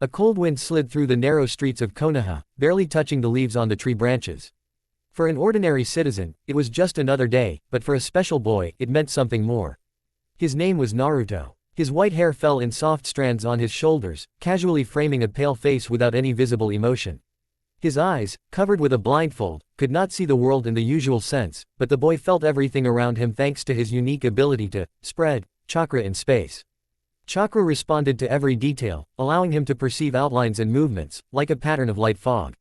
A cold wind slid through the narrow streets of Konoha, barely touching the leaves on the tree branches. For an ordinary citizen, it was just another day, but for a special boy, it meant something more. His name was Naruto. His white hair fell in soft strands on his shoulders, casually framing a pale face without any visible emotion. His eyes, covered with a blindfold, could not see the world in the usual sense, but the boy felt everything around him thanks to his unique ability to spread chakra in space. Chakra responded to every detail, allowing him to perceive outlines and movements, like a pattern of light fog.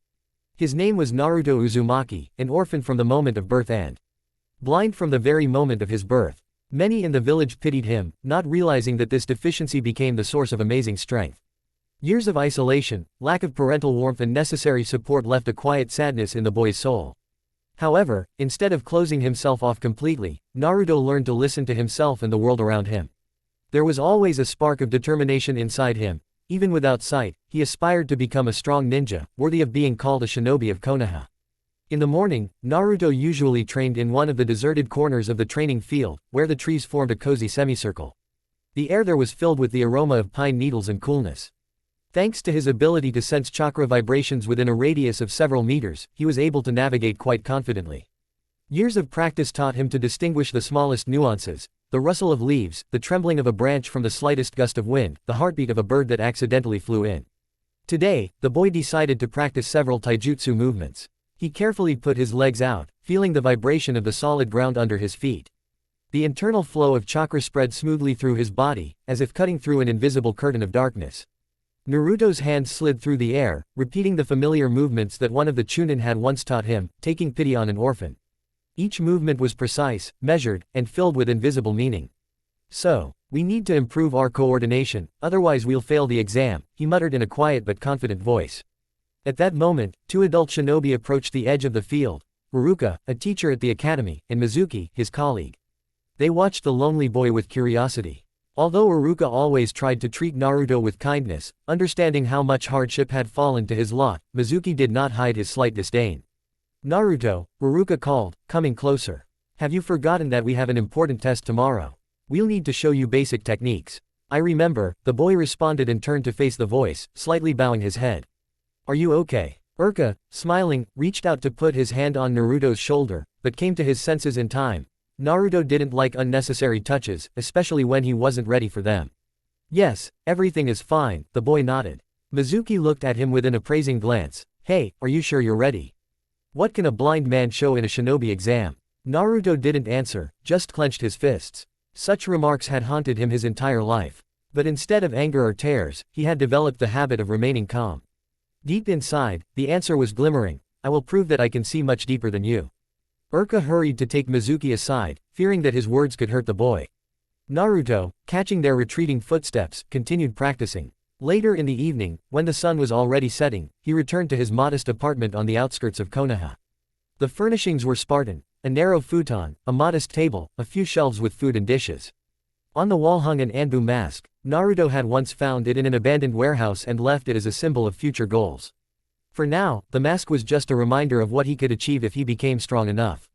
His name was Naruto Uzumaki, an orphan from the moment of birth and blind from the very moment of his birth. Many in the village pitied him, not realizing that this deficiency became the source of amazing strength. Years of isolation, lack of parental warmth and necessary support left a quiet sadness in the boy's soul. However, instead of closing himself off completely, Naruto learned to listen to himself and the world around him. There was always a spark of determination inside him. Even without sight, he aspired to become a strong ninja, worthy of being called a shinobi of Konoha. In the morning, Naruto usually trained in one of the deserted corners of the training field, where the trees formed a cozy semicircle. The air there was filled with the aroma of pine needles and coolness. Thanks to his ability to sense chakra vibrations within a radius of several meters, he was able to navigate quite confidently. Years of practice taught him to distinguish the smallest nuances: the rustle of leaves, the trembling of a branch from the slightest gust of wind, the heartbeat of a bird that accidentally flew in. Today, the boy decided to practice several taijutsu movements. He carefully put his legs out, feeling the vibration of the solid ground under his feet. The internal flow of chakra spread smoothly through his body, as if cutting through an invisible curtain of darkness. Naruto's hands slid through the air, repeating the familiar movements that one of the Chunin had once taught him, taking pity on an orphan. Each movement was precise, measured, and filled with invisible meaning. "So, we need to improve our coordination, otherwise we'll fail the exam," he muttered in a quiet but confident voice. At that moment, two adult shinobi approached the edge of the field: Haruka, a teacher at the academy, and Mizuki, his colleague. They watched the lonely boy with curiosity. Although Haruka always tried to treat Naruto with kindness, understanding how much hardship had fallen to his lot, Mizuki did not hide his slight disdain. "Naruto," Haruka called, coming closer. "Have you forgotten that we have an important test tomorrow? We'll need to show you basic techniques." "I remember," the boy responded and turned to face the voice, slightly bowing his head. "Are you okay?" Urka, smiling, reached out to put his hand on Naruto's shoulder, but came to his senses in time. Naruto didn't like unnecessary touches, especially when he wasn't ready for them. "Yes, everything is fine," the boy nodded. Mizuki looked at him with an appraising glance. "Hey, are you sure you're ready? What can a blind man show in a shinobi exam?" Naruto didn't answer, just clenched his fists. Such remarks had haunted him his entire life. But instead of anger or tears, he had developed the habit of remaining calm. Deep inside, the answer was glimmering: "I will prove that I can see much deeper than you." Urka hurried to take Mizuki aside, fearing that his words could hurt the boy. Naruto, catching their retreating footsteps, continued practicing. Later in the evening, when the sun was already setting, he returned to his modest apartment on the outskirts of Konoha. The furnishings were Spartan: a narrow futon, a modest table, a few shelves with food and dishes. On the wall hung an Anbu mask. Naruto had once found it in an abandoned warehouse and left it as a symbol of future goals. For now, the mask was just a reminder of what he could achieve if he became strong enough.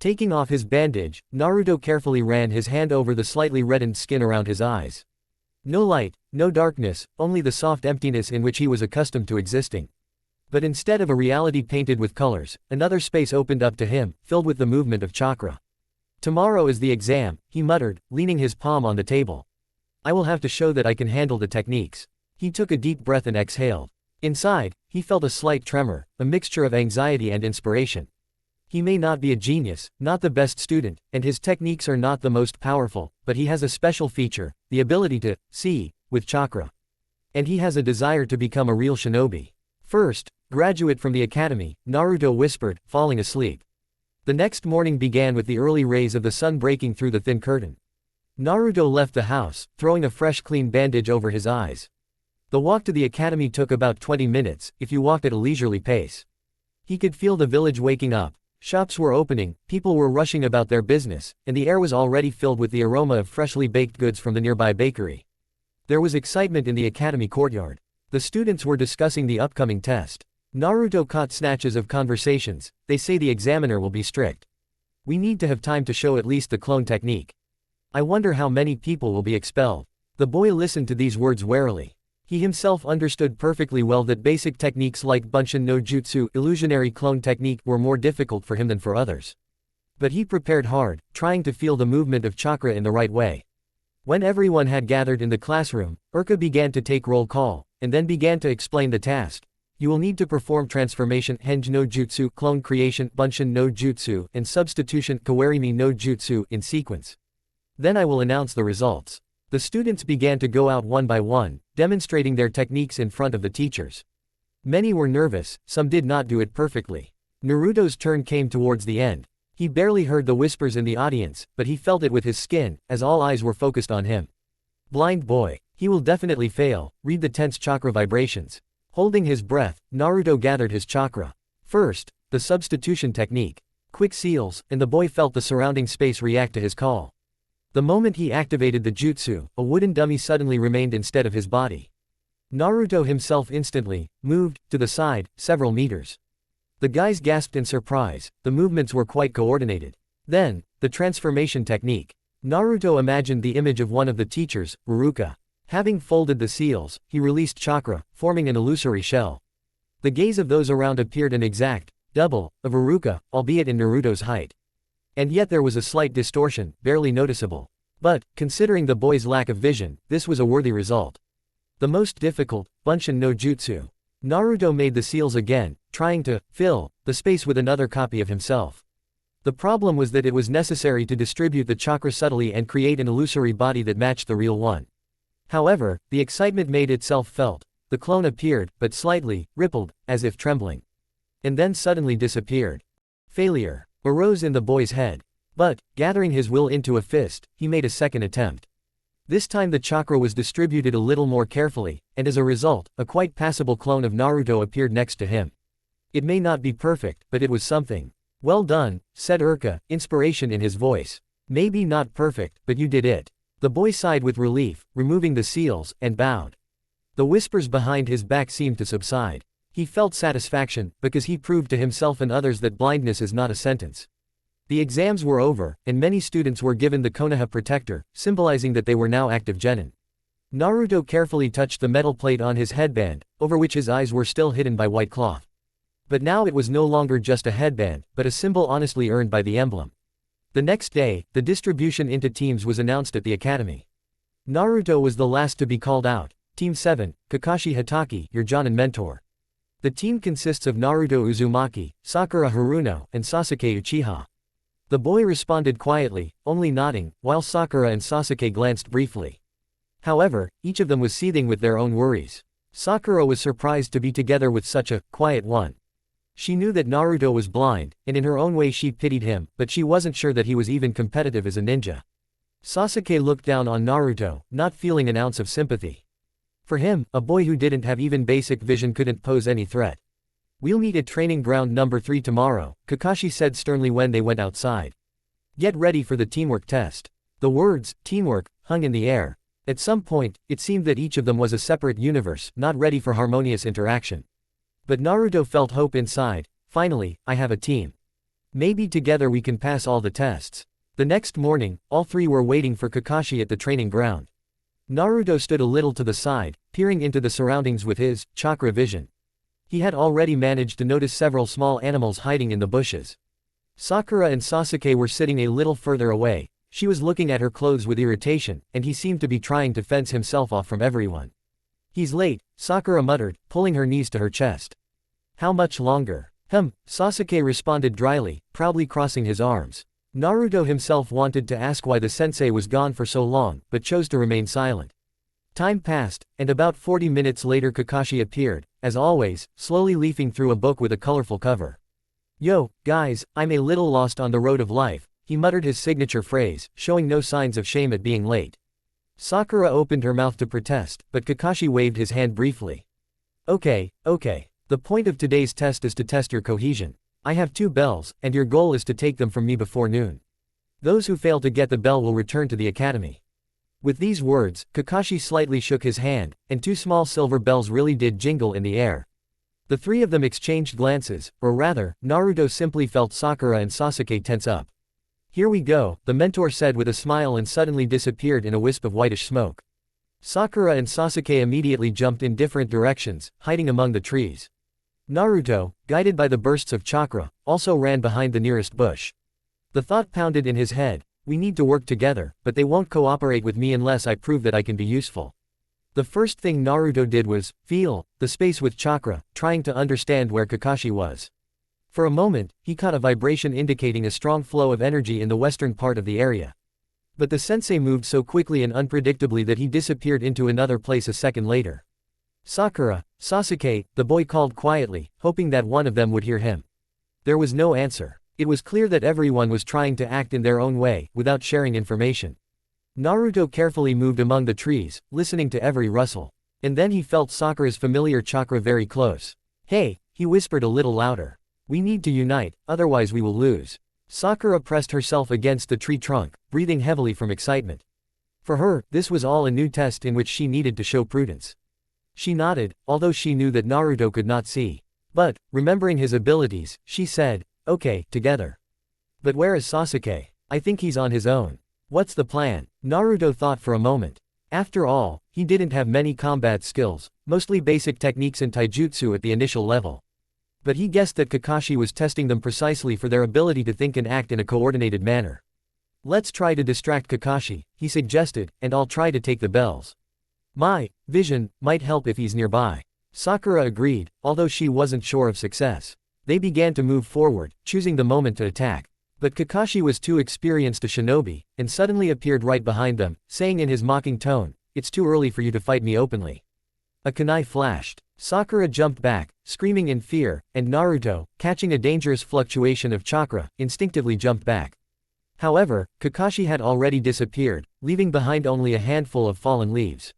Taking off his bandage, Naruto carefully ran his hand over the slightly reddened skin around his eyes. No light, no darkness, only the soft emptiness in which he was accustomed to existing. But instead of a reality painted with colors, another space opened up to him, filled with the movement of chakra. "Tomorrow is the exam," he muttered, leaning his palm on the table. "I will have to show that I can handle the techniques." He took a deep breath and exhaled. Inside, he felt a slight tremor, a mixture of anxiety and inspiration. He may not be a genius, not the best student, and his techniques are not the most powerful, but he has a special feature: the ability to see with chakra. And he has a desire to become a real shinobi. "First, graduate from the academy," Naruto whispered, falling asleep. The next morning began with the early rays of the sun breaking through the thin curtain. Naruto left the house, throwing a fresh clean bandage over his eyes. The walk to the academy took about 20 minutes, if you walked at a leisurely pace. He could feel the village waking up. Shops were opening, people were rushing about their business, and the air was already filled with the aroma of freshly baked goods from the nearby bakery. There was excitement in the academy courtyard. The students were discussing the upcoming test. Naruto caught snatches of conversations. "They say the examiner will be strict. We need to have time to show at least the clone technique. I wonder how many people will be expelled." The boy listened to these words warily. He himself understood perfectly well that basic techniques like Bunshin no Jutsu, illusionary clone technique, were more difficult for him than for others. But he prepared hard, trying to feel the movement of chakra in the right way. When everyone had gathered in the classroom, Urka began to take roll call, and then began to explain the task. You will need to perform transformation Henj no Jutsu, clone creation Bunshin no Jutsu, and substitution Kawarimi no Jutsu in sequence. Then I will announce the results. The students began to go out one by one, demonstrating their techniques in front of the teachers. Many were nervous, some did not do it perfectly. Naruto's turn came towards the end. He barely heard the whispers in the audience, but he felt it with his skin, as all eyes were focused on him. Blind boy. He will definitely fail. Read the tense chakra vibrations. Holding his breath, Naruto gathered his chakra. First, the substitution technique. Quick seals, and the boy felt the surrounding space react to his call. The moment he activated the jutsu, a wooden dummy suddenly remained instead of his body. Naruto himself instantly moved to the side, several meters. The guys gasped in surprise. The movements were quite coordinated. Then, the transformation technique. Naruto imagined the image of one of the teachers, Ruruka. Having folded the seals, he released chakra, forming an illusory shell. The gaze of those around appeared an exact double of Ruruka, albeit in Naruto's height. And yet there was a slight distortion, barely noticeable. But, considering the boy's lack of vision, this was a worthy result. The most difficult, Bunshin no Jutsu. Naruto made the seals again, trying to fill the space with another copy of himself. The problem was that it was necessary to distribute the chakra subtly and create an illusory body that matched the real one. However, the excitement made itself felt. The clone appeared, but slightly rippled, as if trembling. And then suddenly disappeared. Failure arose in the boy's head. But, gathering his will into a fist, he made a second attempt. This time the chakra was distributed a little more carefully, and as a result, a quite passable clone of Naruto appeared next to him. It may not be perfect, but it was something. Well done, said Urka, inspiration in his voice. Maybe not perfect, but you did it. The boy sighed with relief, removing the seals, and bowed. The whispers behind his back seemed to subside. He felt satisfaction, because he proved to himself and others that blindness is not a sentence. The exams were over, and many students were given the Konoha protector, symbolizing that they were now active genin. Naruto carefully touched the metal plate on his headband, over which his eyes were still hidden by white cloth. But now it was no longer just a headband, but a symbol honestly earned by the emblem. The next day, the distribution into teams was announced at the academy. Naruto was the last to be called out. Team 7, Kakashi Hatake, your Jonin mentor. The team consists of Naruto Uzumaki, Sakura Haruno, and Sasuke Uchiha. The boy responded quietly, only nodding, while Sakura and Sasuke glanced briefly. However, each of them was seething with their own worries. Sakura was surprised to be together with such a quiet one. She knew that Naruto was blind, and in her own way she pitied him, but she wasn't sure that he was even competitive as a ninja. Sasuke looked down on Naruto, not feeling an ounce of sympathy. For him, a boy who didn't have even basic vision couldn't pose any threat. We'll meet at training ground number 3 tomorrow, Kakashi said sternly when they went outside. Get ready for the teamwork test. The words, teamwork, hung in the air. At some point, it seemed that each of them was a separate universe, not ready for harmonious interaction. But Naruto felt hope inside. Finally, I have a team. Maybe together we can pass all the tests. The next morning, all three were waiting for Kakashi at the training ground. Naruto stood a little to the side, peering into the surroundings with his chakra vision. He had already managed to notice several small animals hiding in the bushes. Sakura and Sasuke were sitting a little further away. She was looking at her clothes with irritation, and he seemed to be trying to fence himself off from everyone. He's late, Sakura muttered, pulling her knees to her chest. How much longer? Sasuke responded dryly, proudly crossing his arms. Naruto himself wanted to ask why the sensei was gone for so long, but chose to remain silent. Time passed, and about 40 minutes later Kakashi appeared, as always, slowly leafing through a book with a colorful cover. Yo, guys, I'm a little lost on the road of life, he muttered his signature phrase, showing no signs of shame at being late. Sakura opened her mouth to protest, but Kakashi waved his hand briefly. Okay. The point of today's test is to test your cohesion. I have 2 bells, and your goal is to take them from me before noon. Those who fail to get the bell will return to the academy. With these words, Kakashi slightly shook his hand, and 2 small silver bells really did jingle in the air. The 3 of them exchanged glances, or rather, Naruto simply felt Sakura and Sasuke tense up. Here we go, the mentor said with a smile and suddenly disappeared in a wisp of whitish smoke. Sakura and Sasuke immediately jumped in different directions, hiding among the trees. Naruto, guided by the bursts of chakra, also ran behind the nearest bush. The thought pounded in his head, we need to work together, but they won't cooperate with me unless I prove that I can be useful. The first thing Naruto did was feel the space with chakra, trying to understand where Kakashi was. For a moment, he caught a vibration indicating a strong flow of energy in the western part of the area. But the sensei moved so quickly and unpredictably that he disappeared into another place a second later. Sakura, Sasuke, the boy called quietly, hoping that one of them would hear him. There was no answer. It was clear that everyone was trying to act in their own way, without sharing information. Naruto carefully moved among the trees, listening to every rustle. And then he felt Sakura's familiar chakra very close. Hey, he whispered a little louder. We need to unite, otherwise we will lose. Sakura pressed herself against the tree trunk, breathing heavily from excitement. For her, this was all a new test in which she needed to show prudence. She nodded, although she knew that Naruto could not see. But, remembering his abilities, she said, okay, together. But where is Sasuke? I think he's on his own. What's the plan? Naruto thought for a moment. After all, he didn't have many combat skills, mostly basic techniques and taijutsu at the initial level. But he guessed that Kakashi was testing them precisely for their ability to think and act in a coordinated manner. Let's try to distract Kakashi, he suggested, and I'll try to take the bells. My vision might help if he's nearby. Sakura agreed, although she wasn't sure of success. They began to move forward, choosing the moment to attack. But Kakashi was too experienced a shinobi, and suddenly appeared right behind them, saying in his mocking tone, it's too early for you to fight me openly. A kunai flashed. Sakura jumped back, screaming in fear, and Naruto, catching a dangerous fluctuation of chakra, instinctively jumped back. However, Kakashi had already disappeared, leaving behind only a handful of fallen leaves.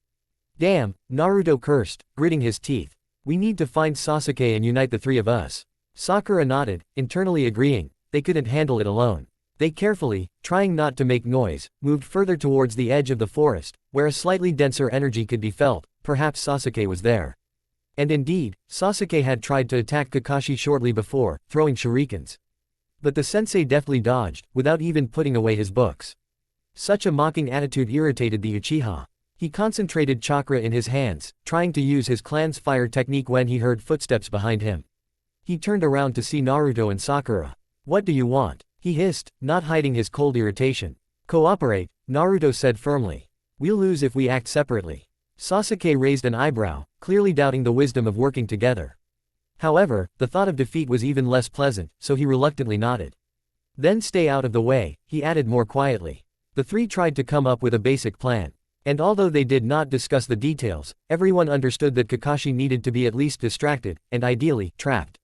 Damn, Naruto cursed, gritting his teeth. We need to find Sasuke and unite the three of us. Sakura nodded, internally agreeing, they couldn't handle it alone. They carefully, trying not to make noise, moved further towards the edge of the forest, where a slightly denser energy could be felt. Perhaps Sasuke was there. And indeed, Sasuke had tried to attack Kakashi shortly before, throwing shurikens. But the sensei deftly dodged, without even putting away his books. Such a mocking attitude irritated the Uchiha. He concentrated chakra in his hands, trying to use his clan's fire technique when he heard footsteps behind him. He turned around to see Naruto and Sakura. What do you want? He hissed, not hiding his cold irritation. Cooperate, Naruto said firmly. We'll lose if we act separately. Sasuke raised an eyebrow, clearly doubting the wisdom of working together. However, the thought of defeat was even less pleasant, so he reluctantly nodded. Then stay out of the way, he added more quietly. The three tried to come up with a basic plan. And although they did not discuss the details, everyone understood that Kakashi needed to be at least distracted, and ideally, trapped.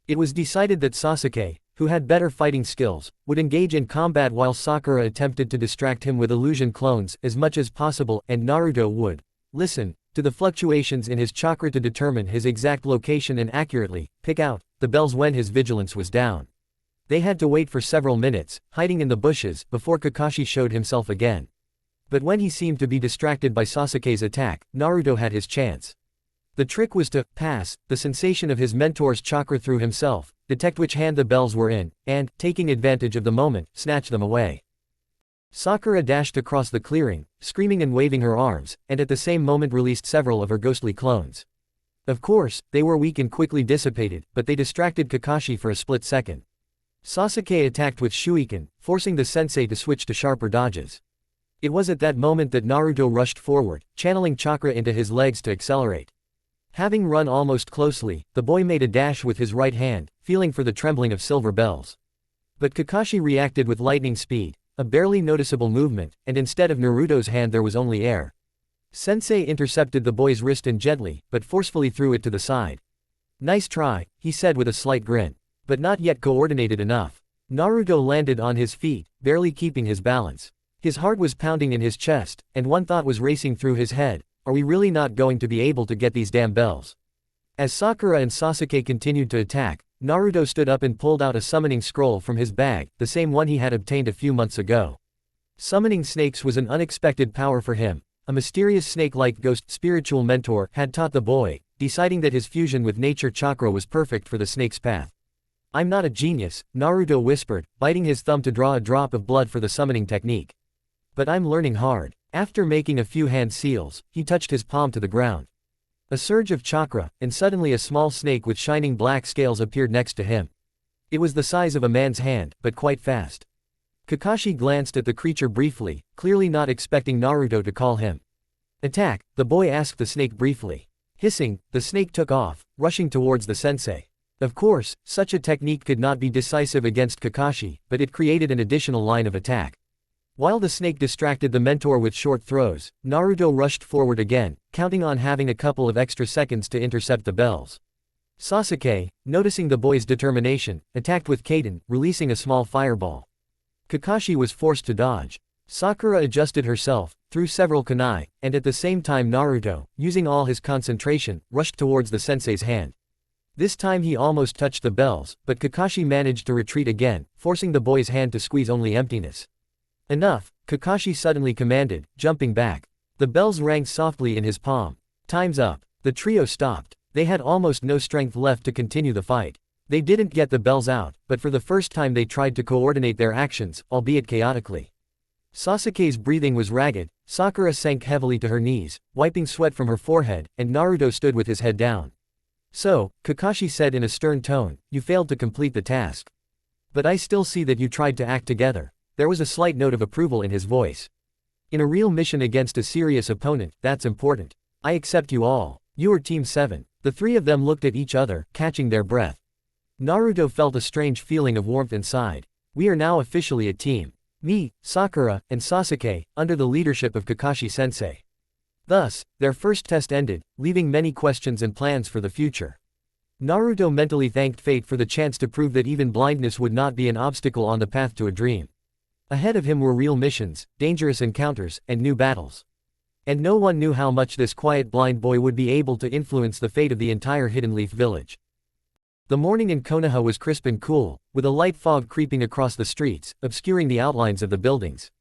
It was decided that Sasuke, who had better fighting skills, would engage in combat while Sakura attempted to distract him with illusion clones as much as possible, and Naruto would listen to the fluctuations in his chakra to determine his exact location and accurately pick out the bells when his vigilance was down. They had to wait for several minutes, hiding in the bushes, before Kakashi showed himself again. But when he seemed to be distracted by Sasuke's attack, Naruto had his chance. The trick was to pass the sensation of his mentor's chakra through himself, detect which hand the bells were in, and, taking advantage of the moment, snatch them away. Sakura dashed across the clearing, screaming and waving her arms, and at the same moment released several of her ghostly clones. Of course, they were weak and quickly dissipated, but they distracted Kakashi for a split second. Sasuke attacked with Shuiken, forcing the sensei to switch to sharper dodges. It was at that moment that Naruto rushed forward, channeling chakra into his legs to accelerate. Having run almost closely, the boy made a dash with his right hand, feeling for the trembling of silver bells. But Kakashi reacted with lightning speed, a barely noticeable movement, and instead of Naruto's hand there was only air. Sensei intercepted the boy's wrist and gently, but forcefully threw it to the side. Nice try, he said with a slight grin. But not yet coordinated enough. Naruto landed on his feet, barely keeping his balance. His heart was pounding in his chest, and one thought was racing through his head. Are we really not going to be able to get these damn bells? As Sakura and Sasuke continued to attack, Naruto stood up and pulled out a summoning scroll from his bag, the same one he had obtained a few months ago. Summoning snakes was an unexpected power for him. A mysterious snake-like ghost spiritual mentor had taught the boy, deciding that his fusion with nature chakra was perfect for the snake's path. I'm not a genius, Naruto whispered, biting his thumb to draw a drop of blood for the summoning technique. But I'm learning hard. After making a few hand seals, he touched his palm to the ground. A surge of chakra, and suddenly a small snake with shining black scales appeared next to him. It was the size of a man's hand, but quite fast. Kakashi glanced at the creature briefly, clearly not expecting Naruto to call him. Attack, the boy asked the snake briefly. Hissing, the snake took off, rushing towards the sensei. Of course, such a technique could not be decisive against Kakashi, but it created an additional line of attack. While the snake distracted the mentor with short throws, Naruto rushed forward again, counting on having a couple of extra seconds to intercept the bells. Sasuke, noticing the boy's determination, attacked with Kaden, releasing a small fireball. Kakashi was forced to dodge. Sakura adjusted herself, threw several kunai, and at the same time Naruto, using all his concentration, rushed towards the sensei's hand. This time he almost touched the bells, but Kakashi managed to retreat again, forcing the boy's hand to squeeze only emptiness. Enough, Kakashi suddenly commanded, jumping back. The bells rang softly in his palm. Time's up. The trio stopped. They had almost no strength left to continue the fight. They didn't get the bells out, but for the first time they tried to coordinate their actions, albeit chaotically. Sasuke's breathing was ragged, Sakura sank heavily to her knees, wiping sweat from her forehead, and Naruto stood with his head down. So, Kakashi said in a stern tone, you failed to complete the task. But I still see that you tried to act together. There was a slight note of approval in his voice. In a real mission against a serious opponent, that's important. I accept you all. You are Team 7. The three of them looked at each other, catching their breath. Naruto felt a strange feeling of warmth inside. We are now officially a team. Me, Sakura, and Sasuke, under the leadership of Kakashi-sensei. Thus, their first test ended, leaving many questions and plans for the future. Naruto mentally thanked fate for the chance to prove that even blindness would not be an obstacle on the path to a dream. Ahead of him were real missions, dangerous encounters, and new battles. And no one knew how much this quiet blind boy would be able to influence the fate of the entire Hidden Leaf village. The morning in Konoha was crisp and cool, with a light fog creeping across the streets, obscuring the outlines of the buildings.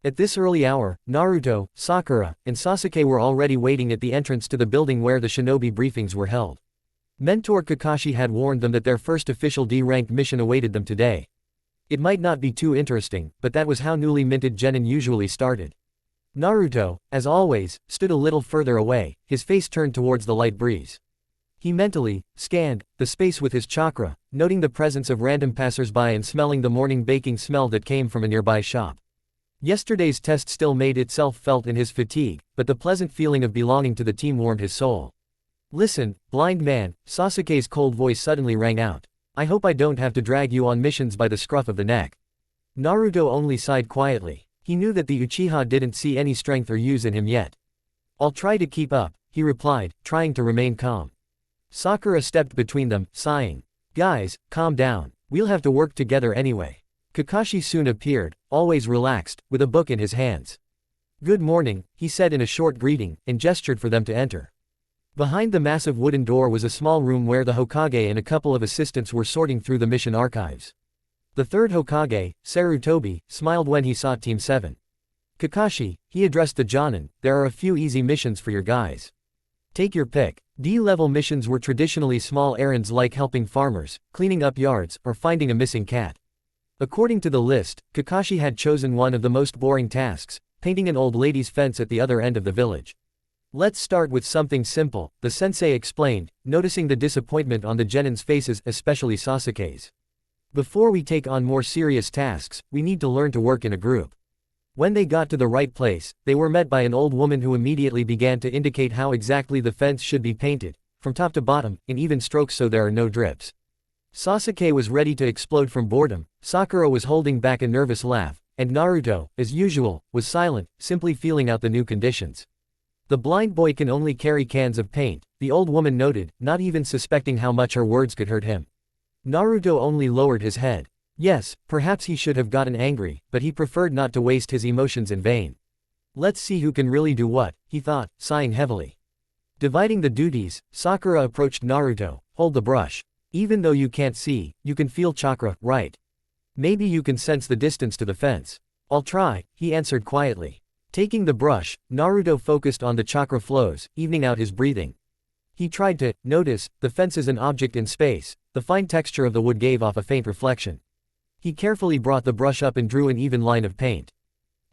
At this early hour, Naruto, Sakura, and Sasuke were already waiting at the entrance to the building where the shinobi briefings were held. Mentor Kakashi had warned them that their first official D-ranked mission awaited them today. It might not be too interesting, but that was how newly minted genin usually started. Naruto, as always, stood a little further away, his face turned towards the light breeze. He mentally scanned the space with his chakra, noting the presence of random passers-by and smelling the morning baking smell that came from a nearby shop. Yesterday's test still made itself felt in his fatigue, but the pleasant feeling of belonging to the team warmed his soul. Listen, blind man, Sasuke's cold voice suddenly rang out. I hope I don't have to drag you on missions by the scruff of the neck. Naruto only sighed quietly. He knew that the Uchiha didn't see any strength or use in him yet. I'll try to keep up, he replied, trying to remain calm. Sakura stepped between them, sighing. Guys, calm down. We'll have to work together anyway. Kakashi soon appeared, always relaxed, with a book in his hands. Good morning, he said in a short greeting, and gestured for them to enter. Behind the massive wooden door was a small room where the Hokage and a couple of assistants were sorting through the mission archives. The third Hokage, Sarutobi, smiled when he saw Team 7. Kakashi, he addressed the Jonin, there are a few easy missions for your guys. Take your pick. D-level missions were traditionally small errands like helping farmers, cleaning up yards, or finding a missing cat. According to the list, Kakashi had chosen one of the most boring tasks, painting an old lady's fence at the other end of the village. Let's start with something simple, the sensei explained, noticing the disappointment on the genin's faces, especially Sasuke's. Before we take on more serious tasks, we need to learn to work in a group. When they got to the right place, they were met by an old woman who immediately began to indicate how exactly the fence should be painted, from top to bottom, in even strokes so there are no drips. Sasuke was ready to explode from boredom, Sakura was holding back a nervous laugh, and Naruto, as usual, was silent, simply feeling out the new conditions. The blind boy can only carry cans of paint, the old woman noted, not even suspecting how much her words could hurt him. Naruto only lowered his head. Yes, perhaps he should have gotten angry, but he preferred not to waste his emotions in vain. Let's see who can really do what, he thought, sighing heavily. Dividing the duties, Sakura approached Naruto. Hold the brush. Even though you can't see, you can feel chakra, right? Maybe you can sense the distance to the fence. I'll try, he answered quietly. Taking the brush, Naruto focused on the chakra flows, evening out his breathing. He tried to notice the fence as an object in space. The fine texture of the wood gave off a faint reflection. He carefully brought the brush up and drew an even line of paint.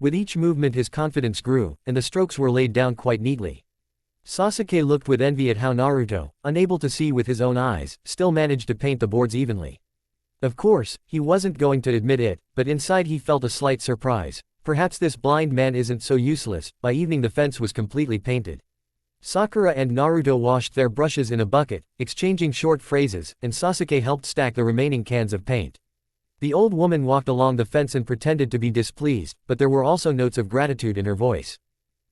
With each movement his confidence grew, and the strokes were laid down quite neatly. Sasuke looked with envy at how Naruto, unable to see with his own eyes, still managed to paint the boards evenly. Of course, he wasn't going to admit it, but inside he felt a slight surprise. Perhaps this blind man isn't so useless. By evening the fence was completely painted. Sakura and Naruto washed their brushes in a bucket, exchanging short phrases, and Sasuke helped stack the remaining cans of paint. The old woman walked along the fence and pretended to be displeased, but there were also notes of gratitude in her voice.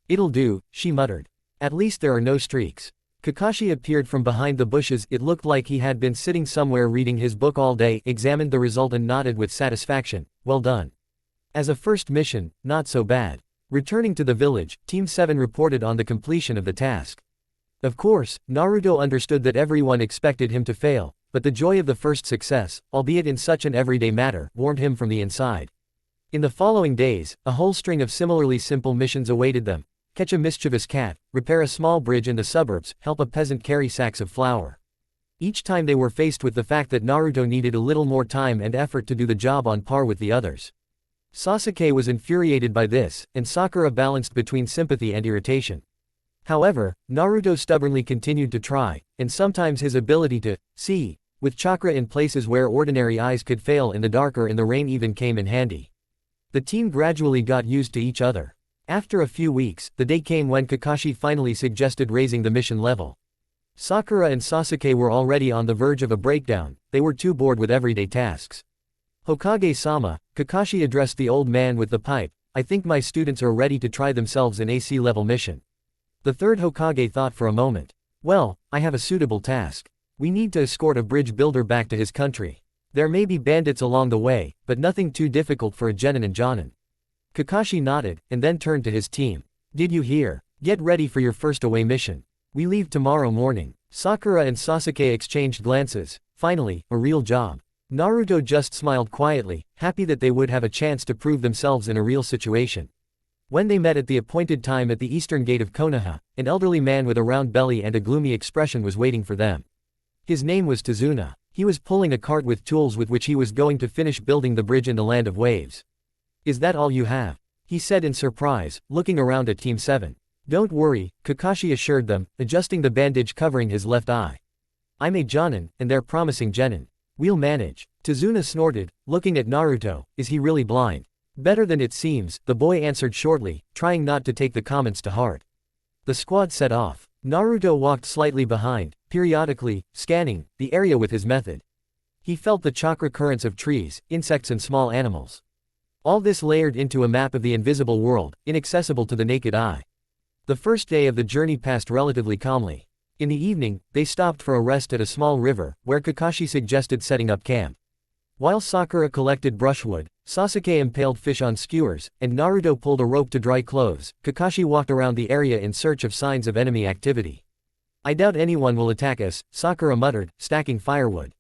"It'll do," she muttered. "At least there are no streaks." Kakashi appeared from behind the bushes. It looked like he had been sitting somewhere reading his book all day, examined the result and nodded with satisfaction. "Well done. As a first mission, not so bad." Returning to the village, Team 7 reported on the completion of the task. Of course, Naruto understood that everyone expected him to fail, but the joy of the first success, albeit in such an everyday matter, warmed him from the inside. In the following days, a whole string of similarly simple missions awaited them. Catch a mischievous cat, repair a small bridge in the suburbs, help a peasant carry sacks of flour. Each time they were faced with the fact that Naruto needed a little more time and effort to do the job on par with the others. Sasuke was infuriated by this, and Sakura balanced between sympathy and irritation. However, Naruto stubbornly continued to try, and sometimes his ability to see with chakra in places where ordinary eyes could fail in the dark or in the rain even came in handy. The team gradually got used to each other. After a few weeks, the day came when Kakashi finally suggested raising the mission level. Sakura and Sasuke were already on the verge of a breakdown. They were too bored with everyday tasks. "Hokage-sama," Kakashi addressed the old man with the pipe, "I think my students are ready to try themselves in AC level mission." The third Hokage thought for a moment. "Well, I have a suitable task. We need to escort a bridge builder back to his country. There may be bandits along the way, but nothing too difficult for a genin and jonin." Kakashi nodded, and then turned to his team. "Did you hear? Get ready for your first away mission. We leave tomorrow morning." Sakura and Sasuke exchanged glances. Finally, a real job. Naruto just smiled quietly, happy that they would have a chance to prove themselves in a real situation. When they met at the appointed time at the eastern gate of Konoha, an elderly man with a round belly and a gloomy expression was waiting for them. His name was Tazuna. He was pulling a cart with tools with which he was going to finish building the bridge in the land of waves. "Is that all you have?" he said in surprise, looking around at Team 7. "Don't worry," Kakashi assured them, adjusting the bandage covering his left eye. "I'm a jonin, and they're promising genin. We'll manage." Tazuna snorted, looking at Naruto. "Is he really blind?" "Better than it seems," the boy answered shortly, trying not to take the comments to heart. The squad set off. Naruto walked slightly behind, periodically, scanning the area with his method. He felt the chakra currents of trees, insects and small animals. All this layered into a map of the invisible world, inaccessible to the naked eye. The first day of the journey passed relatively calmly. In the evening, they stopped for a rest at a small river, where Kakashi suggested setting up camp. While Sakura collected brushwood, Sasuke impaled fish on skewers, and Naruto pulled a rope to dry clothes, Kakashi walked around the area in search of signs of enemy activity. "I doubt anyone will attack us," Sakura muttered, stacking firewood.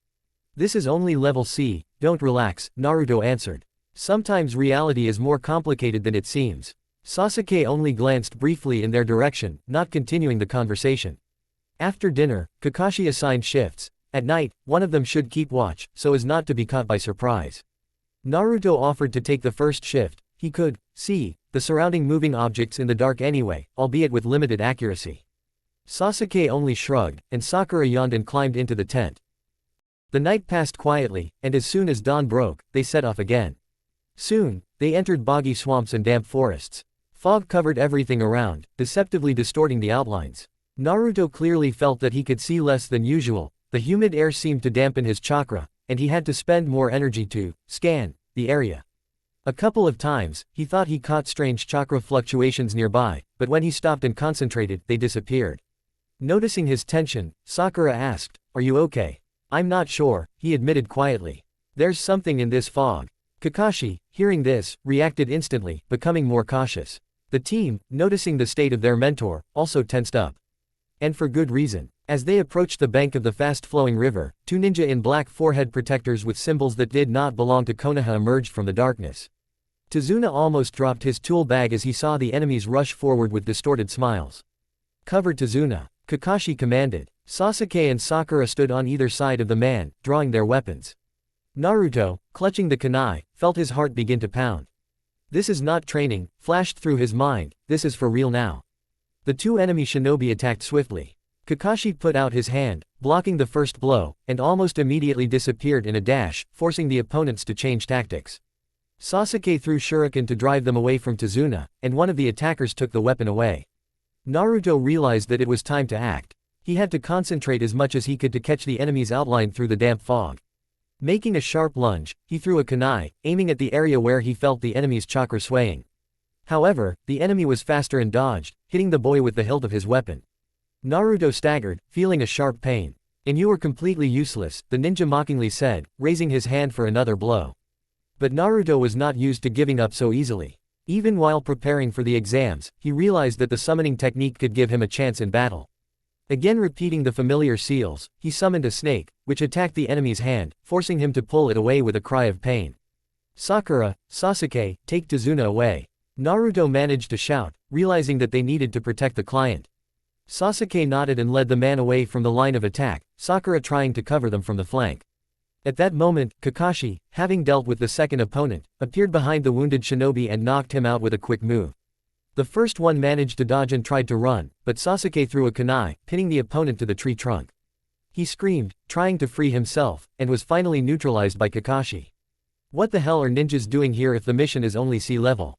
"This is only level C, don't relax," Naruto answered. "Sometimes reality is more complicated than it seems." Sasuke only glanced briefly in their direction, not continuing the conversation. After dinner, Kakashi assigned shifts. At night, one of them should keep watch, so as not to be caught by surprise. Naruto offered to take the first shift. He could see the surrounding moving objects in the dark anyway, albeit with limited accuracy. Sasuke only shrugged, and Sakura yawned and climbed into the tent. The night passed quietly, and as soon as dawn broke, they set off again. Soon, they entered boggy swamps and damp forests. Fog covered everything around, deceptively distorting the outlines. Naruto clearly felt that he could see less than usual. The humid air seemed to dampen his chakra, and he had to spend more energy to scan the area. A couple of times, he thought he caught strange chakra fluctuations nearby, but when he stopped and concentrated, they disappeared. Noticing his tension, Sakura asked, "Are you okay?" "I'm not sure," he admitted quietly. "There's something in this fog." Kakashi, hearing this, reacted instantly, becoming more cautious. The team, noticing the state of their mentor, also tensed up. And for good reason. As they approached the bank of the fast-flowing river, two ninja in black forehead protectors with symbols that did not belong to Konoha emerged from the darkness. Tazuna almost dropped his tool bag as he saw the enemies rush forward with distorted smiles. "Cover Tazuna," Kakashi commanded. Sasuke and Sakura stood on either side of the man, drawing their weapons. Naruto, clutching the kunai, felt his heart begin to pound. This is not training, flashed through his mind, this is for real now. The two enemy shinobi attacked swiftly. Kakashi put out his hand, blocking the first blow, and almost immediately disappeared in a dash, forcing the opponents to change tactics. Sasuke threw shuriken to drive them away from Tazuna, and one of the attackers took the weapon away. Naruto realized that it was time to act. He had to concentrate as much as he could to catch the enemy's outline through the damp fog. Making a sharp lunge, he threw a kunai, aiming at the area where he felt the enemy's chakra swaying. However, the enemy was faster and dodged, hitting the boy with the hilt of his weapon. Naruto staggered, feeling a sharp pain. "And you are completely useless," the ninja mockingly said, raising his hand for another blow. But Naruto was not used to giving up so easily. Even while preparing for the exams, he realized that the summoning technique could give him a chance in battle. Again repeating the familiar seals, he summoned a snake, which attacked the enemy's hand, forcing him to pull it away with a cry of pain. "Sakura, Sasuke, take Tazuna away." Naruto managed to shout, realizing that they needed to protect the client. Sasuke nodded and led the man away from the line of attack, Sakura trying to cover them from the flank. At that moment, Kakashi, having dealt with the second opponent, appeared behind the wounded shinobi and knocked him out with a quick move. The first one managed to dodge and tried to run, but Sasuke threw a kunai, pinning the opponent to the tree trunk. He screamed, trying to free himself, and was finally neutralized by Kakashi. "What the hell are ninjas doing here if the mission is only sea level?"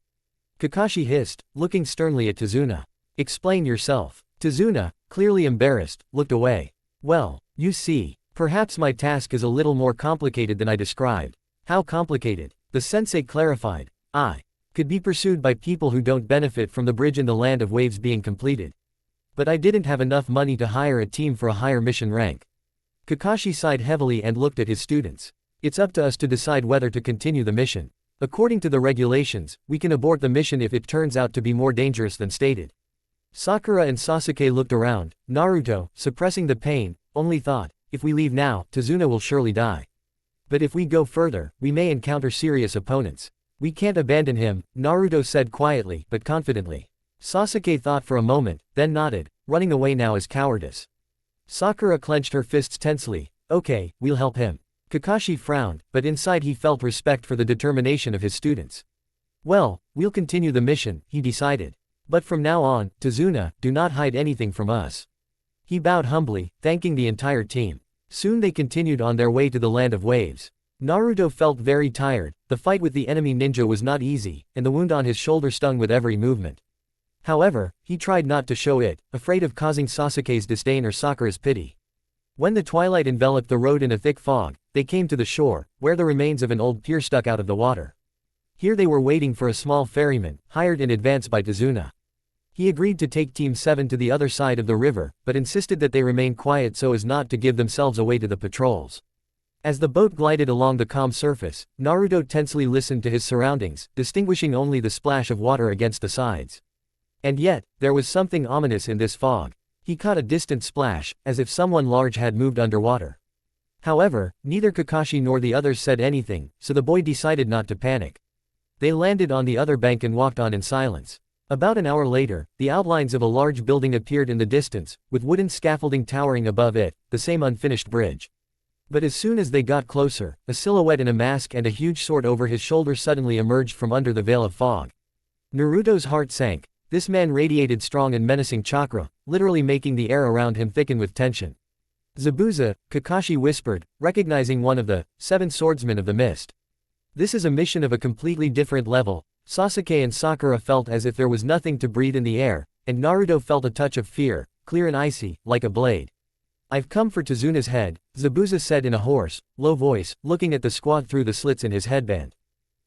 Kakashi hissed, looking sternly at Tazuna. "Explain yourself." Tazuna, clearly embarrassed, looked away. "Well, you see, perhaps my task is a little more complicated than I described." "How complicated?" The sensei clarified. "I could be pursued by people who don't benefit from the bridge in the land of waves being completed. But I didn't have enough money to hire a team for a higher mission rank." Kakashi sighed heavily and looked at his students. "It's up to us to decide whether to continue the mission. According to the regulations, we can abort the mission if it turns out to be more dangerous than stated." Sakura and Sasuke looked around. Naruto, suppressing the pain, only thought, "If we leave now, Tazuna will surely die. But if we go further, we may encounter serious opponents. We can't abandon him," Naruto said quietly but confidently. Sasuke thought for a moment, then nodded. "Running away now is cowardice." Sakura clenched her fists tensely. "Okay, we'll help him." Kakashi frowned, but inside he felt respect for the determination of his students. "Well, we'll continue the mission," he decided. "But from now on, Tazuna, do not hide anything from us." He bowed humbly, thanking the entire team. Soon they continued on their way to the land of waves. Naruto felt very tired, the fight with the enemy ninja was not easy, and the wound on his shoulder stung with every movement. However, he tried not to show it, afraid of causing Sasuke's disdain or Sakura's pity. When the twilight enveloped the road in a thick fog, they came to the shore, where the remains of an old pier stuck out of the water. Here they were waiting for a small ferryman, hired in advance by Tazuna. He agreed to take Team 7 to the other side of the river, but insisted that they remain quiet so as not to give themselves away to the patrols. As the boat glided along the calm surface, Naruto tensely listened to his surroundings, distinguishing only the splash of water against the sides. And yet, there was something ominous in this fog. He caught a distant splash, as if someone large had moved underwater. However, neither Kakashi nor the others said anything, so the boy decided not to panic. They landed on the other bank and walked on in silence. About an hour later, the outlines of a large building appeared in the distance, with wooden scaffolding towering above it, the same unfinished bridge. But as soon as they got closer, a silhouette in a mask and a huge sword over his shoulder suddenly emerged from under the veil of fog. Naruto's heart sank. This man radiated strong and menacing chakra, literally making the air around him thicken with tension. "Zabuza," Kakashi whispered, recognizing one of the 7 swordsmen of the mist. "This is a mission of a completely different level." Sasuke and Sakura felt as if there was nothing to breathe in the air, and Naruto felt a touch of fear, clear and icy, like a blade. "I've come for Tazuna's head," Zabuza said in a hoarse, low voice, looking at the squad through the slits in his headband.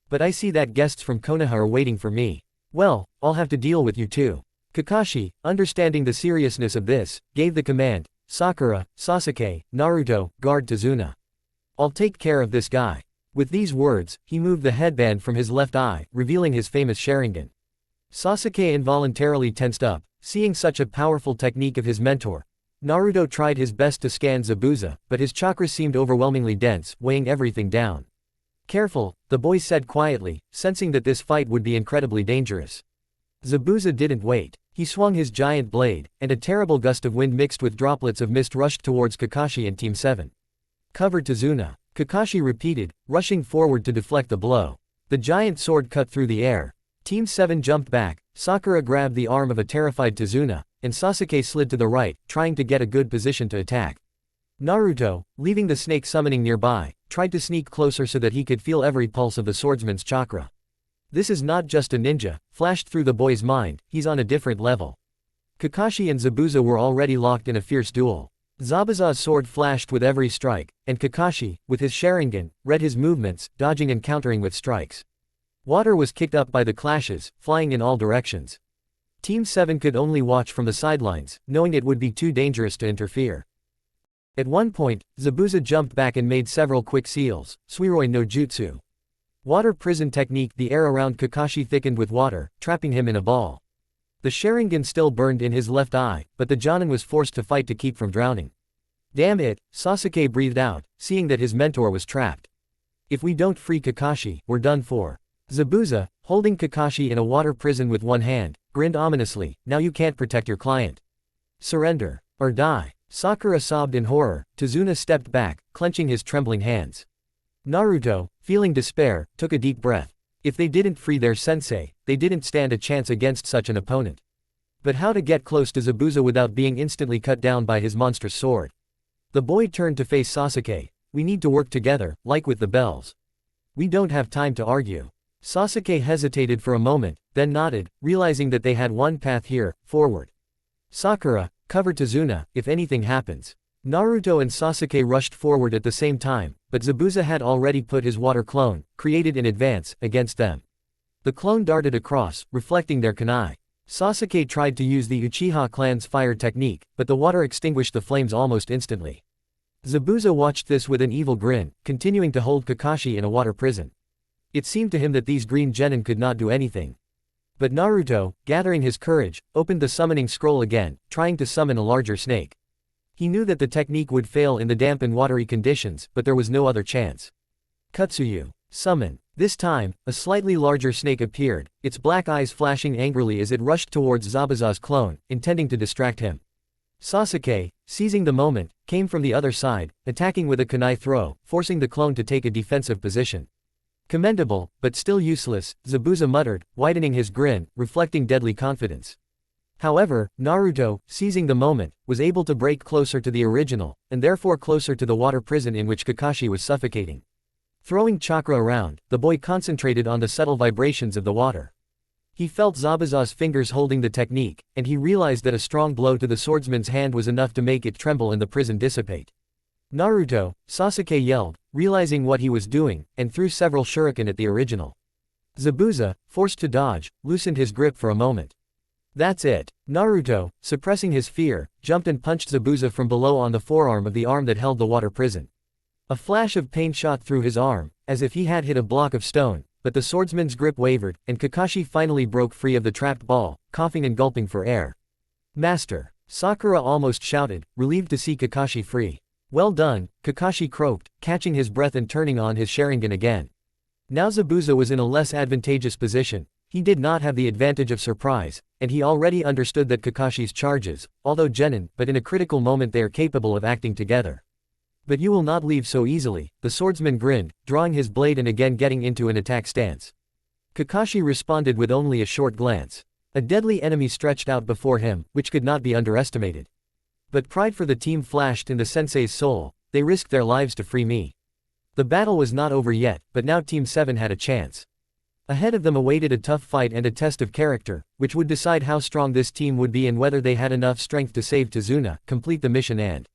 "But I see that guests from Konoha are waiting for me. Well, I'll have to deal with you too." Kakashi, understanding the seriousness of this, gave the command, "Sakura, Sasuke, Naruto, guard Tazuna. I'll take care of this guy." With these words, he moved the headband from his left eye, revealing his famous Sharingan. Sasuke involuntarily tensed up, seeing such a powerful technique of his mentor. Naruto tried his best to scan Zabuza, but his chakra seemed overwhelmingly dense, weighing everything down. "Careful," the boy said quietly, sensing that this fight would be incredibly dangerous. Zabuza didn't wait. He swung his giant blade, and a terrible gust of wind mixed with droplets of mist rushed towards Kakashi and Team 7. "Cover Tazuna," Kakashi repeated, rushing forward to deflect the blow. The giant sword cut through the air. Team 7 jumped back, Sakura grabbed the arm of a terrified Tazuna, and Sasuke slid to the right, trying to get a good position to attack. Naruto, leaving the snake summoning nearby, tried to sneak closer so that he could feel every pulse of the swordsman's chakra. This is not just a ninja, flashed through the boy's mind, he's on a different level. Kakashi and Zabuza were already locked in a fierce duel. Zabuza's sword flashed with every strike, and Kakashi, with his Sharingan, read his movements, dodging and countering with strikes. Water was kicked up by the clashes, flying in all directions. Team 7 could only watch from the sidelines, knowing it would be too dangerous to interfere. At one point, Zabuza jumped back and made several quick seals, Suiroi no Jutsu. Water prison technique. The air around Kakashi thickened with water, trapping him in a ball. The Sharingan still burned in his left eye, but the Jonin was forced to fight to keep from drowning. Damn it, Sasuke breathed out, seeing that his mentor was trapped. If we don't free Kakashi, we're done for. Zabuza, holding Kakashi in a water prison with one hand, grinned ominously, now you can't protect your client. Surrender. Or die. Sakura sobbed in horror, Tazuna stepped back, clenching his trembling hands. Naruto, feeling despair, took a deep breath. If they didn't free their sensei, they didn't stand a chance against such an opponent. But how to get close to Zabuza without being instantly cut down by his monstrous sword? The boy turned to face Sasuke. We need to work together, like with the bells. We don't have time to argue. Sasuke hesitated for a moment, then nodded, realizing that they had one path here, forward. Sakura, cover Tazuna, if anything happens. Naruto and Sasuke rushed forward at the same time, but Zabuza had already put his water clone, created in advance, against them. The clone darted across, reflecting their kunai. Sasuke tried to use the Uchiha clan's fire technique, but the water extinguished the flames almost instantly. Zabuza watched this with an evil grin, continuing to hold Kakashi in a water prison. It seemed to him that these green genin could not do anything. But Naruto, gathering his courage, opened the summoning scroll again, trying to summon a larger snake. He knew that the technique would fail in the damp and watery conditions, but there was no other chance. Kutsuyu. Summon. This time, a slightly larger snake appeared, its black eyes flashing angrily as it rushed towards Zabuza's clone, intending to distract him. Sasuke, seizing the moment, came from the other side, attacking with a kunai throw, forcing the clone to take a defensive position. Commendable, but still useless, Zabuza muttered, widening his grin, reflecting deadly confidence. However, Naruto, seizing the moment, was able to break closer to the original, and therefore closer to the water prison in which Kakashi was suffocating. Throwing chakra around, the boy concentrated on the subtle vibrations of the water. He felt Zabuza's fingers holding the technique, and he realized that a strong blow to the swordsman's hand was enough to make it tremble and the prison dissipate. Naruto, Sasuke yelled, realizing what he was doing, and threw several shuriken at the original. Zabuza, forced to dodge, loosened his grip for a moment. That's it. Naruto, suppressing his fear, jumped and punched Zabuza from below on the forearm of the arm that held the water prison. A flash of pain shot through his arm, as if he had hit a block of stone, but the swordsman's grip wavered, and Kakashi finally broke free of the trapped ball, coughing and gulping for air. Master. Sakura almost shouted, relieved to see Kakashi free. Well done, Kakashi croaked, catching his breath and turning on his Sharingan again. Now Zabuza was in a less advantageous position. He did not have the advantage of surprise, and he already understood that Kakashi's charges, although genin, but in a critical moment they are capable of acting together. But you will not leave so easily, the swordsman grinned, drawing his blade and again getting into an attack stance. Kakashi responded with only a short glance. A deadly enemy stretched out before him, which could not be underestimated. But pride for the team flashed in the sensei's soul, they risked their lives to free me. The battle was not over yet, but now Team 7 had a chance. Ahead of them awaited a tough fight and a test of character, which would decide how strong this team would be and whether they had enough strength to save Tazuna, complete the mission and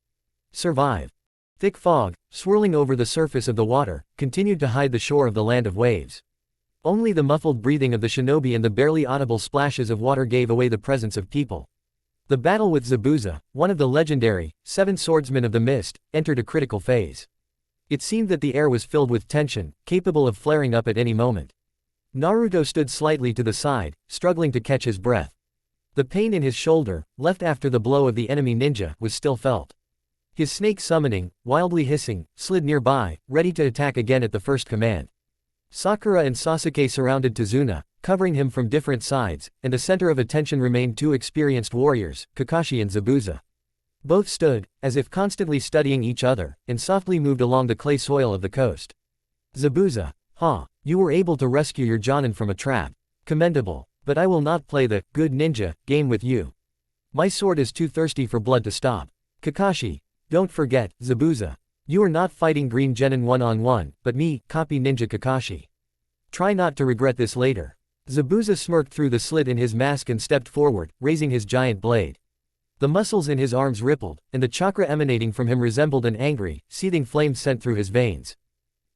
survive. Thick fog, swirling over the surface of the water, continued to hide the shore of the land of waves. Only the muffled breathing of the shinobi and the barely audible splashes of water gave away the presence of people. The battle with Zabuza, one of the legendary 7 swordsmen of the mist, entered a critical phase. It seemed that the air was filled with tension, capable of flaring up at any moment. Naruto stood slightly to the side, struggling to catch his breath. The pain in his shoulder, left after the blow of the enemy ninja, was still felt. His snake summoning, wildly hissing, slid nearby, ready to attack again at the first command. Sakura and Sasuke surrounded Tazuna, covering him from different sides, and the center of attention remained 2 experienced warriors, Kakashi and Zabuza. Both stood, as if constantly studying each other, and softly moved along the clay soil of the coast. Zabuza. You were able to rescue your Jonin from a trap. Commendable. But I will not play the good ninja game with you. My sword is too thirsty for blood to stop. Kakashi. Don't forget, Zabuza. You are not fighting Green Genin one-on-one, but me, copy ninja Kakashi. Try not to regret this later. Zabuza smirked through the slit in his mask and stepped forward, raising his giant blade. The muscles in his arms rippled, and the chakra emanating from him resembled an angry, seething flame sent through his veins.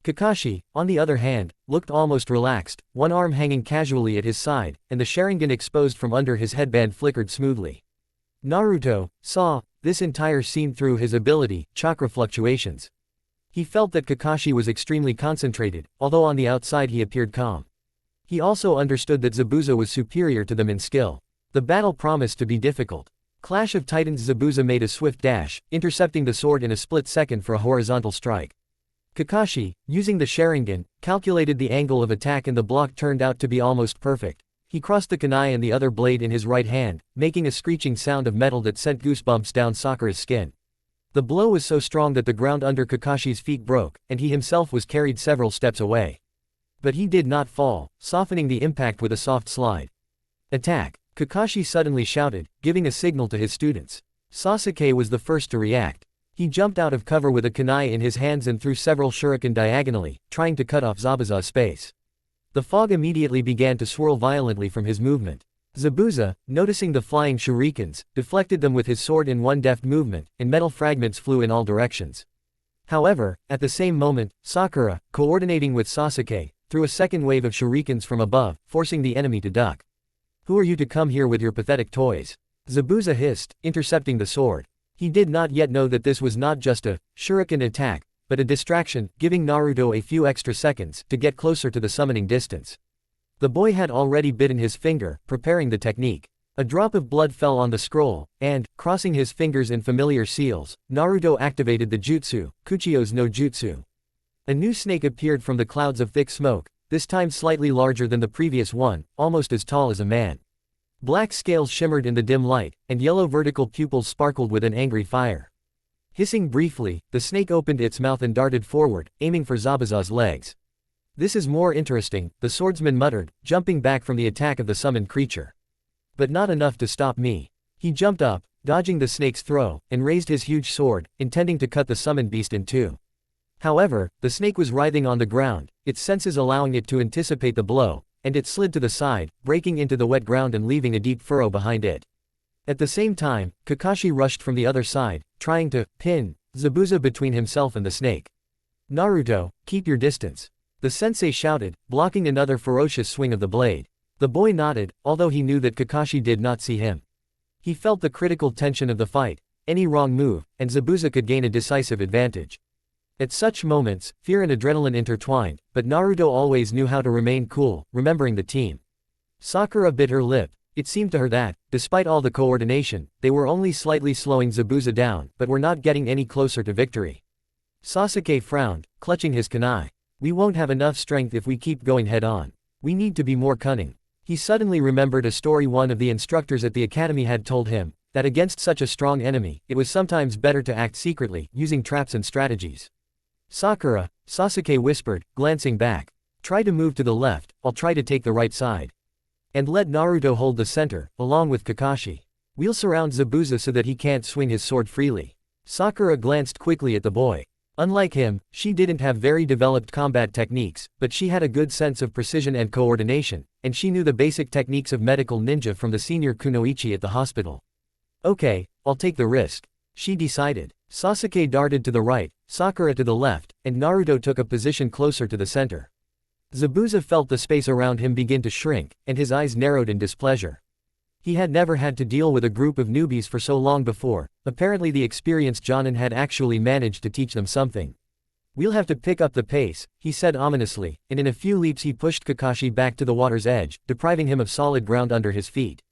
Kakashi, on the other hand, looked almost relaxed, one arm hanging casually at his side, and the Sharingan exposed from under his headband flickered smoothly. Naruto saw this entire scene through his ability, chakra fluctuations. He felt that Kakashi was extremely concentrated, although on the outside he appeared calm. He also understood that Zabuza was superior to them in skill. The battle promised to be difficult. Clash of Titans. Zabuza made a swift dash, intercepting the sword in a split second for a horizontal strike. Kakashi, using the Sharingan, calculated the angle of attack and the block turned out to be almost perfect. He crossed the kunai and the other blade in his right hand, making a screeching sound of metal that sent goosebumps down Sakura's skin. The blow was so strong that the ground under Kakashi's feet broke, and he himself was carried several steps away. But he did not fall, softening the impact with a soft slide. Attack! Kakashi suddenly shouted, giving a signal to his students. Sasuke was the first to react. He jumped out of cover with a kunai in his hands and threw several shuriken diagonally, trying to cut off Zabuza's space. The fog immediately began to swirl violently from his movement. Zabuza, noticing the flying shurikens, deflected them with his sword in one deft movement, and metal fragments flew in all directions. However, at the same moment, Sakura, coordinating with Sasuke, threw a second wave of shurikens from above, forcing the enemy to duck. Who are you to come here with your pathetic toys? Zabuza hissed, intercepting the sword. He did not yet know that this was not just a shuriken attack, but a distraction, giving Naruto a few extra seconds to get closer to the summoning distance. The boy had already bitten his finger, preparing the technique. A drop of blood fell on the scroll, and, crossing his fingers in familiar seals, Naruto activated the jutsu, Kuchio's no jutsu. A new snake appeared from the clouds of thick smoke, this time slightly larger than the previous one, almost as tall as a man. Black scales shimmered in the dim light, and yellow vertical pupils sparkled with an angry fire. Hissing briefly, the snake opened its mouth and darted forward, aiming for Zabuza's legs. This is more interesting, the swordsman muttered, jumping back from the attack of the summoned creature. But not enough to stop me. He jumped up, dodging the snake's throw, and raised his huge sword, intending to cut the summoned beast in two. However, the snake was writhing on the ground, its senses allowing it to anticipate the blow, and it slid to the side, breaking into the wet ground and leaving a deep furrow behind it. At the same time, Kakashi rushed from the other side, trying to pin Zabuza between himself and the snake. Naruto, keep your distance. The sensei shouted, blocking another ferocious swing of the blade. The boy nodded, although he knew that Kakashi did not see him. He felt the critical tension of the fight. Any wrong move, and Zabuza could gain a decisive advantage. At such moments, fear and adrenaline intertwined, but Naruto always knew how to remain cool, remembering the team. Sakura bit her lip. It seemed to her that, despite all the coordination, they were only slightly slowing Zabuza down, but were not getting any closer to victory. Sasuke frowned, clutching his kunai. We won't have enough strength if we keep going head-on. We need to be more cunning. He suddenly remembered a story one of the instructors at the academy had told him, that against such a strong enemy, it was sometimes better to act secretly, using traps and strategies. Sakura, Sasuke whispered, glancing back. Try to move to the left, I'll try to take the right side. And let Naruto hold the center, along with Kakashi. We'll surround Zabuza so that he can't swing his sword freely. Sakura glanced quickly at the boy. Unlike him, she didn't have very developed combat techniques, but she had a good sense of precision and coordination, and she knew the basic techniques of medical ninja from the senior kunoichi at the hospital. Okay, I'll take the risk, she decided. Sasuke darted to the right, Sakura to the left, and Naruto took a position closer to the center. Zabuza felt the space around him begin to shrink, and his eyes narrowed in displeasure. He had never had to deal with a group of newbies for so long before. Apparently the experienced Jonin had actually managed to teach them something. We'll have to pick up the pace, he said ominously, and in a few leaps he pushed Kakashi back to the water's edge, depriving him of solid ground under his feet.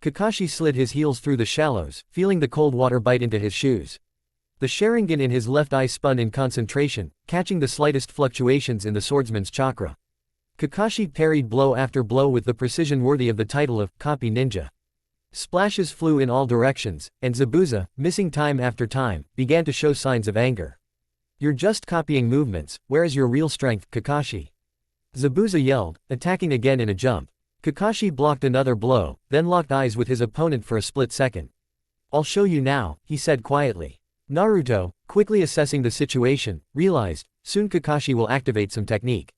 Kakashi slid his heels through the shallows, feeling the cold water bite into his shoes. The Sharingan in his left eye spun in concentration, catching the slightest fluctuations in the swordsman's chakra. Kakashi parried blow after blow with the precision worthy of the title of copy ninja. Splashes flew in all directions, and Zabuza, missing time after time, began to show signs of anger. You're just copying movements, where is your real strength, Kakashi? Zabuza yelled, attacking again in a jump. Kakashi blocked another blow, then locked eyes with his opponent for a split second. "I'll show you now," he said quietly. Naruto, quickly assessing the situation, realized, soon Kakashi will activate some technique.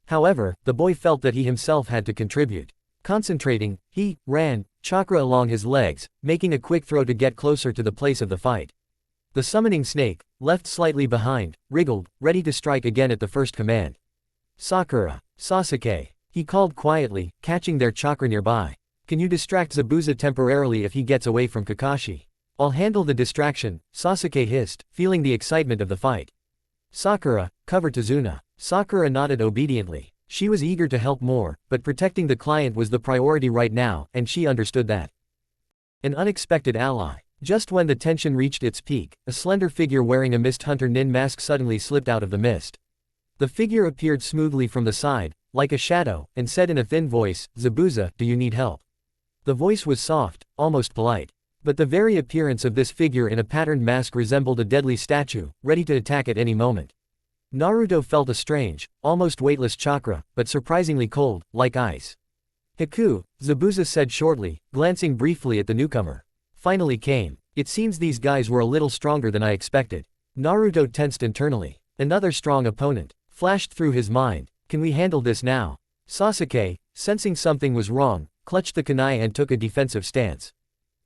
However, the boy felt that he himself had to contribute. Concentrating, he ran chakra along his legs, making a quick throw to get closer to the place of the fight. The summoning snake, left slightly behind, wriggled, ready to strike again at the first command. "Sakura, Sasuke," he called quietly, catching their chakra nearby. "Can you distract Zabuza temporarily if he gets away from Kakashi?" "I'll handle the distraction," Sasuke hissed, feeling the excitement of the fight. "Sakura, cover Tazuna." Sakura nodded obediently. She was eager to help more, but protecting the client was the priority right now, and she understood that. An unexpected ally. Just when the tension reached its peak, a slender figure wearing a Mist Hunter Nin mask suddenly slipped out of the mist. The figure appeared smoothly from the side, like a shadow, and said in a thin voice, "Zabuza, do you need help?" The voice was soft, almost polite. But the very appearance of this figure in a patterned mask resembled a deadly statue, ready to attack at any moment. Naruto felt a strange, almost weightless chakra, but surprisingly cold, like ice. "Hiku," Zabuza said shortly, glancing briefly at the newcomer. "Finally came. It seems these guys were a little stronger than I expected." Naruto tensed internally. Another strong opponent flashed through his mind. "Can we handle this now?" Sasuke, sensing something was wrong, clutched the kunai and took a defensive stance.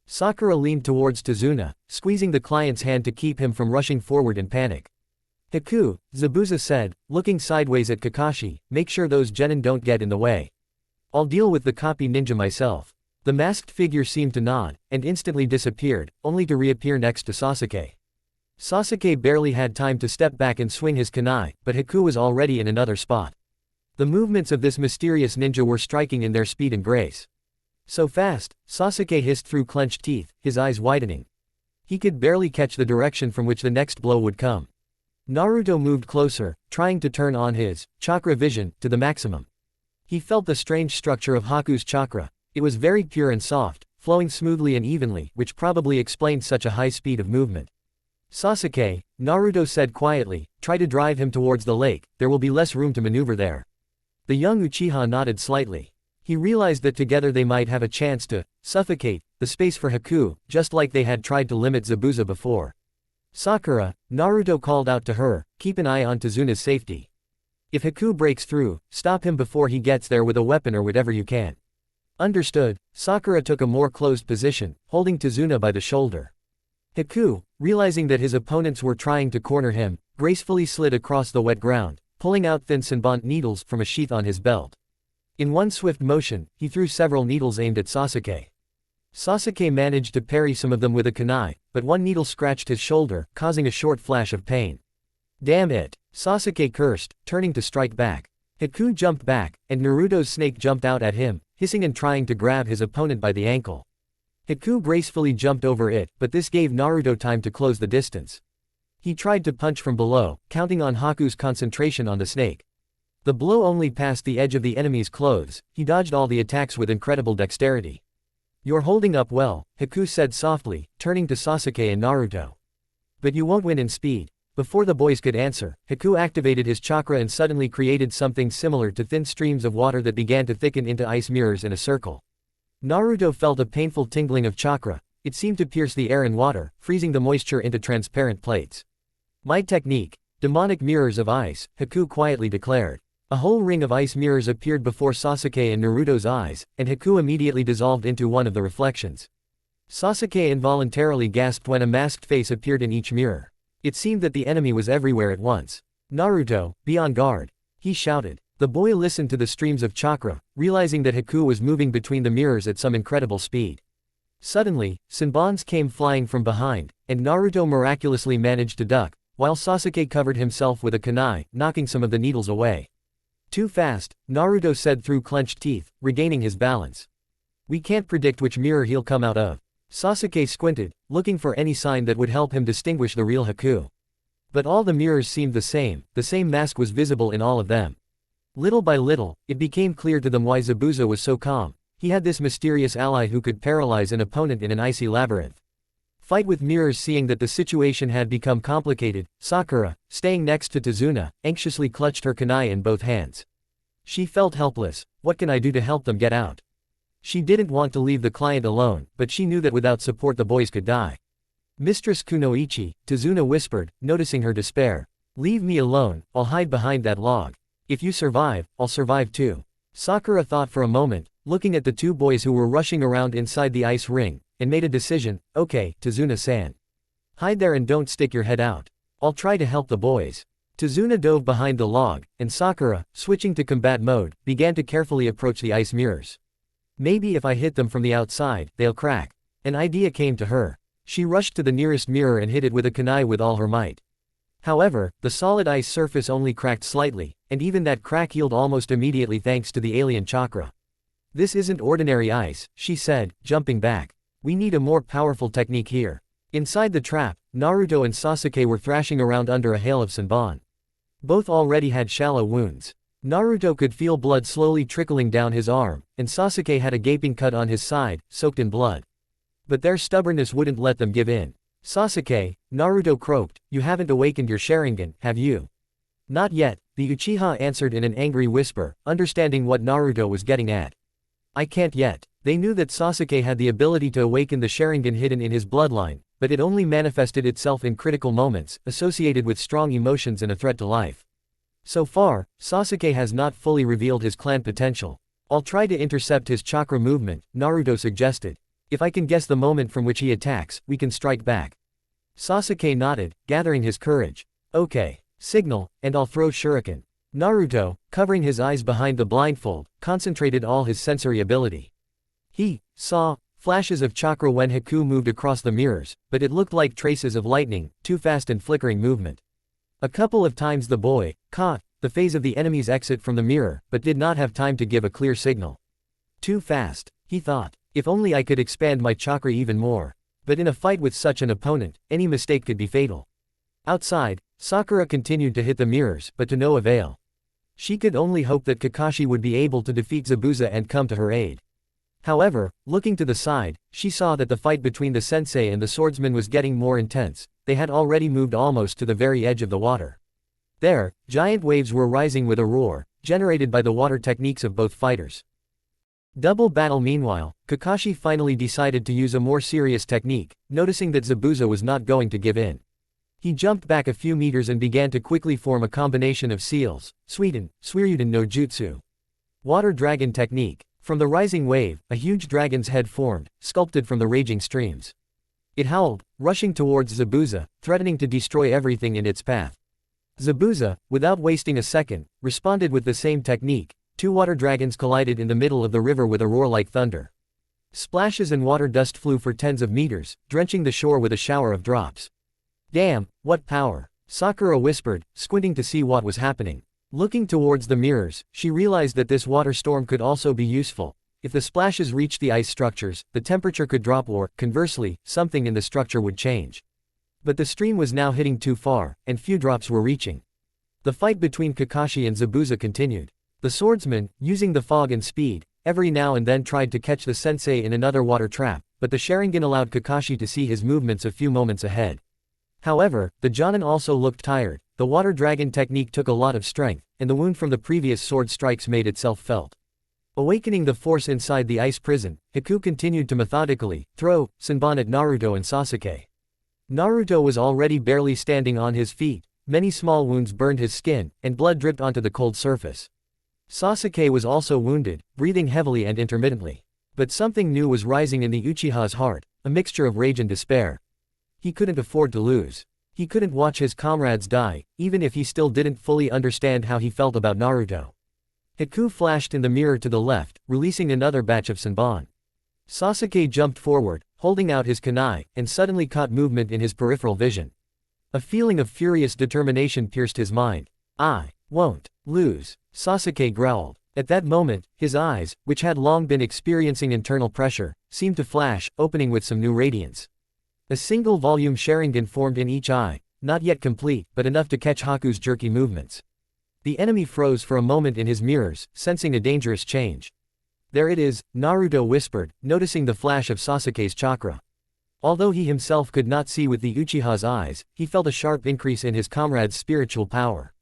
Sakura leaned towards Tazuna, squeezing the client's hand to keep him from rushing forward in panic. "Hiku," Zabuza said, looking sideways at Kakashi, "make sure those genin don't get in the way. I'll deal with the copy ninja myself." The masked figure seemed to nod, and instantly disappeared, only to reappear next to Sasuke. Sasuke barely had time to step back and swing his kunai, but Hiku was already in another spot. The movements of this mysterious ninja were striking in their speed and grace. "So fast," Sasuke hissed through clenched teeth, his eyes widening. He could barely catch the direction from which the next blow would come. Naruto moved closer, trying to turn on his chakra vision to the maximum. He felt the strange structure of Haku's chakra. It was very pure and soft, flowing smoothly and evenly, which probably explained such a high speed of movement. "Sasuke," Naruto said quietly, "try to drive him towards the lake, there will be less room to maneuver there." The young Uchiha nodded slightly. He realized that together they might have a chance to suffocate the space for Haku, just like they had tried to limit Zabuza before. "Sakura," Naruto called out to her, "keep an eye on Tazuna's safety. If Haku breaks through, stop him before he gets there with a weapon or whatever you can." "Understood." Sakura took a more closed position, holding Tazuna by the shoulder. Haku, realizing that his opponents were trying to corner him, gracefully slid across the wet ground, pulling out thin senbon needles from a sheath on his belt. In one swift motion, he threw several needles aimed at Sasuke. Sasuke managed to parry some of them with a kunai, but one needle scratched his shoulder, causing a short flash of pain. "Damn it!" Sasuke cursed, turning to strike back. Haku jumped back, and Naruto's snake jumped out at him, hissing and trying to grab his opponent by the ankle. Haku gracefully jumped over it, but this gave Naruto time to close the distance. He tried to punch from below, counting on Haku's concentration on the snake. The blow only passed the edge of the enemy's clothes. He dodged all the attacks with incredible dexterity. "You're holding up well," Haku said softly, turning to Sasuke and Naruto. "But you won't win in speed." Before the boys could answer, Haku activated his chakra and suddenly created something similar to thin streams of water that began to thicken into ice mirrors in a circle. Naruto felt a painful tingling of chakra. It seemed to pierce the air and water, freezing the moisture into transparent plates. "My technique. Demonic mirrors of ice," Haku quietly declared. A whole ring of ice mirrors appeared before Sasuke and Naruto's eyes, and Haku immediately dissolved into one of the reflections. Sasuke involuntarily gasped when a masked face appeared in each mirror. It seemed that the enemy was everywhere at once. "Naruto, be on guard," he shouted. The boy listened to the streams of chakra, realizing that Haku was moving between the mirrors at some incredible speed. Suddenly, senbons came flying from behind, and Naruto miraculously managed to duck, while Sasuke covered himself with a kunai, knocking some of the needles away. "Too fast," Naruto said through clenched teeth, regaining his balance. "We can't predict which mirror he'll come out of." Sasuke squinted, looking for any sign that would help him distinguish the real Haku. But all the mirrors seemed the same mask was visible in all of them. Little by little, it became clear to them why Zabuza was so calm. He had this mysterious ally who could paralyze an opponent in an icy labyrinth. Fight with mirrors. Seeing that the situation had become complicated, Sakura, staying next to Tazuna, anxiously clutched her kunai in both hands. She felt helpless. What can I do to help them get out? She didn't want to leave the client alone, but she knew that without support the boys could die. Mistress Kunoichi, Tazuna whispered, noticing her despair. Leave me alone, I'll hide behind that log. If you survive, I'll survive too. Sakura thought for a moment, looking at the two boys who were rushing around inside the ice ring, and made a decision. Okay, Tazuna-san. Hide there and don't stick your head out. I'll try to help the boys. Tazuna dove behind the log, and Sakura, switching to combat mode, began to carefully approach the ice mirrors. Maybe if I hit them from the outside, they'll crack. An idea came to her. She rushed to the nearest mirror and hit it with a kunai with all her might. However, the solid ice surface only cracked slightly, and even that crack healed almost immediately thanks to the alien chakra. This isn't ordinary ice, she said, jumping back. We need a more powerful technique here. Inside the trap, Naruto and Sasuke were thrashing around under a hail of senbon. Both already had shallow wounds. Naruto could feel blood slowly trickling down his arm, and Sasuke had a gaping cut on his side, soaked in blood. But their stubbornness wouldn't let them give in. Sasuke, Naruto croaked, you haven't awakened your Sharingan, have you? Not yet, the Uchiha answered in an angry whisper, understanding what Naruto was getting at. I can't yet. They knew that Sasuke had the ability to awaken the Sharingan hidden in his bloodline, but it only manifested itself in critical moments, associated with strong emotions and a threat to life. So far, Sasuke has not fully revealed his clan potential. I'll try to intercept his chakra movement, Naruto suggested. If I can guess the moment from which he attacks, we can strike back. Sasuke nodded, gathering his courage. Okay. Signal, and I'll throw shuriken. Naruto, covering his eyes behind the blindfold, concentrated all his sensory ability. He saw flashes of chakra when Haku moved across the mirrors, but it looked like traces of lightning, too fast and flickering movement. A couple of times the boy caught the phase of the enemy's exit from the mirror, but did not have time to give a clear signal. Too fast, he thought. If only I could expand my chakra even more. But in a fight with such an opponent, any mistake could be fatal. Outside, Sakura continued to hit the mirrors, but to no avail. She could only hope that Kakashi would be able to defeat Zabuza and come to her aid. However, looking to the side, she saw that the fight between the sensei and the swordsman was getting more intense. They had already moved almost to the very edge of the water. There, giant waves were rising with a roar, generated by the water techniques of both fighters. Double battle. Meanwhile, Kakashi finally decided to use a more serious technique, noticing that Zabuza was not going to give in. He jumped back a few meters and began to quickly form a combination of seals, Suiryuden no Jutsu. Water dragon technique. From the rising wave, a huge dragon's head formed, sculpted from the raging streams. It howled, rushing towards Zabuza, threatening to destroy everything in its path. Zabuza, without wasting a second, responded with the same technique. Two water dragons collided in the middle of the river with a roar like thunder. Splashes and water dust flew for tens of meters, drenching the shore with a shower of drops. Damn, what power! Sakura whispered, squinting to see what was happening. Looking towards the mirrors, she realized that this water storm could also be useful. If the splashes reached the ice structures, the temperature could drop or, conversely, something in the structure would change. But the stream was now hitting too far, and few drops were reaching. The fight between Kakashi and Zabuza continued. The swordsman, using the fog and speed, every now and then tried to catch the sensei in another water trap, but the Sharingan allowed Kakashi to see his movements a few moments ahead. However, the Jonin also looked tired. The water dragon technique took a lot of strength, and the wound from the previous sword strikes made itself felt. Awakening the force inside the ice prison, Haku continued to methodically throw senbon at Naruto and Sasuke. Naruto was already barely standing on his feet. Many small wounds burned his skin, and blood dripped onto the cold surface. Sasuke was also wounded, breathing heavily and intermittently. But something new was rising in the Uchiha's heart, a mixture of rage and despair. He couldn't afford to lose. He couldn't watch his comrades die, even if he still didn't fully understand how he felt about Naruto. Haku flashed in the mirror to the left, releasing another batch of senbon. Sasuke jumped forward, holding out his kunai, and suddenly caught movement in his peripheral vision. A feeling of furious determination pierced his mind. I won't lose, Sasuke growled. At that moment, his eyes, which had long been experiencing internal pressure, seemed to flash, opening with some new radiance. A single volume Sharingan formed in each eye, not yet complete, but enough to catch Haku's jerky movements. The enemy froze for a moment in his mirrors, sensing a dangerous change. There it is, Naruto whispered, noticing the flash of Sasuke's chakra. Although he himself could not see with the Uchiha's eyes, he felt a sharp increase in his comrade's spiritual power.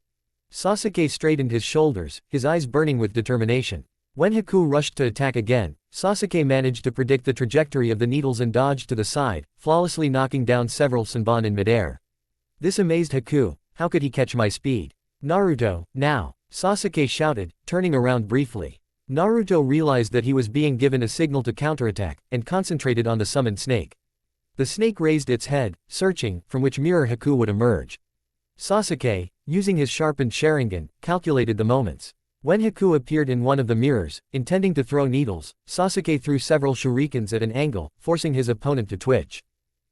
Sasuke straightened his shoulders, his eyes burning with determination. When Haku rushed to attack again, Sasuke managed to predict the trajectory of the needles and dodged to the side, flawlessly knocking down several Senbon in midair. This amazed Haku. How could he catch my speed? Naruto, now! Sasuke shouted, turning around briefly. Naruto realized that he was being given a signal to counterattack, and concentrated on the summoned snake. The snake raised its head, searching, from which mirror Haku would emerge. Sasuke, using his sharpened Sharingan, calculated the moments. When Haku appeared in one of the mirrors, intending to throw needles, Sasuke threw several shurikens at an angle, forcing his opponent to twitch.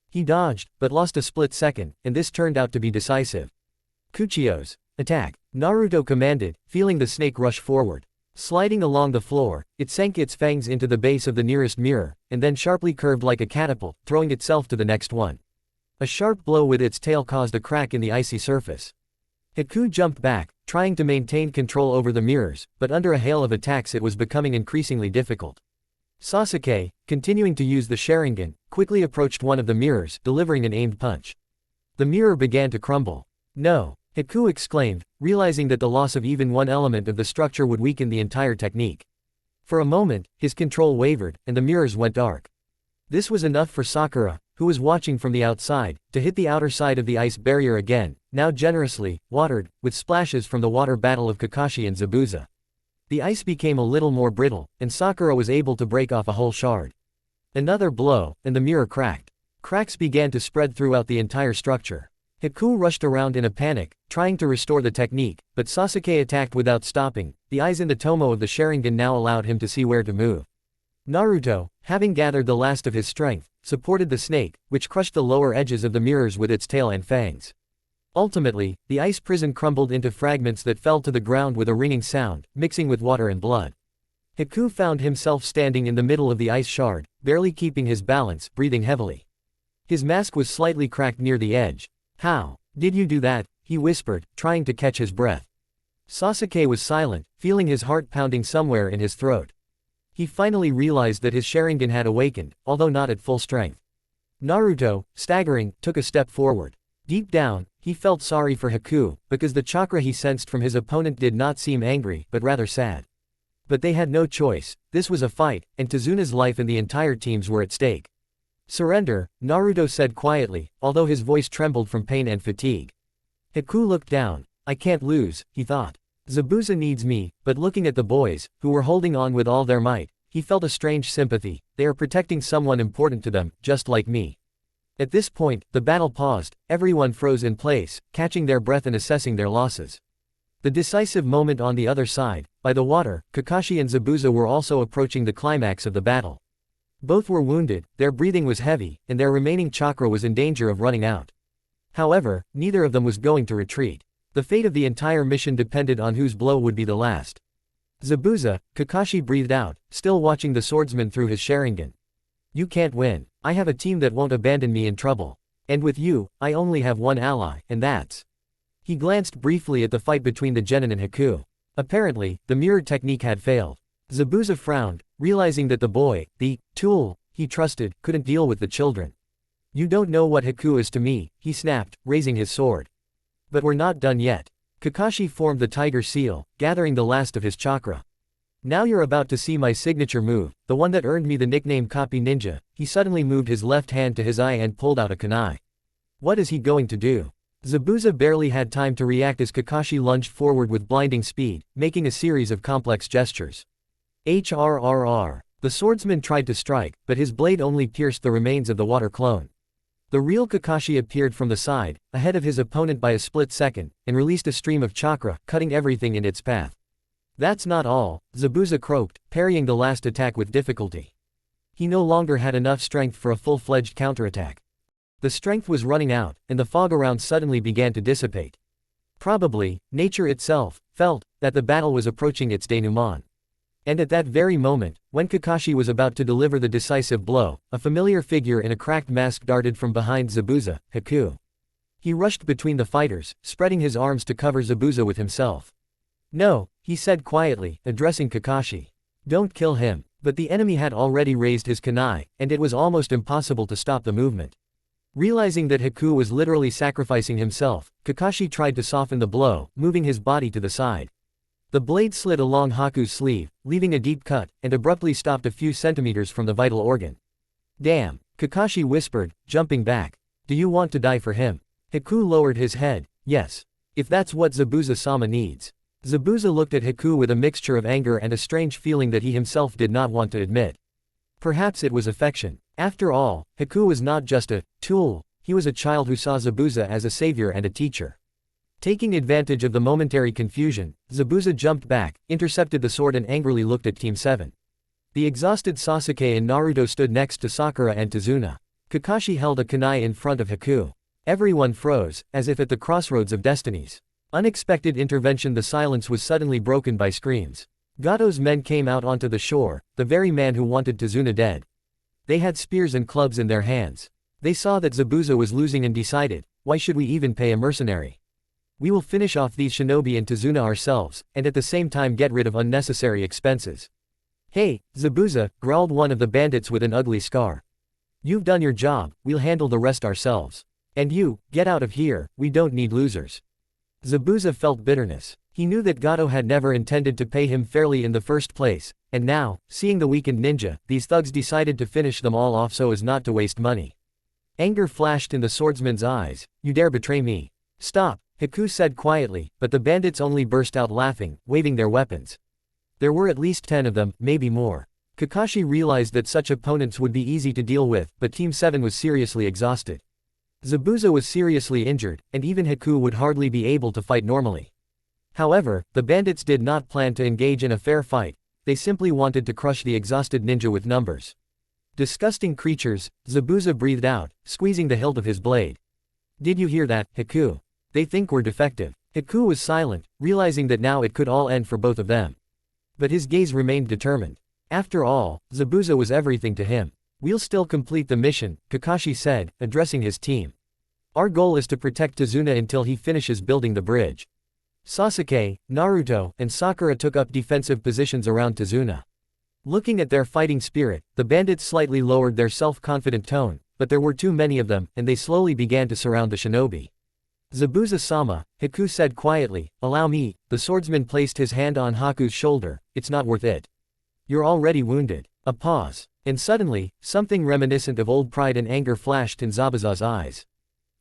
He dodged, but lost a split second, and this turned out to be decisive. Kuchiyos, attack! Naruto commanded, feeling the snake rush forward. Sliding along the floor, it sank its fangs into the base of the nearest mirror, and then sharply curved like a catapult, throwing itself to the next one. A sharp blow with its tail caused a crack in the icy surface. Haku jumped back, trying to maintain control over the mirrors, but under a hail of attacks it was becoming increasingly difficult. Sasuke, continuing to use the Sharingan, quickly approached one of the mirrors, delivering an aimed punch. The mirror began to crumble. No! Haku exclaimed, realizing that the loss of even one element of the structure would weaken the entire technique. For a moment, his control wavered, and the mirrors went dark. This was enough for Sakura, who was watching from the outside, to hit the outer side of the ice barrier again, now generously, watered, with splashes from the water battle of Kakashi and Zabuza. The ice became a little more brittle, and Sakura was able to break off a whole shard. Another blow, and the mirror cracked. Cracks began to spread throughout the entire structure. Haku rushed around in a panic, trying to restore the technique, but Sasuke attacked without stopping. The eyes in the tomo of the Sharingan now allowed him to see where to move. Naruto, having gathered the last of his strength, supported the snake, which crushed the lower edges of the mirrors with its tail and fangs. Ultimately, the ice prison crumbled into fragments that fell to the ground with a ringing sound, mixing with water and blood. Haku found himself standing in the middle of the ice shard, barely keeping his balance, breathing heavily. His mask was slightly cracked near the edge. How did you do that? He whispered, trying to catch his breath. Sasuke was silent, feeling his heart pounding somewhere in his throat. He finally realized that his Sharingan had awakened, although not at full strength. Naruto, staggering, took a step forward. Deep down, he felt sorry for Haku, because the chakra he sensed from his opponent did not seem angry, but rather sad. But they had no choice. This was a fight, and Tezuna's life and the entire team's were at stake. Surrender, Naruto said quietly, although his voice trembled from pain and fatigue. Haku looked down. I can't lose, he thought. Zabuza needs me, but looking at the boys, who were holding on with all their might, he felt a strange sympathy. They are protecting someone important to them, just like me. At this point, the battle paused, everyone froze in place, catching their breath and assessing their losses. The decisive moment on the other side, by the water, Kakashi and Zabuza were also approaching the climax of the battle. Both were wounded, their breathing was heavy, and their remaining chakra was in danger of running out. However, neither of them was going to retreat. The fate of the entire mission depended on whose blow would be the last. Zabuza, Kakashi breathed out, still watching the swordsman through his Sharingan. You can't win. I have a team that won't abandon me in trouble. And with you, I only have one ally, and that's... He glanced briefly at the fight between the genin and Haku. Apparently, the mirror technique had failed. Zabuza frowned, realizing that the boy, the tool he trusted, couldn't deal with the children. You don't know what Haku is to me, he snapped, raising his sword. But we're not done yet. Kakashi formed the tiger seal, gathering the last of his chakra. Now you're about to see my signature move, the one that earned me the nickname Copy Ninja. He suddenly moved his left hand to his eye and pulled out a kunai. What is he going to do? Zabuza barely had time to react as Kakashi lunged forward with blinding speed, making a series of complex gestures. HRRR. The swordsman tried to strike, but his blade only pierced the remains of the water clone. The real Kakashi appeared from the side, ahead of his opponent by a split second, and released a stream of chakra, cutting everything in its path. That's not all, Zabuza croaked, parrying the last attack with difficulty. He no longer had enough strength for a full-fledged counterattack. The strength was running out, and the fog around suddenly began to dissipate. Probably, nature itself felt that the battle was approaching its denouement. And at that very moment, when Kakashi was about to deliver the decisive blow, a familiar figure in a cracked mask darted from behind Zabuza, Haku. He rushed between the fighters, spreading his arms to cover Zabuza with himself. No, he said quietly, addressing Kakashi. Don't kill him. But the enemy had already raised his kunai, and it was almost impossible to stop the movement. Realizing that Haku was literally sacrificing himself, Kakashi tried to soften the blow, moving his body to the side. The blade slid along Haku's sleeve, leaving a deep cut, and abruptly stopped a few centimeters from the vital organ. Damn, Kakashi whispered, jumping back. Do you want to die for him? Haku lowered his head. Yes. If that's what Zabuza-sama needs. Zabuza looked at Haku with a mixture of anger and a strange feeling that he himself did not want to admit. Perhaps it was affection. After all, Haku was not just a tool, he was a child who saw Zabuza as a savior and a teacher. Taking advantage of the momentary confusion, Zabuza jumped back, intercepted the sword and angrily looked at Team 7. The exhausted Sasuke and Naruto stood next to Sakura and Tazuna. Kakashi held a kunai in front of Haku. Everyone froze, as if at the crossroads of destinies. Unexpected intervention. The silence was suddenly broken by screams. Gato's men came out onto the shore, the very man who wanted Tazuna dead. They had spears and clubs in their hands. They saw that Zabuza was losing and decided, why should we even pay a mercenary? We will finish off these shinobi and Tazuna ourselves, and at the same time get rid of unnecessary expenses. Hey, Zabuza, growled one of the bandits with an ugly scar. You've done your job, we'll handle the rest ourselves. And you, get out of here, we don't need losers. Zabuza felt bitterness. He knew that Gato had never intended to pay him fairly in the first place, and now, seeing the weakened ninja, these thugs decided to finish them all off so as not to waste money. Anger flashed in the swordsman's eyes. You dare betray me? Stop, Haku said quietly, but the bandits only burst out laughing, waving their weapons. There were at least 10 of them, maybe more. Kakashi realized that such opponents would be easy to deal with, but Team 7 was seriously exhausted. Zabuza was seriously injured, and even Haku would hardly be able to fight normally. However, the bandits did not plan to engage in a fair fight, they simply wanted to crush the exhausted ninja with numbers. Disgusting creatures, Zabuza breathed out, squeezing the hilt of his blade. Did you hear that, Haku? They think we're defective. Haku was silent, realizing that now it could all end for both of them. But his gaze remained determined. After all, Zabuza was everything to him. We'll still complete the mission, Kakashi said, addressing his team. Our goal is to protect Tazuna until he finishes building the bridge. Sasuke, Naruto, and Sakura took up defensive positions around Tazuna. Looking at their fighting spirit, the bandits slightly lowered their self-confident tone, but there were too many of them, and they slowly began to surround the shinobi. Zabuza-sama, Haku said quietly, allow me. The swordsman placed his hand on Haku's shoulder. It's not worth it. You're already wounded. A pause. And suddenly, something reminiscent of old pride and anger flashed in Zabuza's eyes.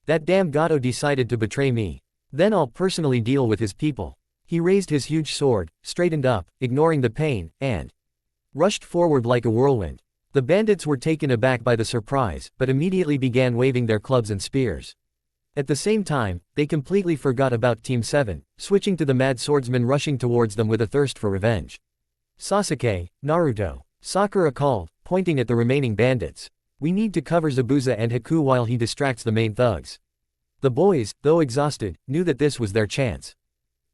That damn Gato decided to betray me. Then I'll personally deal with his people. He raised his huge sword, straightened up, ignoring the pain, and rushed forward like a whirlwind. The bandits were taken aback by the surprise, but immediately began waving their clubs and spears. At the same time, they completely forgot about Team 7, switching to the mad swordsman rushing towards them with a thirst for revenge. Sasuke, Naruto, Sakura called, pointing at the remaining bandits. We need to cover Zabuza and Haku while he distracts the main thugs. The boys, though exhausted, knew that this was their chance.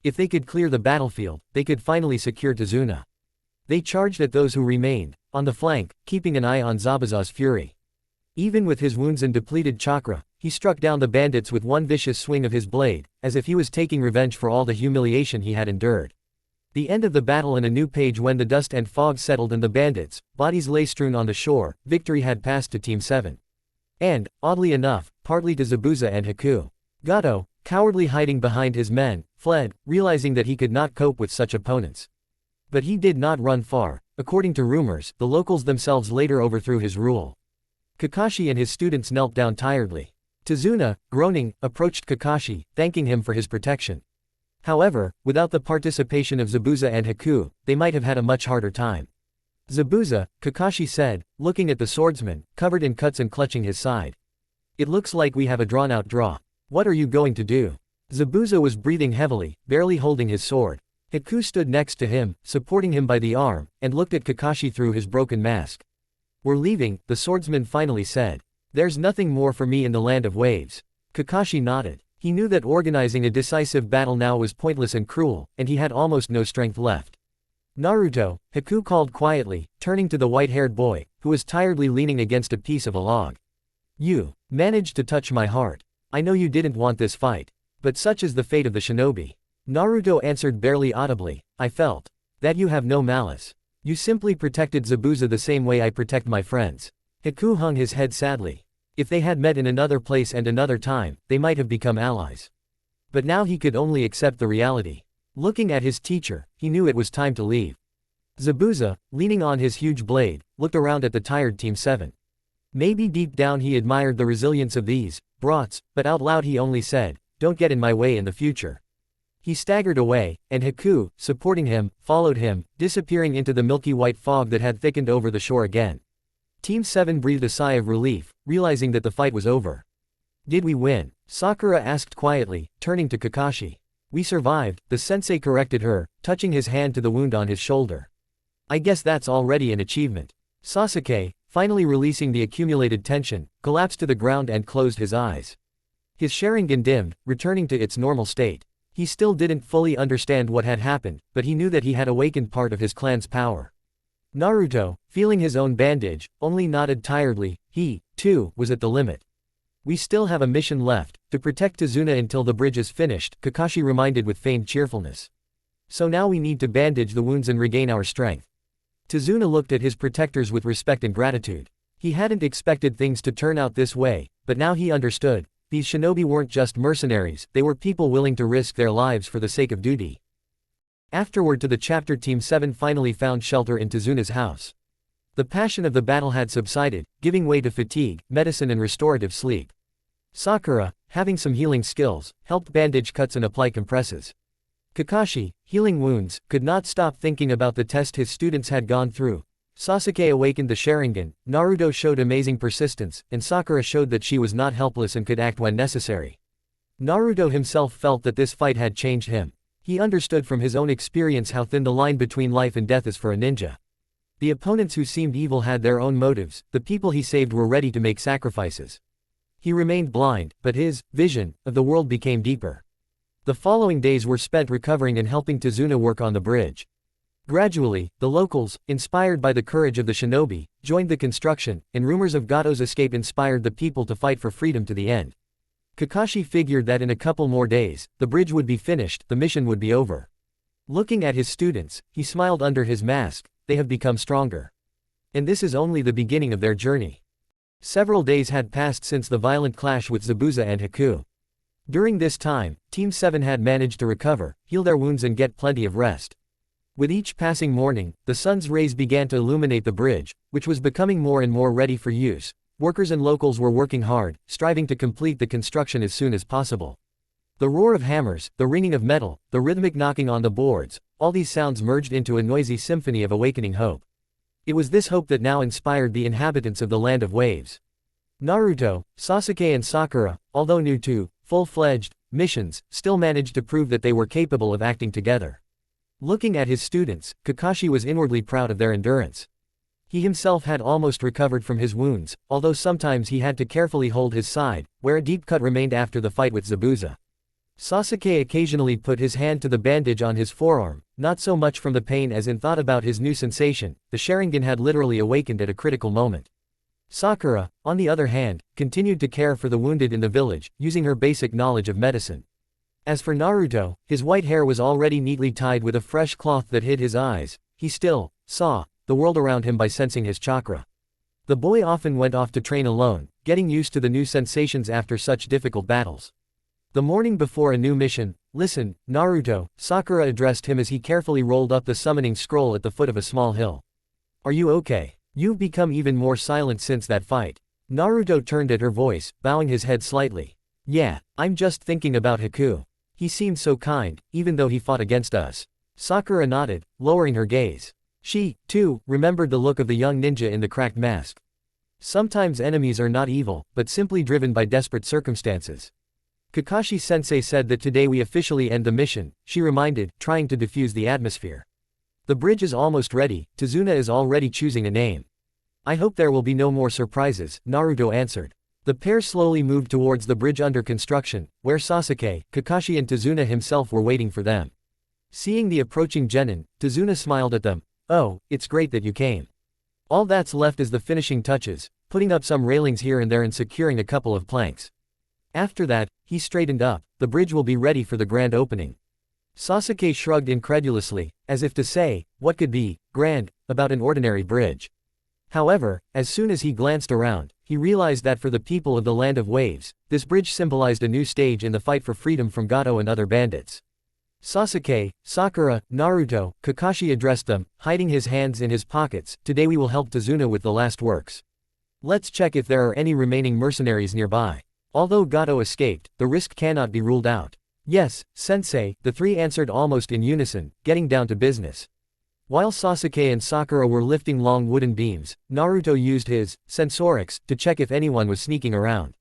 If they could clear the battlefield, they could finally secure Tazuna. They charged at those who remained, on the flank, keeping an eye on Zabuza's fury. Even with his wounds and depleted chakra, he struck down the bandits with one vicious swing of his blade, as if he was taking revenge for all the humiliation he had endured. The end of the battle and a new page. When the dust and fog settled and the bandits' bodies lay strewn on the shore, victory had passed to Team 7. And, oddly enough, partly to Zabuza and Haku. Gato, cowardly hiding behind his men, fled, realizing that he could not cope with such opponents. But he did not run far. According to rumors, the locals themselves later overthrew his rule. Kakashi and his students knelt down tiredly. Tazuna, groaning, approached Kakashi, thanking him for his protection. However, without the participation of Zabuza and Haku, they might have had a much harder time. Zabuza, Kakashi said, looking at the swordsman, covered in cuts and clutching his side. It looks like we have a drawn-out draw. What are you going to do? Zabuza was breathing heavily, barely holding his sword. Haku stood next to him, supporting him by the arm, and looked at Kakashi through his broken mask. We're leaving, the swordsman finally said. There's nothing more for me in the land of waves. Kakashi nodded. He knew that organizing a decisive battle now was pointless and cruel, and he had almost no strength left. Naruto, Haku called quietly, turning to the white-haired boy, who was tiredly leaning against a piece of a log. You managed to touch my heart. I know you didn't want this fight. But such is the fate of the shinobi. Naruto answered barely audibly, I felt that you have no malice. You simply protected Zabuza the same way I protect my friends. Haku hung his head sadly. If they had met in another place and another time, they might have become allies. But now he could only accept the reality. Looking at his teacher, he knew it was time to leave. Zabuza, leaning on his huge blade, looked around at the tired Team 7. Maybe deep down he admired the resilience of these brats, but out loud he only said, "Don't get in my way in the future." He staggered away, and Haku, supporting him, followed him, disappearing into the milky white fog that had thickened over the shore again. Team 7 breathed a sigh of relief, realizing that the fight was over. "Did we win?" Sakura asked quietly, turning to Kakashi. "We survived," the sensei corrected her, touching his hand to the wound on his shoulder. "I guess that's already an achievement." Sasuke, finally releasing the accumulated tension, collapsed to the ground and closed his eyes. His Sharingan dimmed, returning to its normal state. He still didn't fully understand what had happened, but he knew that he had awakened part of his clan's power. Naruto, feeling his own bandage, only nodded tiredly. He, too, was at the limit. "We still have a mission left, to protect Tazuna until the bridge is finished," Kakashi reminded with feigned cheerfulness. "So now we need to bandage the wounds and regain our strength." Tazuna looked at his protectors with respect and gratitude. He hadn't expected things to turn out this way, but now he understood. These shinobi weren't just mercenaries, they were people willing to risk their lives for the sake of duty. Afterward to the chapter Team 7 finally found shelter in Tazuna's house. The passion of the battle had subsided, giving way to fatigue, medicine and restorative sleep. Sakura, having some healing skills, helped bandage cuts and apply compresses. Kakashi, healing wounds, could not stop thinking about the test his students had gone through. Sasuke awakened the Sharingan, Naruto showed amazing persistence, and Sakura showed that she was not helpless and could act when necessary. Naruto himself felt that this fight had changed him. He understood from his own experience how thin the line between life and death is for a ninja. The opponents who seemed evil had their own motives, the people he saved were ready to make sacrifices. He remained blind, but his vision of the world became deeper. The following days were spent recovering and helping Tazuna work on the bridge. Gradually, the locals, inspired by the courage of the shinobi, joined the construction, and rumors of Gato's escape inspired the people to fight for freedom to the end. Kakashi figured that in a couple more days, the bridge would be finished, the mission would be over. Looking at his students, he smiled under his mask. They have become stronger. And this is only the beginning of their journey. Several days had passed since the violent clash with Zabuza and Haku. During this time, Team 7 had managed to recover, heal their wounds and get plenty of rest. With each passing morning, the sun's rays began to illuminate the bridge, which was becoming more and more ready for use. Workers and locals were working hard, striving to complete the construction as soon as possible. The roar of hammers, the ringing of metal, the rhythmic knocking on the boards, all these sounds merged into a noisy symphony of awakening hope. It was this hope that now inspired the inhabitants of the Land of Waves. Naruto, Sasuke and Sakura, although new to full-fledged missions, still managed to prove that they were capable of acting together. Looking at his students, Kakashi was inwardly proud of their endurance. He himself had almost recovered from his wounds, although sometimes he had to carefully hold his side, where a deep cut remained after the fight with Zabuza. Sasuke occasionally put his hand to the bandage on his forearm, not so much from the pain as in thought about his new sensation. The Sharingan had literally awakened at a critical moment. Sakura, on the other hand, continued to care for the wounded in the village, using her basic knowledge of medicine. As for Naruto, his white hair was already neatly tied with a fresh cloth that hid his eyes. He still saw the world around him by sensing his chakra. The boy often went off to train alone, getting used to the new sensations after such difficult battles. The morning before a new mission, "Listen, Naruto," Sakura addressed him as he carefully rolled up the summoning scroll at the foot of a small hill. "Are you okay? You've become even more silent since that fight." Naruto turned at her voice, bowing his head slightly. "Yeah, I'm just thinking about Haku. He seemed so kind, even though he fought against us." Sakura nodded, lowering her gaze. She, too, remembered the look of the young ninja in the cracked mask. Sometimes enemies are not evil, but simply driven by desperate circumstances. Kakashi-sensei said that today we officially end the mission, she reminded, trying to diffuse the atmosphere. The bridge is almost ready, Tazuna is already choosing a name. "I hope there will be no more surprises," Naruto answered. The pair slowly moved towards the bridge under construction, where Sasuke, Kakashi and Tazuna himself were waiting for them. Seeing the approaching genin, Tazuna smiled at them. "Oh, it's great that you came. All that's left is the finishing touches, putting up some railings here and there and securing a couple of planks. After that," he straightened up, "the bridge will be ready for the grand opening." Sasuke shrugged incredulously, as if to say, what could be grand about an ordinary bridge? However, as soon as he glanced around, he realized that for the people of the Land of Waves, this bridge symbolized a new stage in the fight for freedom from Gato and other bandits. Sasuke, Sakura, Naruto, Kakashi addressed them, hiding his hands in his pockets. Today we will help Tazuna with the last works. Let's check if there are any remaining mercenaries nearby. Although Gato escaped, the risk cannot be ruled out. Yes, sensei, the three answered almost in unison, getting down to business. While Sasuke and Sakura were lifting long wooden beams, Naruto used his sensorics to check if anyone was sneaking around.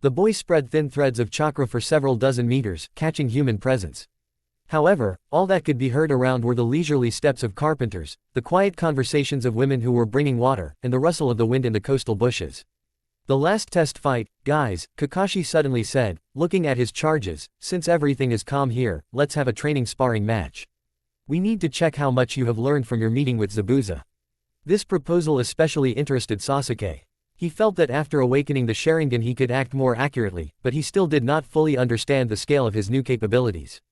The boy spread thin threads of chakra for several dozen meters, catching human presence. However, all that could be heard around were the leisurely steps of carpenters, the quiet conversations of women who were bringing water, and the rustle of the wind in the coastal bushes. The last test fight, guys, Kakashi suddenly said, looking at his charges. Since everything is calm here, let's have a training sparring match. We need to check how much you have learned from your meeting with Zabuza. This proposal especially interested Sasuke. He felt that after awakening the Sharingan he could act more accurately, but he still did not fully understand the scale of his new capabilities.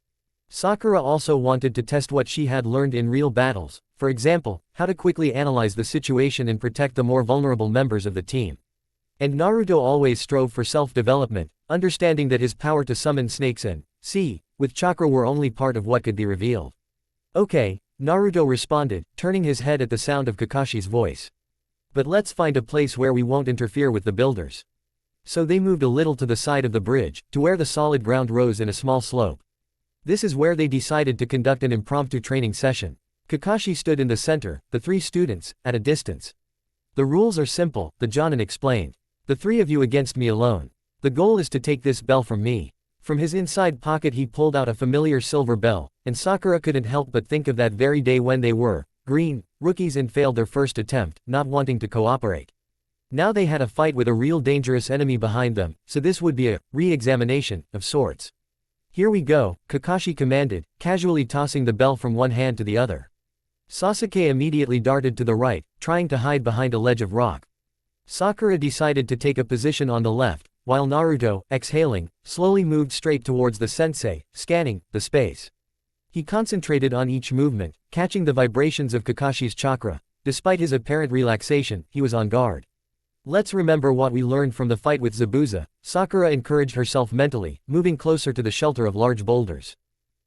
Sakura also wanted to test what she had learned in real battles, for example, how to quickly analyze the situation and protect the more vulnerable members of the team. And Naruto always strove for self-development, understanding that his power to summon snakes and sea with chakra were only part of what could be revealed. Okay, Naruto responded, turning his head at the sound of Kakashi's voice. But let's find a place where we won't interfere with the builders. So they moved a little to the side of the bridge, to where the solid ground rose in a small slope. This is where they decided to conduct an impromptu training session. Kakashi stood in the center, the three students, at a distance. The rules are simple, the Jonin explained. The three of you against me alone. The goal is to take this bell from me. From his inside pocket he pulled out a familiar silver bell, and Sakura couldn't help but think of that very day when they were green rookies and failed their first attempt, not wanting to cooperate. Now they had a fight with a real dangerous enemy behind them, so this would be a re-examination of sorts. Here we go, Kakashi commanded, casually tossing the bell from one hand to the other. Sasuke immediately darted to the right, trying to hide behind a ledge of rock. Sakura decided to take a position on the left, while Naruto, exhaling, slowly moved straight towards the sensei, scanning the space. He concentrated on each movement, catching the vibrations of Kakashi's chakra. Despite his apparent relaxation, he was on guard. Let's remember what we learned from the fight with Zabuza, Sakura encouraged herself mentally, moving closer to the shelter of large boulders.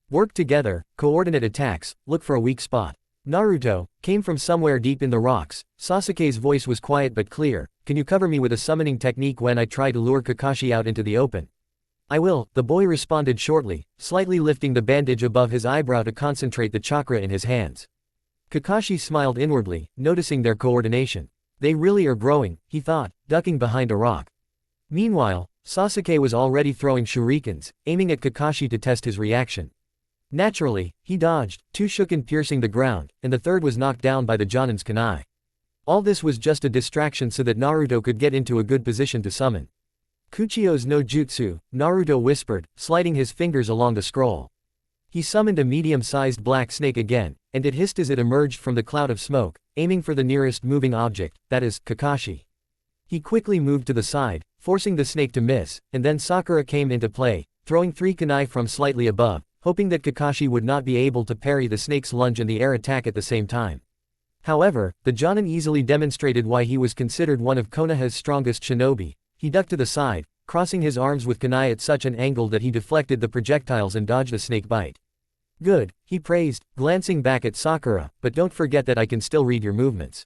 Work together, coordinate attacks, look for a weak spot. Naruto came from somewhere deep in the rocks. Sasuke's voice was quiet but clear. Can you cover me with a summoning technique when I try to lure Kakashi out into the open? I will, the boy responded shortly, slightly lifting the bandage above his eyebrow to concentrate the chakra in his hands. Kakashi smiled inwardly, noticing their coordination. They really are growing, he thought, ducking behind a rock. Meanwhile, Sasuke was already throwing shurikens, aiming at Kakashi to test his reaction. Naturally, he dodged, two shuriken piercing the ground, and the third was knocked down by the Jonin's kunai. All this was just a distraction so that Naruto could get into a good position to summon. Kuchio's no jutsu, Naruto whispered, sliding his fingers along the scroll. He summoned a medium-sized black snake again, and it hissed as it emerged from the cloud of smoke, aiming for the nearest moving object, that is, Kakashi. He quickly moved to the side, forcing the snake to miss, and then Sakura came into play, throwing three kunai from slightly above, hoping that Kakashi would not be able to parry the snake's lunge and the air attack at the same time. However, the Jonin easily demonstrated why he was considered one of Konoha's strongest shinobi. He ducked to the side, crossing his arms with kunai at such an angle that he deflected the projectiles and dodged a snake bite. Good, he praised, glancing back at Sakura, but don't forget that I can still read your movements.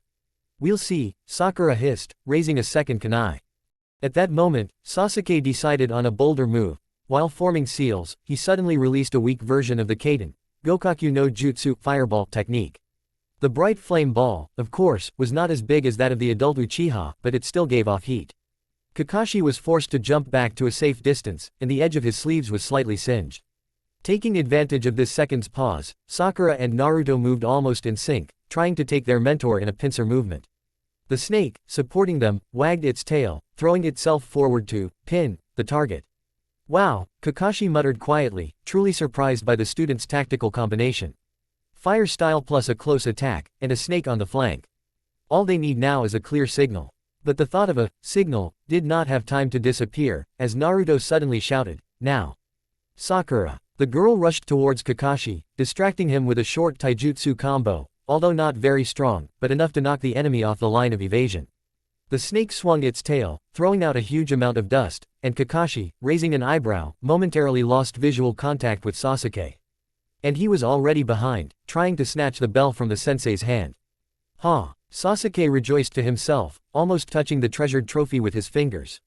We'll see, Sakura hissed, raising a second kunai. At that moment, Sasuke decided on a bolder move. While forming seals, he suddenly released a weak version of the Kaden Gokaku no Jutsu fireball technique. The bright flame ball, of course, was not as big as that of the adult Uchiha, but it still gave off heat. Kakashi was forced to jump back to a safe distance, and the edge of his sleeves was slightly singed. Taking advantage of this second's pause, Sakura and Naruto moved almost in sync, trying to take their mentor in a pincer movement. The snake, supporting them, wagged its tail, throwing itself forward to pin the target. Wow, Kakashi muttered quietly, truly surprised by the student's tactical combination. Fire style plus a close attack, and a snake on the flank. All they need now is a clear signal. But the thought of a signal did not have time to disappear, as Naruto suddenly shouted, now. Sakura. The girl rushed towards Kakashi, distracting him with a short taijutsu combo, although not very strong, but enough to knock the enemy off the line of evasion. The snake swung its tail, throwing out a huge amount of dust, and Kakashi, raising an eyebrow, momentarily lost visual contact with Sasuke. And he was already behind, trying to snatch the bell from the sensei's hand. Ha! Sasuke rejoiced to himself, almost touching the treasured trophy with his fingers.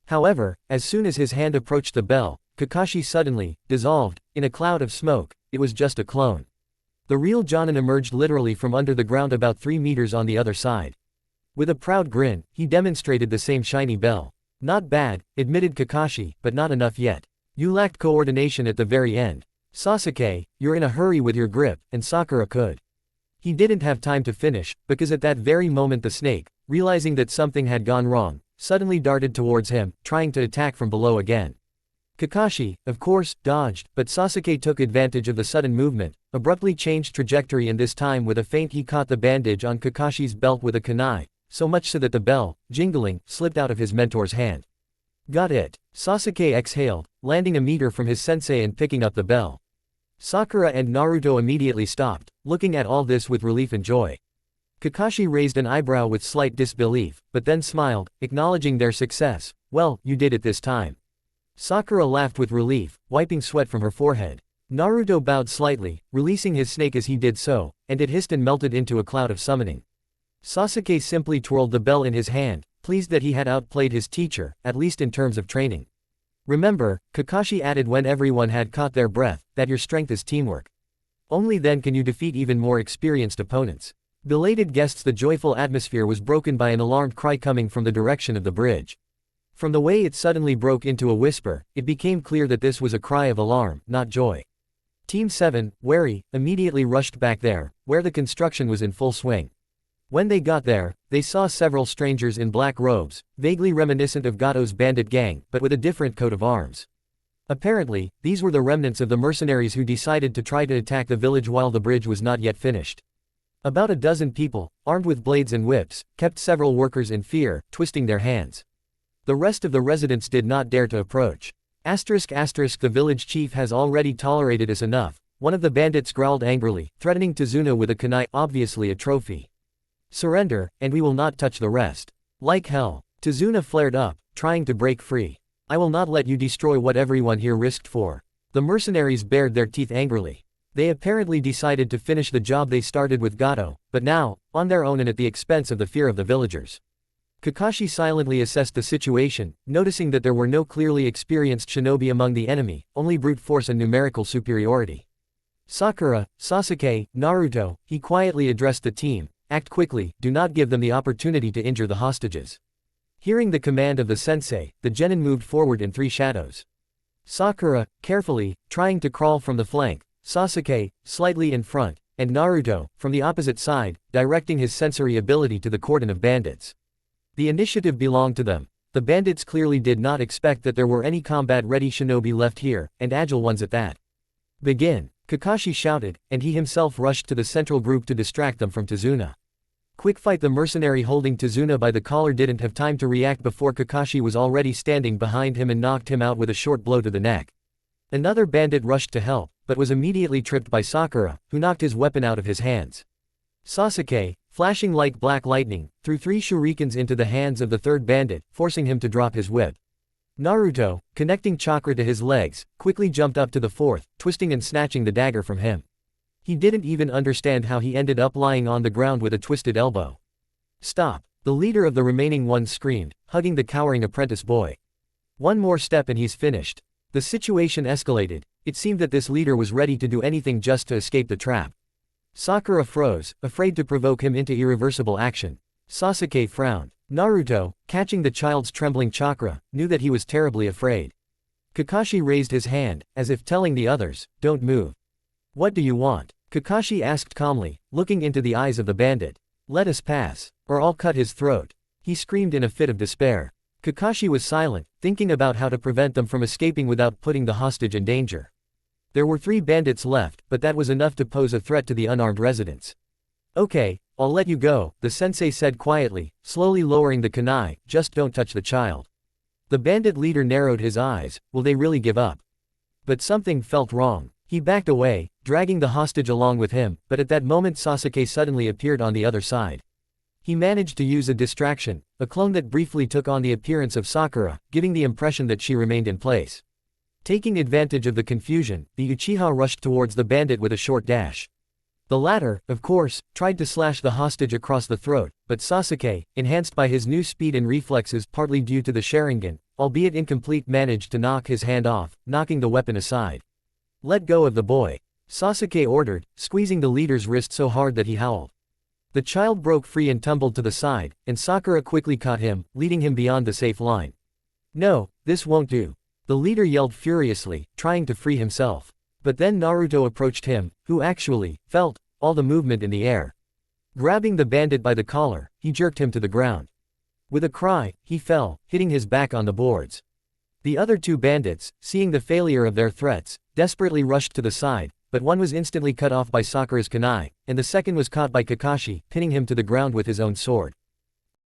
However, as soon as his hand approached the bell, Kakashi suddenly dissolved in a cloud of smoke. It was just a clone. The real Jonin emerged literally from under the ground about 3 meters on the other side. With a proud grin, he demonstrated the same shiny bell. Not bad, admitted Kakashi, but not enough yet. You lacked coordination at the very end. Sasuke, you're in a hurry with your grip, and Sakura could. He didn't have time to finish, because at that very moment the snake, realizing that something had gone wrong, suddenly darted towards him, trying to attack from below again. Kakashi, of course, dodged, but Sasuke took advantage of the sudden movement, abruptly changed trajectory, and this time with a feint he caught the bandage on Kakashi's belt with a kunai, so much so that the bell, jingling, slipped out of his mentor's hand. Got it. Sasuke exhaled, landing a meter from his sensei and picking up the bell. Sakura and Naruto immediately stopped, looking at all this with relief and joy. Kakashi raised an eyebrow with slight disbelief, but then smiled, acknowledging their success. Well, you did it this time. Sakura laughed with relief, wiping sweat from her forehead. Naruto bowed slightly, releasing his snake as he did so, and it hissed and melted into a cloud of summoning. Sasuke simply twirled the bell in his hand, pleased that he had outplayed his teacher, at least in terms of training. Remember, Kakashi added when everyone had caught their breath, that your strength is teamwork. Only then can you defeat even more experienced opponents. Belated guests. The joyful atmosphere was broken by an alarmed cry coming from the direction of the bridge. From the way it suddenly broke into a whisper, it became clear that this was a cry of alarm, not joy. Team 7, wary, immediately rushed back there, where the construction was in full swing. When they got there, they saw several strangers in black robes, vaguely reminiscent of Gato's bandit gang, but with a different coat of arms. Apparently, these were the remnants of the mercenaries who decided to try to attack the village while the bridge was not yet finished. About a dozen people, armed with blades and whips, kept several workers in fear, twisting their hands. The rest of the residents did not dare to approach. The village chief has already tolerated us enough, one of the bandits growled angrily, threatening Tazuna with a kunai, obviously a trophy. Surrender, and we will not touch the rest. Like hell. Tazuna flared up, trying to break free. I will not let you destroy what everyone here risked for. The mercenaries bared their teeth angrily. They apparently decided to finish the job they started with Gato, but now, on their own and at the expense of the fear of the villagers. Kakashi silently assessed the situation, noticing that there were no clearly experienced shinobi among the enemy, only brute force and numerical superiority. Sakura, Sasuke, Naruto, he quietly addressed the team, act quickly, do not give them the opportunity to injure the hostages. Hearing the command of the sensei, the genin moved forward in 3 shadows. Sakura, carefully, trying to crawl from the flank, Sasuke, slightly in front, and Naruto, from the opposite side, directing his sensory ability to the cordon of bandits. The initiative belonged to them. The bandits clearly did not expect that there were any combat-ready shinobi left here, and agile ones at that. Begin, Kakashi shouted, and he himself rushed to the central group to distract them from Tazuna. Quick fight. The mercenary holding Tazuna by the collar didn't have time to react before Kakashi was already standing behind him and knocked him out with a short blow to the neck. Another bandit rushed to help, but was immediately tripped by Sakura, who knocked his weapon out of his hands. Sasuke, flashing like black lightning, threw 3 shurikens into the hands of the third bandit, forcing him to drop his whip. Naruto, connecting chakra to his legs, quickly jumped up to the fourth, twisting and snatching the dagger from him. He didn't even understand how he ended up lying on the ground with a twisted elbow. Stop! The leader of the remaining ones screamed, hugging the cowering apprentice boy. One more step and he's finished. The situation escalated. It seemed that this leader was ready to do anything just to escape the trap. Sakura froze, afraid to provoke him into irreversible action. Sasuke frowned. Naruto, catching the child's trembling chakra, knew that he was terribly afraid. Kakashi raised his hand, as if telling the others, don't move. What do you want? Kakashi asked calmly, looking into the eyes of the bandit. Let us pass, or I'll cut his throat. He screamed in a fit of despair. Kakashi was silent, thinking about how to prevent them from escaping without putting the hostage in danger. There were 3 bandits left, but that was enough to pose a threat to the unarmed residents. Okay, I'll let you go, the sensei said quietly, slowly lowering the kunai, just don't touch the child. The bandit leader narrowed his eyes, will they really give up? But something felt wrong. He backed away, dragging the hostage along with him, but at that moment Sasuke suddenly appeared on the other side. He managed to use a distraction, a clone that briefly took on the appearance of Sakura, giving the impression that she remained in place. Taking advantage of the confusion, the Uchiha rushed towards the bandit with a short dash. The latter, of course, tried to slash the hostage across the throat, but Sasuke, enhanced by his new speed and reflexes partly due to the Sharingan, albeit incomplete, managed to knock his hand off, knocking the weapon aside. "Let go of the boy," Sasuke ordered, squeezing the leader's wrist so hard that he howled. The child broke free and tumbled to the side, and Sakura quickly caught him, leading him beyond the safe line. "No, this won't do," the leader yelled furiously, trying to free himself. But then Naruto approached him, who actually felt all the movement in the air. Grabbing the bandit by the collar, he jerked him to the ground. With a cry, he fell, hitting his back on the boards. The other two bandits, seeing the failure of their threats, desperately rushed to the side, but one was instantly cut off by Sakura's kunai, and the second was caught by Kakashi, pinning him to the ground with his own sword.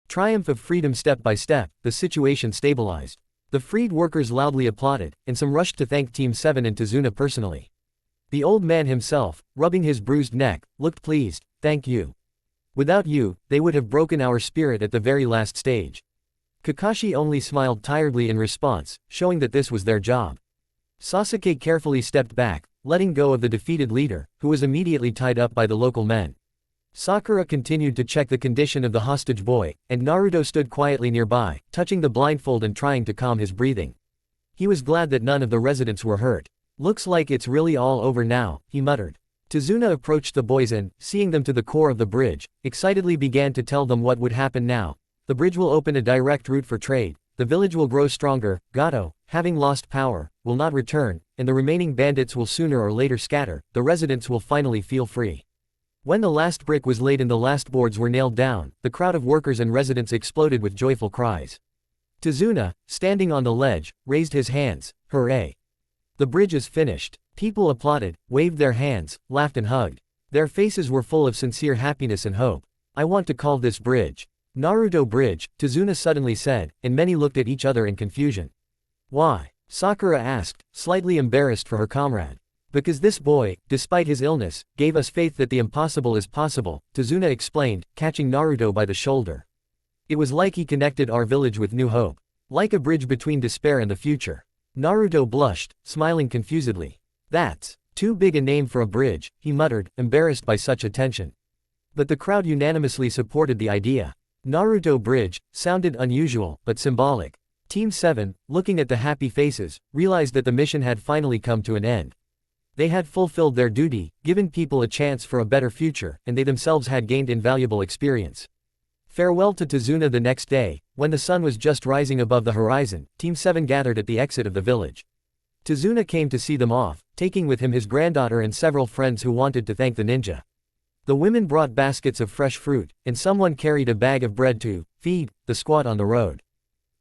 Triumph of freedom. Step by step, the situation stabilized. The freed workers loudly applauded, and some rushed to thank Team 7 and Tazuna personally. The old man himself, rubbing his bruised neck, looked pleased. "Thank you. Without you, they would have broken our spirit at the very last stage." Kakashi only smiled tiredly in response, showing that this was their job. Sasuke carefully stepped back, letting go of the defeated leader, who was immediately tied up by the local men. Sakura continued to check the condition of the hostage boy, and Naruto stood quietly nearby, touching the blindfold and trying to calm his breathing. He was glad that none of the residents were hurt. "Looks like it's really all over now," he muttered. Tazuna approached the boys and, seeing them to the core of the bridge, excitedly began to tell them what would happen now. "The bridge will open a direct route for trade, the village will grow stronger, Gato, having lost power, will not return, and the remaining bandits will sooner or later scatter, the residents will finally feel free." When the last brick was laid and the last boards were nailed down, the crowd of workers and residents exploded with joyful cries. Tazuna, standing on the ledge, raised his hands. "Hooray! The bridge is finished." People applauded, waved their hands, laughed and hugged. Their faces were full of sincere happiness and hope. "I want to call this bridge Naruto Bridge," Tazuna suddenly said, and many looked at each other in confusion. "Why?" Sakura asked, slightly embarrassed for her comrade. "Because this boy, despite his illness, gave us faith that the impossible is possible," Tazuna explained, catching Naruto by the shoulder. "It was like he connected our village with new hope. Like a bridge between despair and the future." Naruto blushed, smiling confusedly. "That's too big a name for a bridge," he muttered, embarrassed by such attention. But the crowd unanimously supported the idea. Naruto Bridge sounded unusual, but symbolic. Team 7, looking at the happy faces, realized that the mission had finally come to an end. They had fulfilled their duty, given people a chance for a better future, and they themselves had gained invaluable experience. Farewell to Tazuna. The next day, when the sun was just rising above the horizon, Team 7 gathered at the exit of the village. Tazuna came to see them off, taking with him his granddaughter and several friends who wanted to thank the ninja. The women brought baskets of fresh fruit, and someone carried a bag of bread to feed the squad on the road.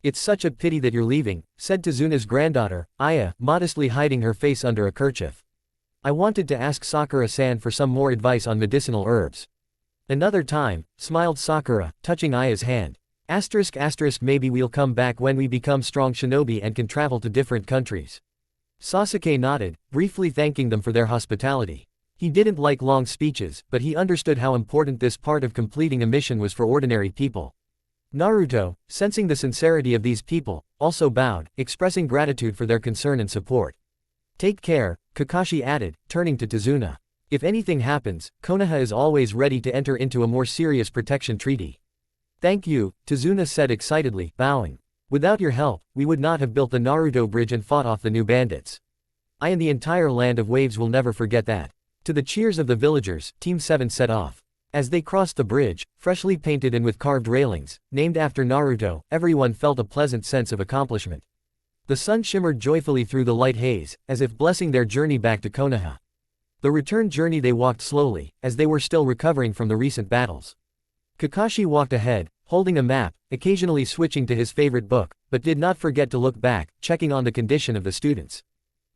"It's such a pity that you're leaving," said Tazuna's granddaughter, Aya, modestly hiding her face under a kerchief. "I wanted to ask Sakura-san for some more advice on medicinal herbs." "Another time," smiled Sakura, touching Aya's hand. ***, maybe we'll come back when we become strong shinobi and can travel to different countries." Sasuke nodded, briefly thanking them for their hospitality. He didn't like long speeches, but he understood how important this part of completing a mission was for ordinary people. Naruto, sensing the sincerity of these people, also bowed, expressing gratitude for their concern and support. "Take care," Kakashi added, turning to Tazuna. "If anything happens, Konoha is always ready to enter into a more serious protection treaty." "Thank you," Tazuna said excitedly, bowing. "Without your help, we would not have built the Naruto Bridge and fought off the new bandits. I and the entire land of waves will never forget that." To the cheers of the villagers, Team 7 set off. As they crossed the bridge, freshly painted and with carved railings, named after Naruto, everyone felt a pleasant sense of accomplishment. The sun shimmered joyfully through the light haze, as if blessing their journey back to Konoha. The return journey they walked slowly, as they were still recovering from the recent battles. Kakashi walked ahead, holding a map, occasionally switching to his favorite book, but did not forget to look back, checking on the condition of the students.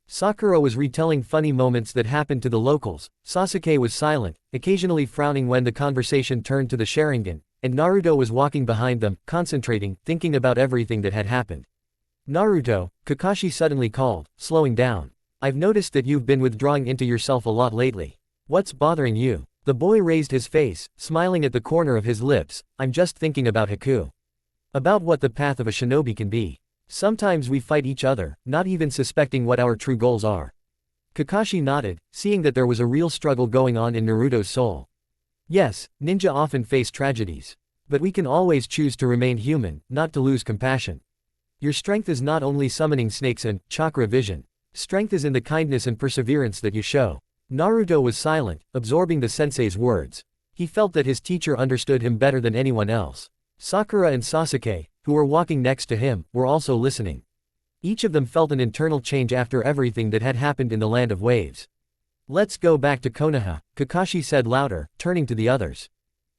Sakura was retelling funny moments that happened to the locals. Sasuke was silent, occasionally frowning when the conversation turned to the Sharingan, and Naruto was walking behind them, concentrating, thinking about everything that had happened. "Naruto," Kakashi suddenly called, slowing down. I've noticed that you've been withdrawing into yourself a lot lately. What's bothering you? The boy raised his face, smiling at the corner of his lips. I'm just thinking about Haku. About what the path of a shinobi can be. Sometimes we fight each other, not even suspecting what our true goals are. Kakashi nodded, seeing that there was a real struggle going on in Naruto's soul. Yes, ninja often face tragedies. But we can always choose to remain human, not to lose compassion. Your strength is not only summoning snakes and chakra vision. Strength is in the kindness and perseverance that you show. Naruto was silent, absorbing the sensei's words. He felt that his teacher understood him better than anyone else. Sakura and Sasuke, who were walking next to him, were also listening. Each of them felt an internal change after everything that had happened in the Land of Waves. Let's go back to Konoha, Kakashi said louder, turning to the others.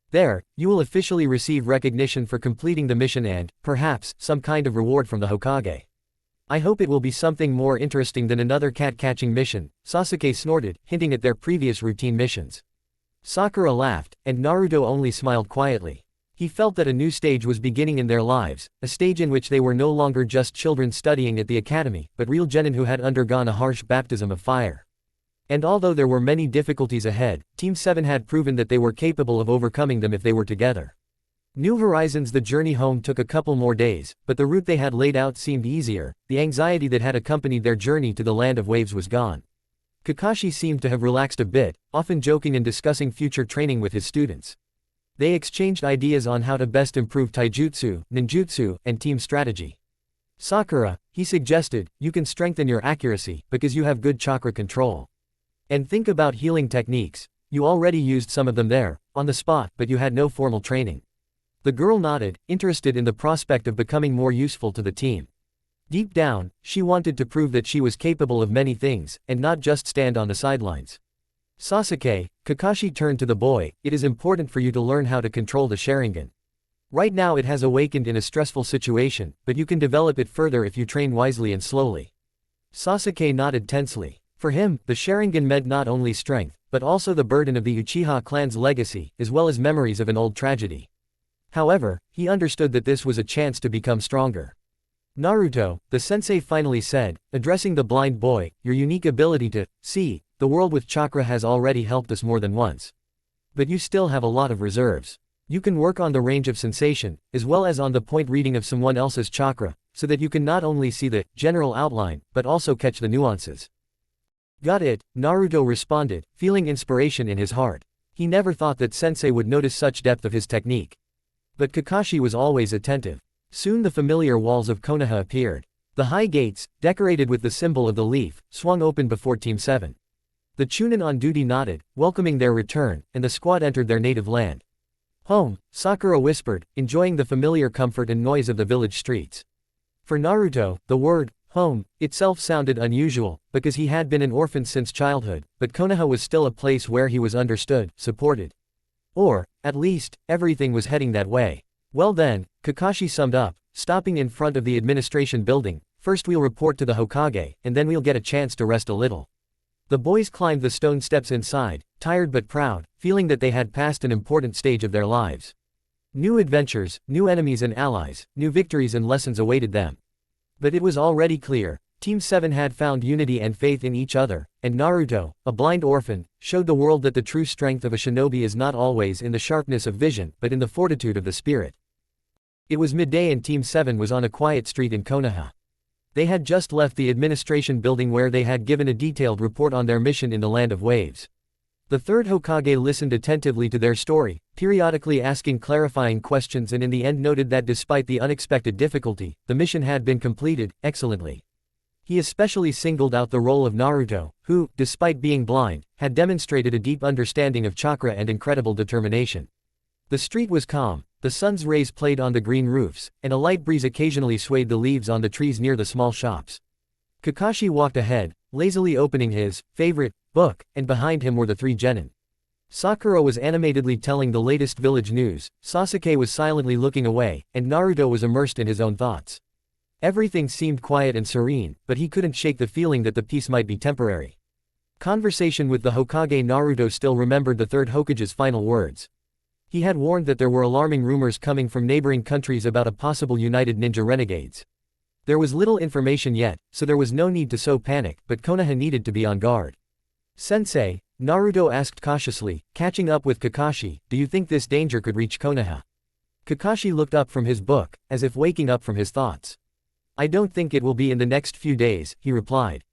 There, you will officially receive recognition for completing the mission and, perhaps, some kind of reward from the Hokage. I hope it will be something more interesting than another cat-catching mission, Sasuke snorted, hinting at their previous routine missions. Sakura laughed, and Naruto only smiled quietly. He felt that a new stage was beginning in their lives, a stage in which they were no longer just children studying at the academy, but real genin who had undergone a harsh baptism of fire. And although there were many difficulties ahead, Team 7 had proven that they were capable of overcoming them if they were together. New Horizons. The journey home took a couple more days, but the route they had laid out seemed easier. The anxiety that had accompanied their journey to the Land of Waves was gone. Kakashi seemed to have relaxed a bit, often joking and discussing future training with his students. They exchanged ideas on how to best improve taijutsu, ninjutsu, and team strategy. Sakura, he suggested, you can strengthen your accuracy, because you have good chakra control. And think about healing techniques. You already used some of them there, on the spot, but you had no formal training. The girl nodded, interested in the prospect of becoming more useful to the team. Deep down, she wanted to prove that she was capable of many things, and not just stand on the sidelines. Sasuke, Kakashi turned to the boy, it is important for you to learn how to control the Sharingan. Right now it has awakened in a stressful situation, but you can develop it further if you train wisely and slowly. Sasuke nodded tensely. For him, the Sharingan meant not only strength, but also the burden of the Uchiha clan's legacy, as well as memories of an old tragedy. However, he understood that this was a chance to become stronger. Naruto, the sensei finally said, addressing the blind boy, your unique ability to see the world with chakra has already helped us more than once. But you still have a lot of reserves. You can work on the range of sensation, as well as on the point reading of someone else's chakra, so that you can not only see the general outline, but also catch the nuances. Got it, Naruto responded, feeling inspiration in his heart. He never thought that sensei would notice such depth of his technique. But Kakashi was always attentive. Soon the familiar walls of Konoha appeared. The high gates, decorated with the symbol of the leaf, swung open before Team 7. The Chunin on duty nodded, welcoming their return, and the squad entered their native land. Home, Sakura whispered, enjoying the familiar comfort and noise of the village streets. For Naruto, the word home itself sounded unusual, because he had been an orphan since childhood, but Konoha was still a place where he was understood, supported. Or, at least, everything was heading that way. Well then, Kakashi summed up, stopping in front of the administration building, first we'll report to the Hokage, and then we'll get a chance to rest a little. The boys climbed the stone steps inside, tired but proud, feeling that they had passed an important stage of their lives. New adventures, new enemies and allies, new victories and lessons awaited them. But it was already clear, Team 7 had found unity and faith in each other, and Naruto, a blind orphan, showed the world that the true strength of a shinobi is not always in the sharpness of vision, but in the fortitude of the spirit. It was midday and Team 7 was on a quiet street in Konoha. They had just left the administration building where they had given a detailed report on their mission in the Land of Waves. The third Hokage listened attentively to their story, periodically asking clarifying questions, and in the end noted that despite the unexpected difficulty, the mission had been completed excellently. He especially singled out the role of Naruto, who, despite being blind, had demonstrated a deep understanding of chakra and incredible determination. The street was calm, the sun's rays played on the green roofs, and a light breeze occasionally swayed the leaves on the trees near the small shops. Kakashi walked ahead, lazily opening his favorite book, and behind him were the three genin. Sakura was animatedly telling the latest village news, Sasuke was silently looking away, and Naruto was immersed in his own thoughts. Everything seemed quiet and serene, but he couldn't shake the feeling that the peace might be temporary. Conversation with the Hokage. Naruto still remembered the third Hokage's final words. He had warned that there were alarming rumors coming from neighboring countries about a possible united ninja renegades. There was little information yet, so there was no need to so panic, but Konoha needed to be on guard. "Sensei," Naruto asked cautiously, catching up with Kakashi, "do you think this danger could reach Konoha?" Kakashi looked up from his book, as if waking up from his thoughts. "I don't think it will be in the next few days," he replied.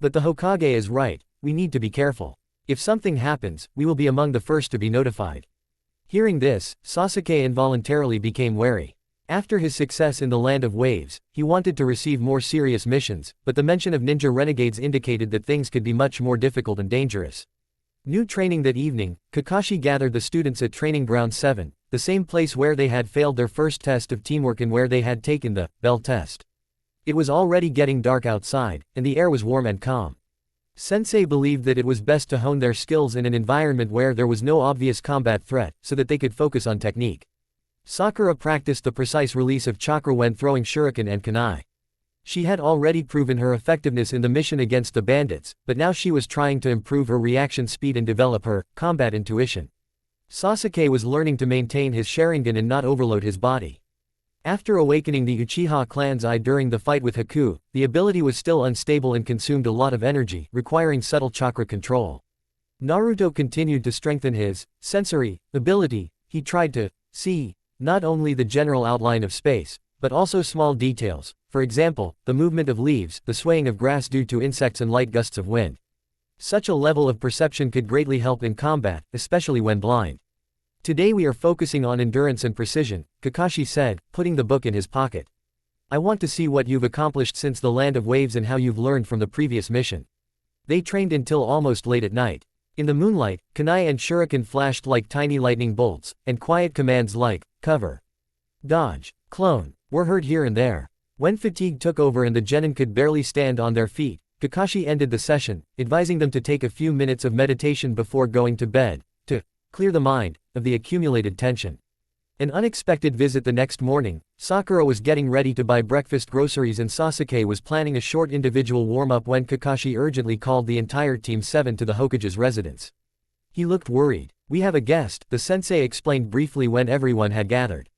"But the Hokage is right, we need to be careful. If something happens, we will be among the first to be notified." Hearing this, Sasuke involuntarily became wary. After his success in the Land of Waves, he wanted to receive more serious missions, but the mention of ninja renegades indicated that things could be much more difficult and dangerous. New training that evening, Kakashi gathered the students at Training Ground 7, the same place where they had failed their first test of teamwork and where they had taken the bell test. It was already getting dark outside, and the air was warm and calm. Sensei believed that it was best to hone their skills in an environment where there was no obvious combat threat, so that they could focus on technique. Sakura practiced the precise release of chakra when throwing shuriken and kunai. She had already proven her effectiveness in the mission against the bandits, but now she was trying to improve her reaction speed and develop her combat intuition. Sasuke was learning to maintain his Sharingan and not overload his body. After awakening the Uchiha clan's eye during the fight with Haku, the ability was still unstable and consumed a lot of energy, requiring subtle chakra control. Naruto continued to strengthen his sensory ability. He tried to see not only the general outline of space, but also small details, for example, the movement of leaves, the swaying of grass due to insects and light gusts of wind. Such a level of perception could greatly help in combat, especially when blind. "Today we are focusing on endurance and precision," Kakashi said, putting the book in his pocket. "I want to see what you've accomplished since the Land of Waves and how you've learned from the previous mission." They trained until almost late at night. In the moonlight, kunai and shuriken flashed like tiny lightning bolts, and quiet commands like, cover, dodge, clone, were heard here and there. When fatigue took over and the genin could barely stand on their feet, Kakashi ended the session, advising them to take a few minutes of meditation before going to bed, to clear the mind of the accumulated tension. An unexpected visit the next morning. Sakura was getting ready to buy breakfast groceries and Sasuke was planning a short individual warm-up when Kakashi urgently called the entire Team 7 to the Hokage's residence. He looked worried. "We have a guest," the sensei explained briefly when everyone had gathered.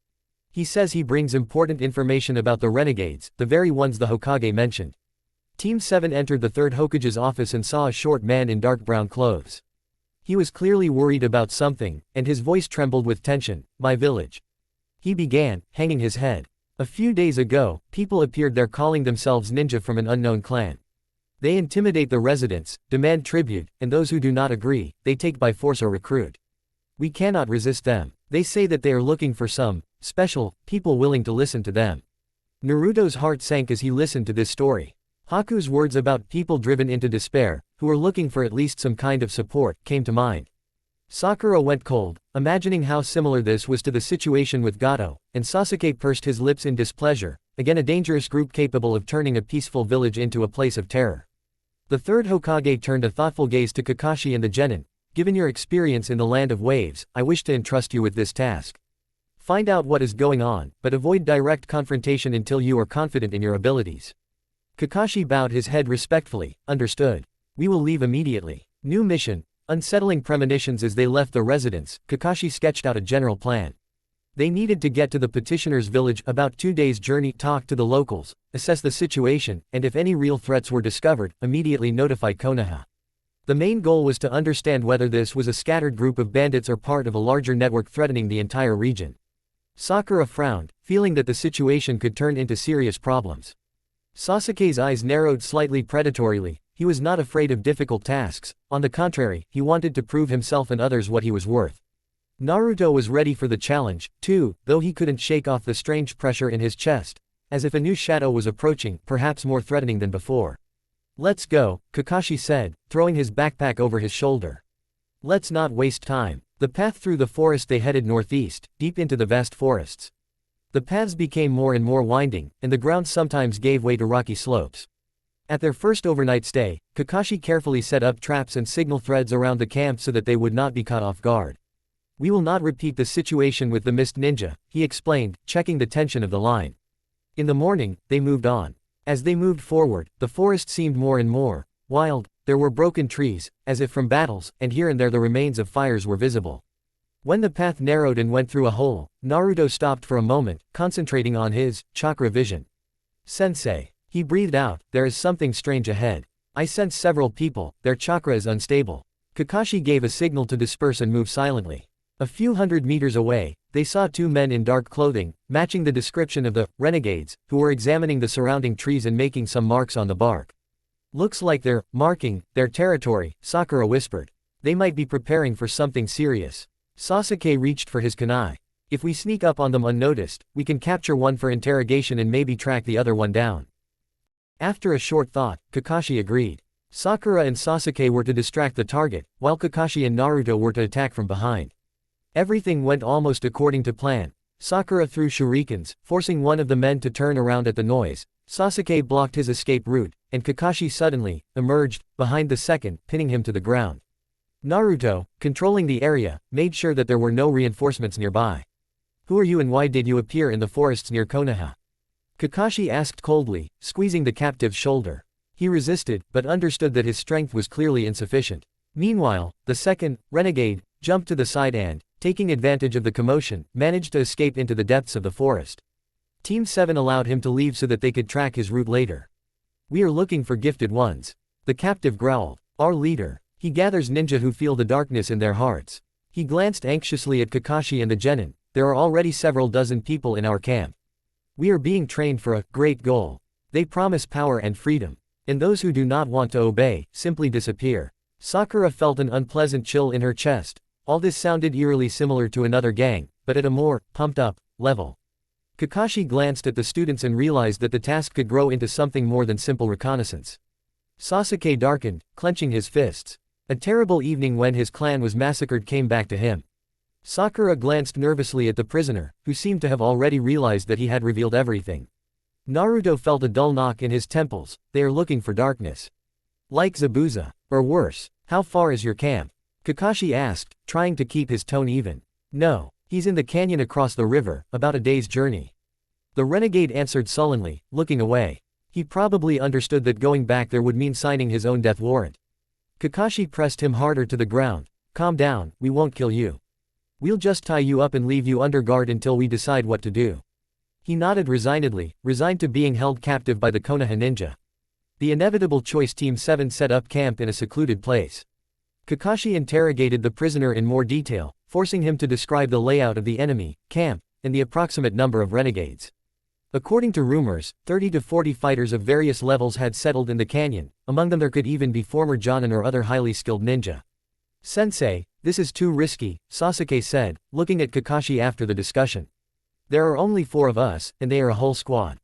"He says he brings important information about the renegades, the very ones the Hokage mentioned." Team 7 entered the third Hokage's office and saw a short man in dark brown clothes. He was clearly worried about something, and his voice trembled with tension. "My village," he began, hanging his head. "A few days ago, people appeared there calling themselves ninja from an unknown clan. They intimidate the residents, demand tribute, and those who do not agree, they take by force or recruit. We cannot resist them. They say that they are looking for some special people willing to listen to them." Naruto's heart sank as he listened to this story. Haku's words about people driven into despair, who are looking for at least some kind of support, came to mind. Sakura went cold, imagining how similar this was to the situation with Gato, and Sasuke pursed his lips in displeasure, again a dangerous group capable of turning a peaceful village into a place of terror. The third Hokage turned a thoughtful gaze to Kakashi and the genin. "Given your experience in the Land of Waves, I wish to entrust you with this task. Find out what is going on, but avoid direct confrontation until you are confident in your abilities." Kakashi bowed his head respectfully. "Understood. We will leave immediately." New mission. Unsettling premonitions as they left the residence, Kakashi sketched out a general plan. They needed to get to the petitioner's village, about 2 days' journey, talk to the locals, assess the situation, and if any real threats were discovered, immediately notify Konoha. The main goal was to understand whether this was a scattered group of bandits or part of a larger network threatening the entire region. Sakura frowned, feeling that the situation could turn into serious problems. Sasuke's eyes narrowed slightly predatorily. He was not afraid of difficult tasks, on the contrary, he wanted to prove himself and others what he was worth. Naruto was ready for the challenge, too, though he couldn't shake off the strange pressure in his chest, as if a new shadow was approaching, perhaps more threatening than before. "Let's go," Kakashi said, throwing his backpack over his shoulder. "Let's not waste time." The path through the forest, they headed northeast, deep into the vast forests. The paths became more and more winding, and the ground sometimes gave way to rocky slopes. At their first overnight stay, Kakashi carefully set up traps and signal threads around the camp so that they would not be caught off guard. "We will not repeat the situation with the mist ninja," he explained, checking the tension of the line. In the morning, they moved on. As they moved forward, the forest seemed more and more wild. There were broken trees, as if from battles, and here and there the remains of fires were visible. When the path narrowed and went through a hole, Naruto stopped for a moment, concentrating on his chakra vision. Sensei. He breathed out, there is something strange ahead. I sense several people, their chakra is unstable. Kakashi gave a signal to disperse and move silently. A few hundred meters away, they saw two men in dark clothing, matching the description of the renegades, who were examining the surrounding trees and making some marks on the bark. Looks like they're marking their territory, Sakura whispered. They might be preparing for something serious. Sasuke reached for his kunai. If we sneak up on them unnoticed, we can capture one for interrogation and maybe track the other one down. After a short thought, Kakashi agreed. Sakura and Sasuke were to distract the target, while Kakashi and Naruto were to attack from behind. Everything went almost according to plan. Sakura threw shurikens, forcing one of the men to turn around at the noise. Sasuke blocked his escape route, and Kakashi suddenly emerged behind the second, pinning him to the ground. Naruto, controlling the area, made sure that there were no reinforcements nearby. Who are you and why did you appear in the forests near Konoha? Kakashi asked coldly, squeezing the captive's shoulder. He resisted, but understood that his strength was clearly insufficient. Meanwhile, the second renegade jumped to the side and, taking advantage of the commotion, managed to escape into the depths of the forest. Team 7 allowed him to leave so that they could track his route later. We are looking for gifted ones. The captive growled. Our leader. He gathers ninja who feel the darkness in their hearts. He glanced anxiously at Kakashi and the genin. There are already several dozen people in our camp. We are being trained for a great goal. They promise power and freedom. And those who do not want to obey, simply disappear. Sakura felt an unpleasant chill in her chest. All this sounded eerily similar to another gang, but at a more pumped-up level. Kakashi glanced at the students and realized that the task could grow into something more than simple reconnaissance. Sasuke darkened, clenching his fists. A terrible evening when his clan was massacred came back to him. Sakura glanced nervously at the prisoner, who seemed to have already realized that he had revealed everything. Naruto felt a dull knock in his temples. They are looking for darkness. Like Zabuza. Or worse. How far is your camp? Kakashi asked, trying to keep his tone even. No. He's in the canyon across the river, about a day's journey. The renegade answered sullenly, looking away. He probably understood that going back there would mean signing his own death warrant. Kakashi pressed him harder to the ground. Calm down, we won't kill you. We'll just tie you up and leave you under guard until we decide what to do. He nodded resignedly, resigned to being held captive by the Konoha ninja. The inevitable choice. Team 7 set up camp in a secluded place. Kakashi interrogated the prisoner in more detail, forcing him to describe the layout of the enemy camp and the approximate number of renegades. According to rumors, 30 to 40 fighters of various levels had settled in the canyon. Among them there could even be former jonin or other highly skilled ninja. Sensei, this is too risky, Sasuke said, looking at Kakashi after the discussion. There are only 4 of us, and they are a whole squad.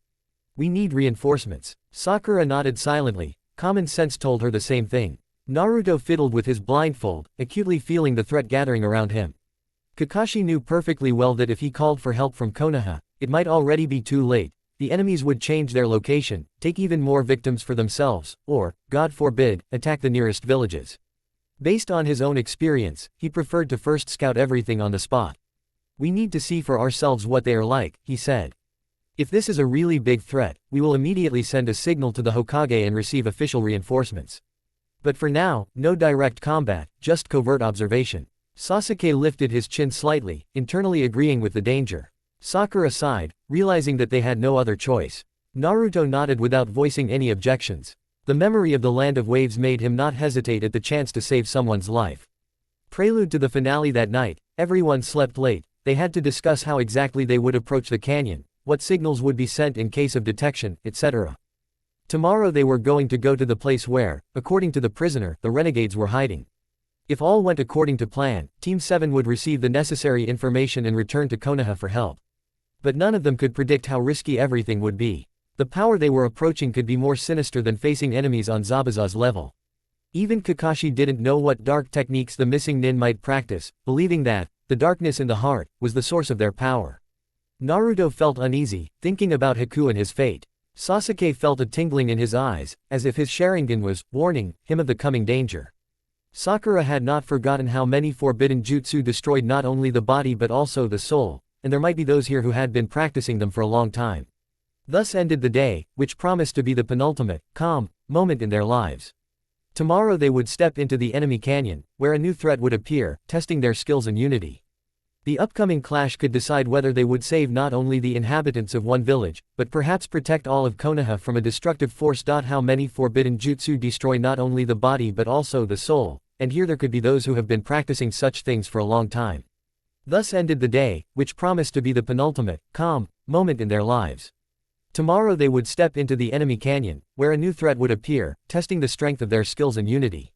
We need reinforcements. Sakura nodded silently. Common sense told her the same thing. Naruto fiddled with his blindfold, acutely feeling the threat gathering around him. Kakashi knew perfectly well that if he called for help from Konoha, it might already be too late. The enemies would change their location, take even more victims for themselves, or, God forbid, attack the nearest villages. Based on his own experience, he preferred to first scout everything on the spot. We need to see for ourselves what they are like, he said. If this is a really big threat, we will immediately send a signal to the Hokage and receive official reinforcements. But for now, no direct combat, just covert observation. Sasuke lifted his chin slightly, internally agreeing with the danger. Sakura sighed, realizing that they had no other choice. Naruto nodded without voicing any objections. The memory of the Land of Waves made him not hesitate at the chance to save someone's life. Prelude to the finale that night, everyone slept late. They had to discuss how exactly they would approach the canyon, what signals would be sent in case of detection, etc. Tomorrow they were going to go to the place where, according to the prisoner, the renegades were hiding. If all went according to plan, Team 7 would receive the necessary information and return to Konoha for help. But none of them could predict how risky everything would be. The power they were approaching could be more sinister than facing enemies on Zabuza's level. Even Kakashi didn't know what dark techniques the missing nin might practice, believing that, the darkness in the heart, was the source of their power. Naruto felt uneasy, thinking about Haku and his fate. Sasuke felt a tingling in his eyes, as if his Sharingan was warning him of the coming danger. Sakura had not forgotten how many forbidden jutsu destroyed not only the body but also the soul, and there might be those here who had been practicing them for a long time. Thus ended the day, which promised to be the penultimate, calm, moment in their lives. Tomorrow they would step into the enemy canyon, where a new threat would appear, testing their skills and unity. The upcoming clash could decide whether they would save not only the inhabitants of one village, but perhaps protect all of Konoha from a destructive force. How many forbidden jutsu destroy not only the body but also the soul, and here there could be those who have been practicing such things for a long time. Thus ended the day, which promised to be the penultimate, calm, moment in their lives. Tomorrow they would step into the enemy canyon, where a new threat would appear, testing the strength of their skills and unity.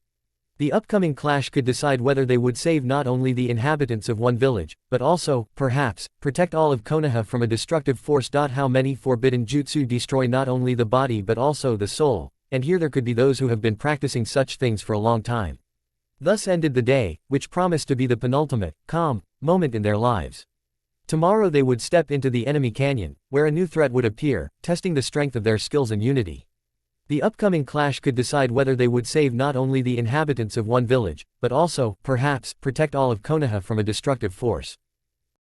The upcoming clash could decide whether they would save not only the inhabitants of one village, but also, perhaps, protect all of Konoha from a destructive force. How many forbidden jutsu destroy not only the body but also the soul, and here there could be those who have been practicing such things for a long time. Thus ended the day, which promised to be the penultimate, calm, moment in their lives. Tomorrow they would step into the enemy canyon, where a new threat would appear, testing the strength of their skills and unity. The upcoming clash could decide whether they would save not only the inhabitants of one village, but also, perhaps, protect all of Konoha from a destructive force.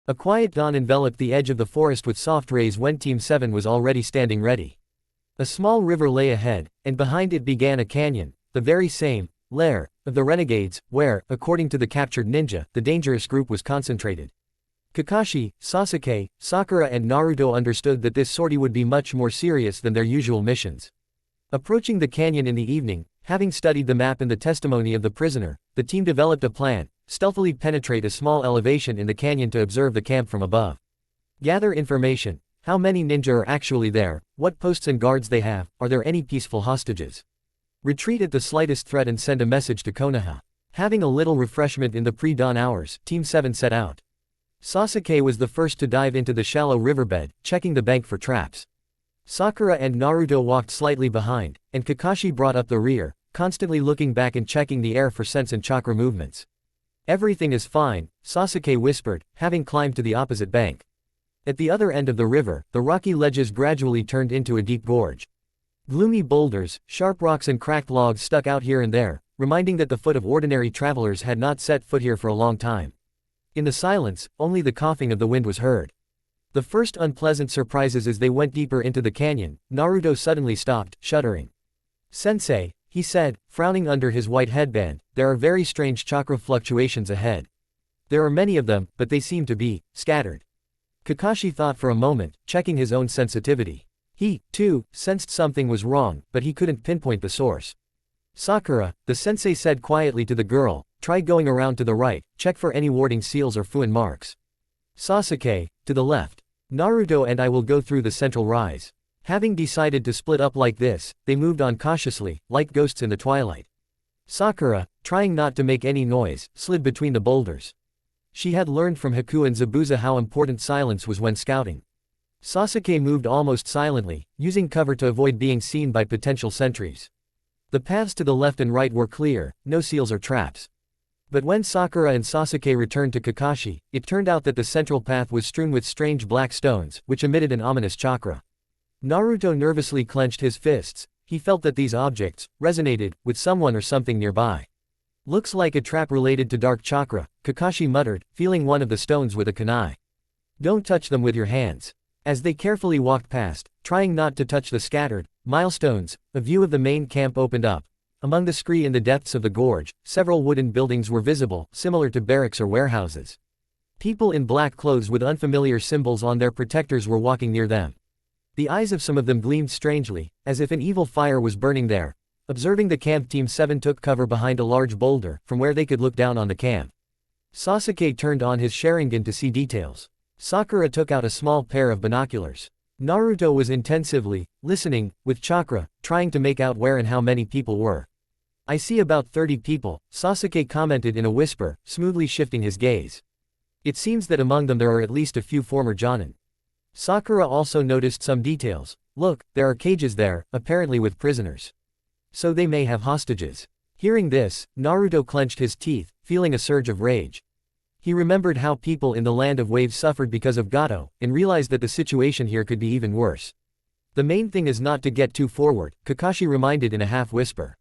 A quiet dawn enveloped the edge of the forest with soft rays when Team 7 was already standing ready. A small river lay ahead, and behind it began a canyon, the very same lair of the renegades, where, according to the captured ninja, the dangerous group was concentrated. Kakashi, Sasuke, Sakura and Naruto understood that this sortie would be much more serious than their usual missions. Approaching the canyon in the evening, having studied the map and the testimony of the prisoner, the team developed a plan: stealthily penetrate a small elevation in the canyon to observe the camp from above. Gather information: how many ninja are actually there, what posts and guards they have, are there any peaceful hostages. Retreat at the slightest threat and send a message to Konoha. Having a little refreshment in the pre-dawn hours, Team 7 set out. Sasuke was the first to dive into the shallow riverbed, checking the bank for traps. Sakura and Naruto walked slightly behind, and Kakashi brought up the rear, constantly looking back and checking the air for sense and chakra movements. Everything is fine, Sasuke whispered, having climbed to the opposite bank. At the other end of the river, the rocky ledges gradually turned into a deep gorge. Gloomy boulders, sharp rocks and cracked logs stuck out here and there, reminding that the foot of ordinary travelers had not set foot here for a long time. In the silence, only the coughing of the wind was heard. The first unpleasant surprises as they went deeper into the canyon, Naruto suddenly stopped, shuddering. "Sensei," he said, frowning under his white headband, "there are very strange chakra fluctuations ahead. There are many of them, but they seem to be scattered." Kakashi thought for a moment, checking his own sensitivity. He, too, sensed something was wrong, but he couldn't pinpoint the source. "Sakura," the sensei said quietly to the girl, "try going around to the right, check for any warding seals or FUNN marks. Sasuke, to the left. Naruto and I will go through the central rise." Having decided to split up like this, they moved on cautiously, like ghosts in the twilight. Sakura, trying not to make any noise, slid between the boulders. She had learned from Haku and Zabuza how important silence was when scouting. Sasuke moved almost silently, using cover to avoid being seen by potential sentries. The paths to the left and right were clear, no seals or traps. But when Sakura and Sasuke returned to Kakashi, it turned out that the central path was strewn with strange black stones, which emitted an ominous chakra. Naruto nervously clenched his fists. He felt that these objects resonated with someone or something nearby. "Looks like a trap related to dark chakra," Kakashi muttered, feeling one of the stones with a kunai. "Don't touch them with your hands." As they carefully walked past, trying not to touch the scattered milestones, a view of the main camp opened up. Among the scree in the depths of the gorge, several wooden buildings were visible, similar to barracks or warehouses. People in black clothes with unfamiliar symbols on their protectors were walking near them. The eyes of some of them gleamed strangely, as if an evil fire was burning there. Observing the camp, Team 7 took cover behind a large boulder, from where they could look down on the camp. Sasuke turned on his Sharingan to see details. Sakura took out a small pair of binoculars. Naruto was intensively listening, with chakra, trying to make out where and how many people were. "I see about 30 people," Sasuke commented in a whisper, smoothly shifting his gaze. "It seems that among them there are at least a few former Jonin." Sakura also noticed some details. "Look, there are cages there, apparently with prisoners. So they may have hostages." Hearing this, Naruto clenched his teeth, feeling a surge of rage. He remembered how people in the Land of Waves suffered because of Gato, and realized that the situation here could be even worse. "The main thing is not to get too forward," Kakashi reminded in a half-whisper.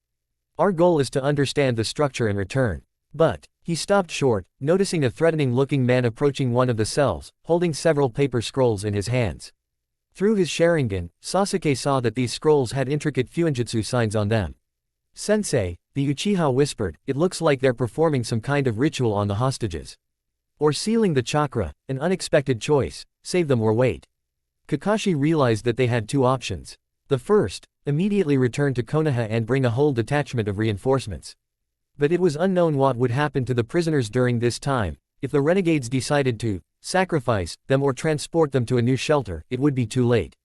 "Our goal is to understand the structure and return." But he stopped short, noticing a threatening-looking man approaching one of the cells, holding several paper scrolls in his hands. Through his Sharingan, Sasuke saw that these scrolls had intricate Fuinjutsu signs on them. "Sensei," the Uchiha whispered, "it looks like they're performing some kind of ritual on the hostages." Or sealing the chakra, an unexpected choice, save them or wait. Kakashi realized that they had two options. The first, immediately return to Konoha and bring a whole detachment of reinforcements. But it was unknown what would happen to the prisoners during this time. If the renegades decided to sacrifice them or transport them to a new shelter, it would be too late.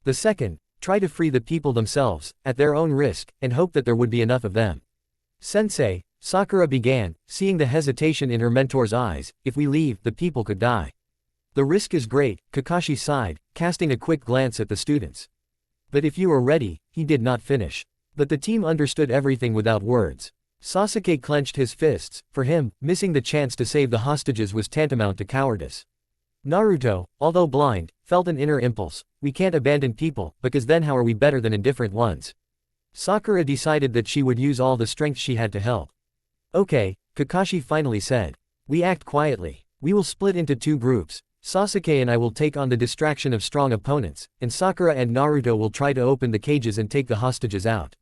The second, try to free the people themselves, at their own risk, and hope that there would be enough of them. Sensei, Sakura began, seeing the hesitation in her mentor's eyes. If we leave, the people could die. The risk is great, Kakashi sighed, casting a quick glance at the students. But if you are ready, he did not finish. But the team understood everything without words. Sasuke clenched his fists. For him, missing the chance to save the hostages was tantamount to cowardice. Naruto, although blind, felt an inner impulse. We can't abandon people, because then how are we better than indifferent ones? Sakura decided that she would use all the strength she had to help. Okay, Kakashi finally said. We act quietly. We will split into two groups. Sasuke and I will take on the distraction of strong opponents, and Sakura and Naruto will try to open the cages and take the hostages out.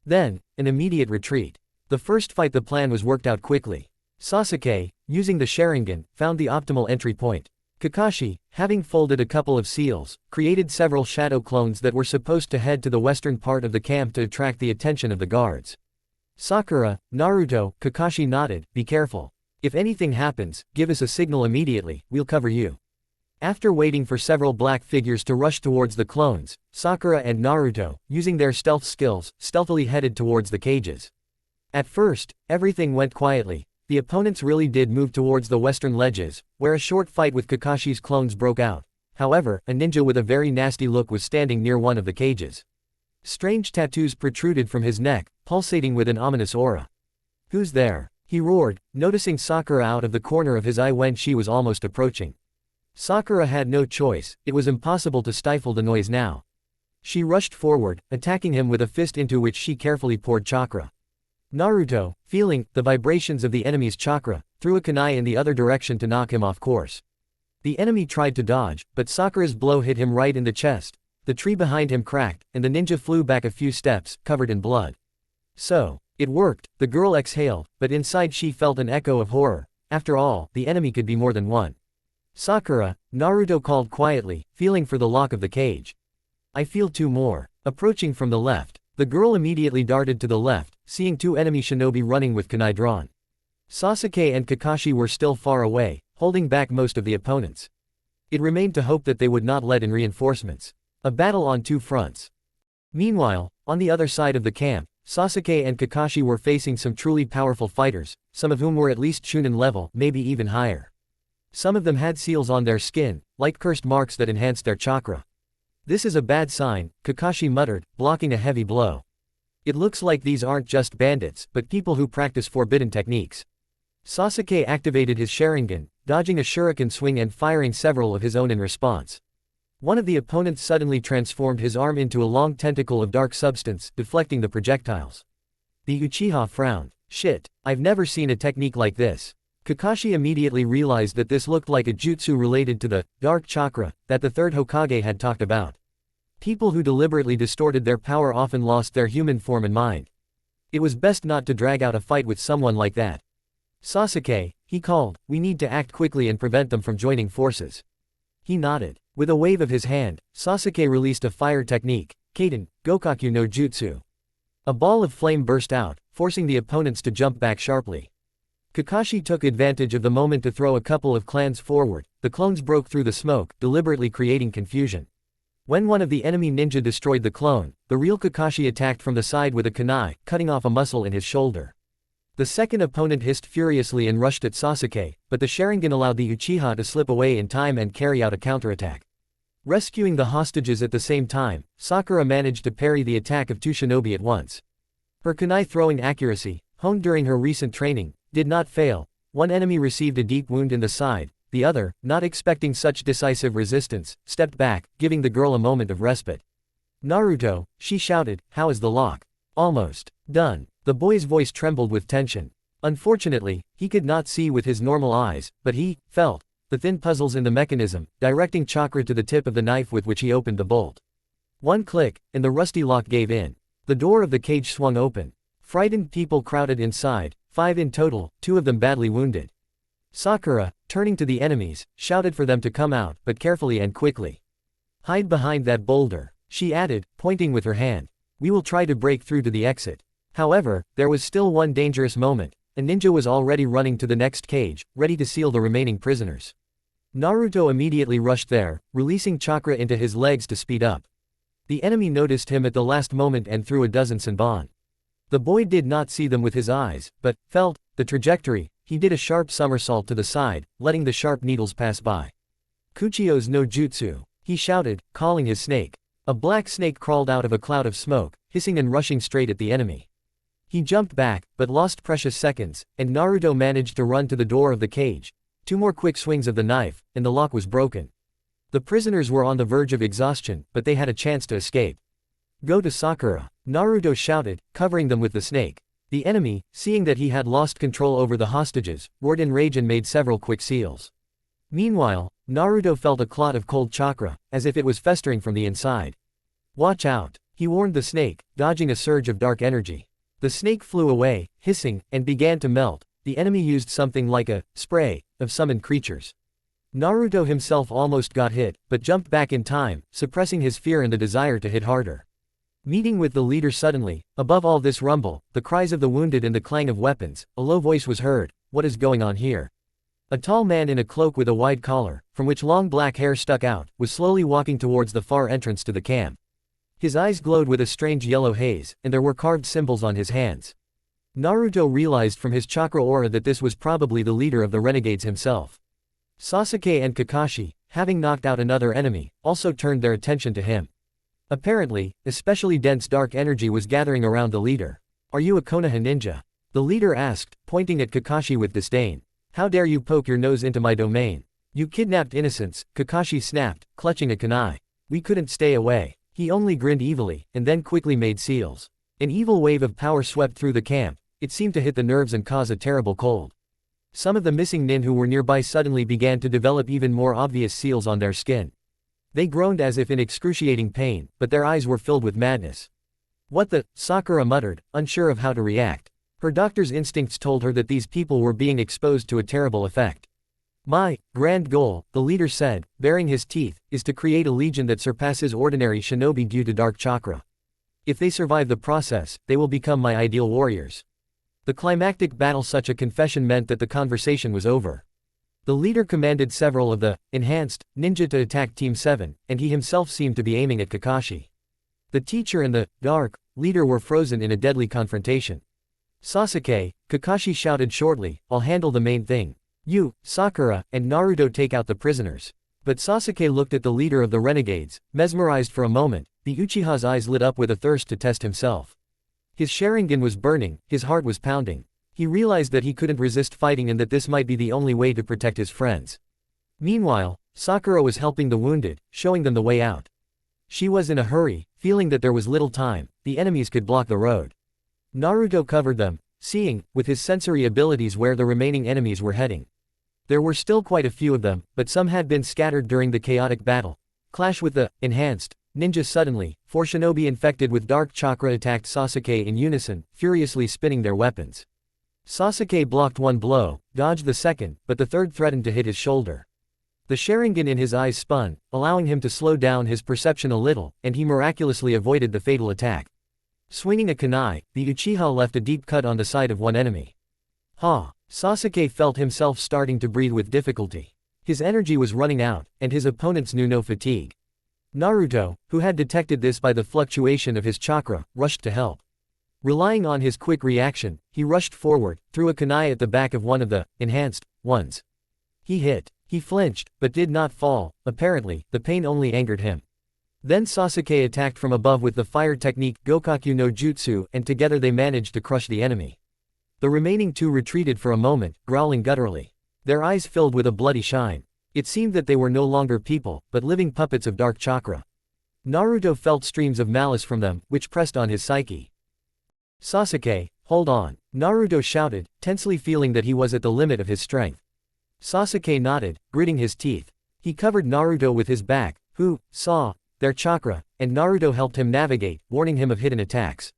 Then, an immediate retreat. The first fight the plan was worked out quickly. Sasuke, using the Sharingan, found the optimal entry point. Kakashi, having folded a couple of seals, created several shadow clones that were supposed to head to the western part of the camp to attract the attention of the guards. Sakura, Naruto, Kakashi nodded, be careful. If anything happens, give us a signal immediately, we'll cover you. After waiting for several black figures to rush towards the clones, Sakura and Naruto, using their stealth skills, stealthily headed towards the cages. At first, everything went quietly. The opponents really did move towards the western ledges, where a short fight with Kakashi's clones broke out. However, a ninja with a very nasty look was standing near one of the cages. Strange tattoos protruded from his neck, pulsating with an ominous aura. Who's there? He roared, noticing Sakura out of the corner of his eye when she was almost approaching. Sakura had no choice, it was impossible to stifle the noise now. She rushed forward, attacking him with a fist into which she carefully poured chakra. Naruto, feeling the vibrations of the enemy's chakra, threw a kunai in the other direction to knock him off course. The enemy tried to dodge, but Sakura's blow hit him right in the chest. The tree behind him cracked, and the ninja flew back a few steps, covered in blood. So, it worked, the girl exhaled, but inside she felt an echo of horror. After all, the enemy could be more than one. Sakura, Naruto called quietly, feeling for the lock of the cage. I feel two more. Approaching from the left. The girl immediately darted to the left, seeing two enemy shinobi running with kunai drawn. Sasuke and Kakashi were still far away, holding back most of the opponents. It remained to hope that they would not let in reinforcements. A battle on two fronts. Meanwhile, on the other side of the camp, Sasuke and Kakashi were facing some truly powerful fighters, some of whom were at least Chunin level, maybe even higher. Some of them had seals on their skin, like cursed marks that enhanced their chakra. This is a bad sign, Kakashi muttered, blocking a heavy blow. It looks like these aren't just bandits, but people who practice forbidden techniques. Sasuke activated his Sharingan, dodging a shuriken swing and firing several of his own in response. One of the opponents suddenly transformed his arm into a long tentacle of dark substance, deflecting the projectiles. The Uchiha frowned. Shit, I've never seen a technique like this. Kakashi immediately realized that this looked like a jutsu related to the dark chakra that the third Hokage had talked about. People who deliberately distorted their power often lost their human form and mind. It was best not to drag out a fight with someone like that. Sasuke, he called, we need to act quickly and prevent them from joining forces. He nodded. With a wave of his hand, Sasuke released a fire technique, Kaden, Gokaku no Jutsu. A ball of flame burst out, forcing the opponents to jump back sharply. Kakashi took advantage of the moment to throw a couple of clans forward. The clones broke through the smoke, deliberately creating confusion. When one of the enemy ninja destroyed the clone, the real Kakashi attacked from the side with a kunai, cutting off a muscle in his shoulder. The second opponent hissed furiously and rushed at Sasuke, but the Sharingan allowed the Uchiha to slip away in time and carry out a counterattack. Rescuing the hostages at the same time, Sakura managed to parry the attack of two shinobi at once. Her kunai throwing accuracy, honed during her recent training, did not fail. One enemy received a deep wound in the side, the other, not expecting such decisive resistance, stepped back, giving the girl a moment of respite. Naruto, she shouted, how is the lock? Almost done. The boy's voice trembled with tension. Unfortunately, he could not see with his normal eyes, but he felt the thin puzzles in the mechanism, directing chakra to the tip of the knife with which he opened the bolt. One click, and the rusty lock gave in. The door of the cage swung open. Frightened people crowded inside, 5 in total, 2 of them badly wounded. Sakura, turning to the enemies, shouted for them to come out, but carefully and quickly. Hide behind that boulder, she added, pointing with her hand. We will try to break through to the exit. However, there was still one dangerous moment. A ninja was already running to the next cage, ready to seal the remaining prisoners. Naruto immediately rushed there, releasing chakra into his legs to speed up. The enemy noticed him at the last moment and threw a dozen senbon. The boy did not see them with his eyes, but felt the trajectory. He did a sharp somersault to the side, letting the sharp needles pass by. Kuchio's no jutsu, he shouted, calling his snake. A black snake crawled out of a cloud of smoke, hissing and rushing straight at the enemy. He jumped back, but lost precious seconds, and Naruto managed to run to the door of the cage. 2 more quick swings of the knife, and the lock was broken. The prisoners were on the verge of exhaustion, but they had a chance to escape. Go to Sakura, Naruto shouted, covering them with the snake. The enemy, seeing that he had lost control over the hostages, roared in rage and made several quick seals. Meanwhile, Naruto felt a clot of cold chakra, as if it was festering from the inside. Watch out, he warned the snake, dodging a surge of dark energy. The snake flew away, hissing, and began to melt. The enemy used something like a spray of summoned creatures. Naruto himself almost got hit, but jumped back in time, suppressing his fear and the desire to hit harder. Meeting with the leader suddenly, above all this rumble, the cries of the wounded and the clang of weapons, a low voice was heard. What is going on here? A tall man in a cloak with a wide collar, from which long black hair stuck out, was slowly walking towards the far entrance to the camp. His eyes glowed with a strange yellow haze, and there were carved symbols on his hands. Naruto realized from his chakra aura that this was probably the leader of the renegades himself. Sasuke and Kakashi, having knocked out another enemy, also turned their attention to him. Apparently, especially dense dark energy was gathering around the leader. Are you a Konoha ninja? The leader asked, pointing at Kakashi with disdain. How dare you poke your nose into my domain? You kidnapped innocents, Kakashi snapped, clutching a kunai. We couldn't stay away. He only grinned evilly, and then quickly made seals. An evil wave of power swept through the camp. It seemed to hit the nerves and cause a terrible cold. Some of the missing nin who were nearby suddenly began to develop even more obvious seals on their skin. They groaned as if in excruciating pain, but their eyes were filled with madness. What the? Sakura muttered, unsure of how to react. Her doctor's instincts told her that these people were being exposed to a terrible effect. My grand goal, the leader said, baring his teeth, is to create a legion that surpasses ordinary shinobi due to dark chakra. If they survive the process, they will become my ideal warriors. The climactic battle. Such a confession meant that the conversation was over. The leader commanded several of the enhanced ninja to attack Team 7, and he himself seemed to be aiming at Kakashi. The teacher and the dark leader were frozen in a deadly confrontation. Sasuke, Kakashi shouted shortly, I'll handle the main thing. You, Sakura, and Naruto take out the prisoners. But Sasuke looked at the leader of the renegades, mesmerized for a moment. The Uchiha's eyes lit up with a thirst to test himself. His Sharingan was burning, his heart was pounding. He realized that he couldn't resist fighting and that this might be the only way to protect his friends. Meanwhile, Sakura was helping the wounded, showing them the way out. She was in a hurry, feeling that there was little time. The enemies could block the road. Naruto covered them, seeing, with his sensory abilities, where the remaining enemies were heading. There were still quite a few of them, but some had been scattered during the chaotic battle. Clash with the enhanced ninja. Suddenly, 4 shinobi infected with dark chakra attacked Sasuke in unison, furiously spinning their weapons. Sasuke blocked one blow, dodged the second, but the third threatened to hit his shoulder. The Sharingan in his eyes spun, allowing him to slow down his perception a little, and he miraculously avoided the fatal attack. Swinging a kunai, the Uchiha left a deep cut on the side of one enemy. Ha! Sasuke felt himself starting to breathe with difficulty. His energy was running out, and his opponents knew no fatigue. Naruto, who had detected this by the fluctuation of his chakra, rushed to help. Relying on his quick reaction, he rushed forward, threw a kunai at the back of one of the enhanced ones. He hit. He flinched, but did not fall. Apparently, the pain only angered him. Then Sasuke attacked from above with the fire technique Gokaku no Jutsu, and together they managed to crush the enemy. The remaining 2 retreated for a moment, growling gutturally. Their eyes filled with a bloody shine. It seemed that they were no longer people, but living puppets of dark chakra. Naruto felt streams of malice from them, which pressed on his psyche. Sasuke, hold on, Naruto shouted, tensely feeling that he was at the limit of his strength. Sasuke nodded, gritting his teeth. He covered Naruto with his back, who saw their chakra, and Naruto helped him navigate, warning him of hidden attacks.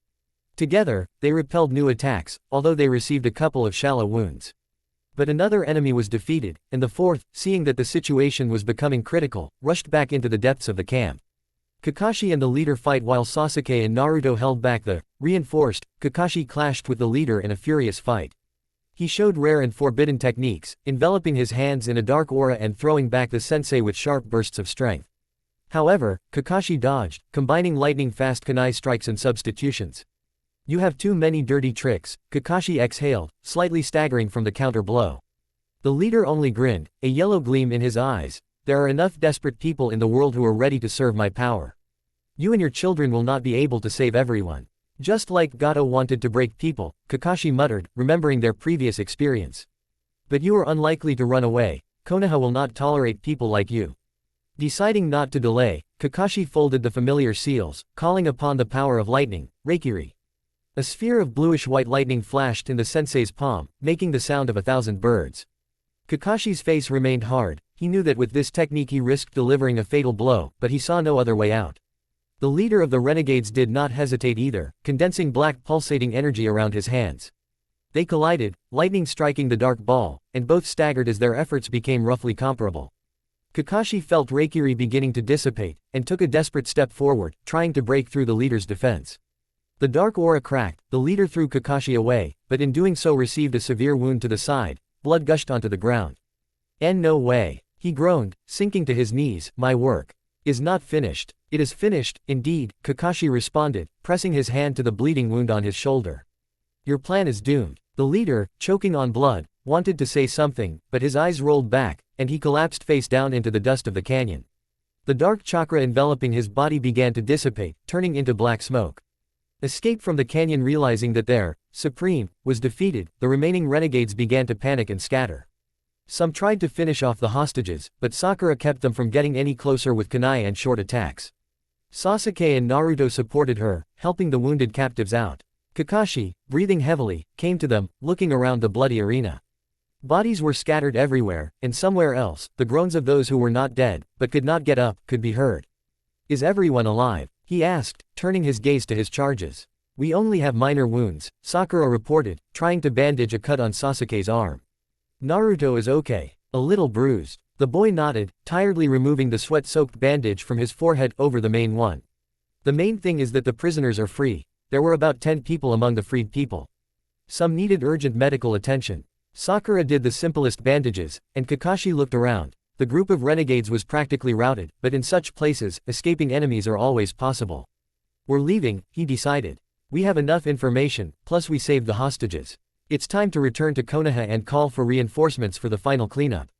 Together, they repelled new attacks, although they received a couple of shallow wounds. But another enemy was defeated, and the fourth, seeing that the situation was becoming critical, rushed back into the depths of the camp. Kakashi and the leader fight while Sasuke and Naruto held back the reinforced. Kakashi clashed with the leader in a furious fight. He showed rare and forbidden techniques, enveloping his hands in a dark aura and throwing back the sensei with sharp bursts of strength. However, Kakashi dodged, combining lightning-fast kunai strikes and substitutions. "You have too many dirty tricks," Kakashi exhaled, slightly staggering from the counter blow. The leader only grinned, a yellow gleam in his eyes. "There are enough desperate people in the world who are ready to serve my power. You and your children will not be able to save everyone." Just like Gato wanted to break people, Kakashi muttered, remembering their previous experience. "But you are unlikely to run away. Konoha will not tolerate people like you." Deciding not to delay, Kakashi folded the familiar seals, calling upon the power of lightning, Reikiri. A sphere of bluish-white lightning flashed in the sensei's palm, making the sound of 1,000 birds. Kakashi's face remained hard. He knew that with this technique he risked delivering a fatal blow, but he saw no other way out. The leader of the renegades did not hesitate either, condensing black pulsating energy around his hands. They collided, lightning striking the dark ball, and both staggered as their efforts became roughly comparable. Kakashi felt Reikiri beginning to dissipate, and took a desperate step forward, trying to break through the leader's defense. The dark aura cracked, the leader threw Kakashi away, but in doing so received a severe wound to the side. Blood gushed onto the ground. "No way," he groaned, sinking to his knees. "My work is not finished." "It is finished, indeed," Kakashi responded, pressing his hand to the bleeding wound on his shoulder. "Your plan is doomed." The leader, choking on blood, wanted to say something, but his eyes rolled back, and he collapsed face down into the dust of the canyon. The dark chakra enveloping his body began to dissipate, turning into black smoke. Escape from the canyon. Realizing that their Supreme was defeated, the remaining renegades began to panic and scatter. Some tried to finish off the hostages, but Sakura kept them from getting any closer with kunai and short attacks. Sasuke and Naruto supported her, helping the wounded captives out. Kakashi, breathing heavily, came to them, looking around the bloody arena. Bodies were scattered everywhere, and somewhere else, the groans of those who were not dead, but could not get up, could be heard. "Is everyone alive?" he asked, turning his gaze to his charges. "We only have minor wounds," Sakura reported, trying to bandage a cut on Sasuke's arm. "Naruto is okay. A little bruised." The boy nodded, tiredly removing the sweat-soaked bandage from his forehead over the main one. "The main thing is that the prisoners are free. There were about 10 people among the freed people. Some needed urgent medical attention." Sakura did the simplest bandages, and Kakashi looked around. The group of renegades was practically routed, but in such places, escaping enemies are always possible. "We're leaving," he decided. "We have enough information, plus we saved the hostages. It's time to return to Konoha and call for reinforcements for the final cleanup."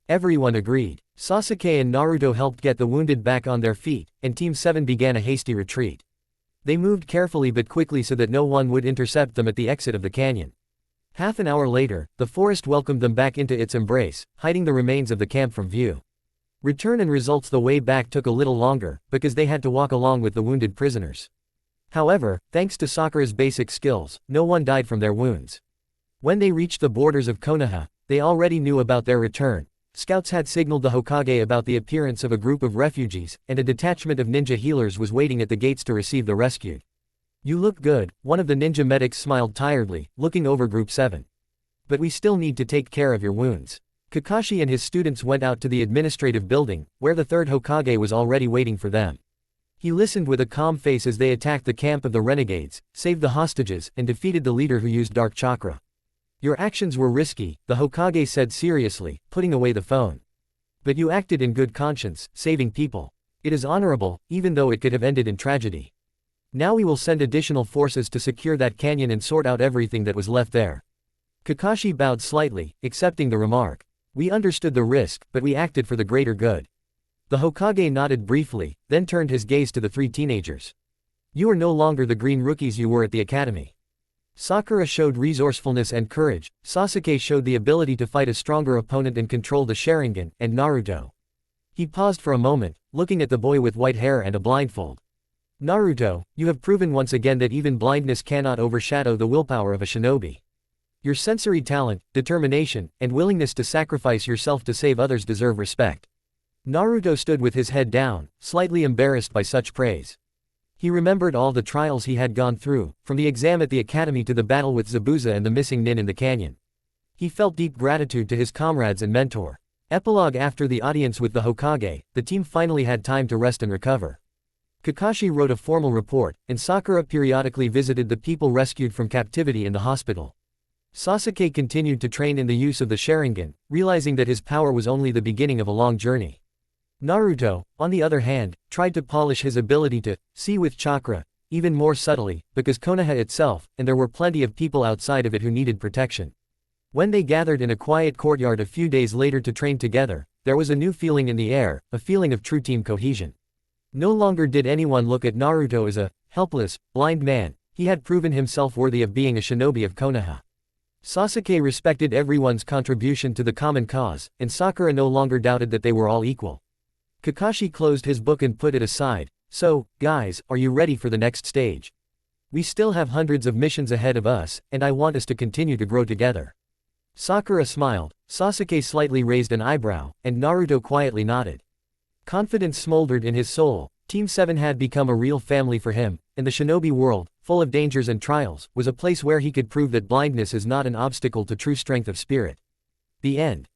Everyone agreed. Sasuke and Naruto helped get the wounded back on their feet, and Team 7 began a hasty retreat. They moved carefully but quickly so that no one would intercept them at the exit of the canyon. Half an hour later, the forest welcomed them back into its embrace, hiding the remains of the camp from view. Return and results. The way back took a little longer, because they had to walk along with the wounded prisoners. However, thanks to Sakura's basic skills, no one died from their wounds. When they reached the borders of Konoha, they already knew about their return. Scouts had signaled the Hokage about the appearance of a group of refugees, and a detachment of ninja healers was waiting at the gates to receive the rescued. "You look good," one of the ninja medics smiled tiredly, looking over Group 7. "But we still need to take care of your wounds." Kakashi and his students went out to the administrative building, where the third Hokage was already waiting for them. He listened with a calm face as they attacked the camp of the renegades, saved the hostages, and defeated the leader who used dark chakra. "Your actions were risky," the Hokage said seriously, putting away the phone. "But you acted in good conscience, saving people. It is honorable, even though it could have ended in tragedy. Now we will send additional forces to secure that canyon and sort out everything that was left there." Kakashi bowed slightly, accepting the remark. "We understood the risk, but we acted for the greater good." The Hokage nodded briefly, then turned his gaze to the 3 teenagers. "You are no longer the green rookies you were at the academy." Sakura showed resourcefulness and courage, Sasuke showed the ability to fight a stronger opponent and control the Sharingan, and Naruto. He paused for a moment, looking at the boy with white hair and a blindfold. "Naruto, you have proven once again that even blindness cannot overshadow the willpower of a shinobi. Your sensory talent, determination, and willingness to sacrifice yourself to save others deserve respect." Naruto stood with his head down, slightly embarrassed by such praise. He remembered all the trials he had gone through, from the exam at the academy to the battle with Zabuza and the missing nin in the canyon. He felt deep gratitude to his comrades and mentor. Epilogue. After the audience with the Hokage, the team finally had time to rest and recover. Kakashi wrote a formal report, and Sakura periodically visited the people rescued from captivity in the hospital. Sasuke continued to train in the use of the Sharingan, realizing that his power was only the beginning of a long journey. Naruto, on the other hand, tried to polish his ability to see with chakra, even more subtly, because Konoha itself, and there were plenty of people outside of it who needed protection. When they gathered in a quiet courtyard a few days later to train together, there was a new feeling in the air, a feeling of true team cohesion. No longer did anyone look at Naruto as a helpless, blind man. He had proven himself worthy of being a shinobi of Konoha. Sasuke respected everyone's contribution to the common cause, and Sakura no longer doubted that they were all equal. Kakashi closed his book and put it aside. So, guys, are you ready for the next stage? We still have hundreds of missions ahead of us, and I want us to continue to grow together. Sakura smiled, Sasuke slightly raised an eyebrow, and Naruto quietly nodded. Confidence smoldered in his soul. Team 7 had become a real family for him, and the shinobi world, full of dangers and trials, was a place where he could prove that blindness is not an obstacle to true strength of spirit. The end.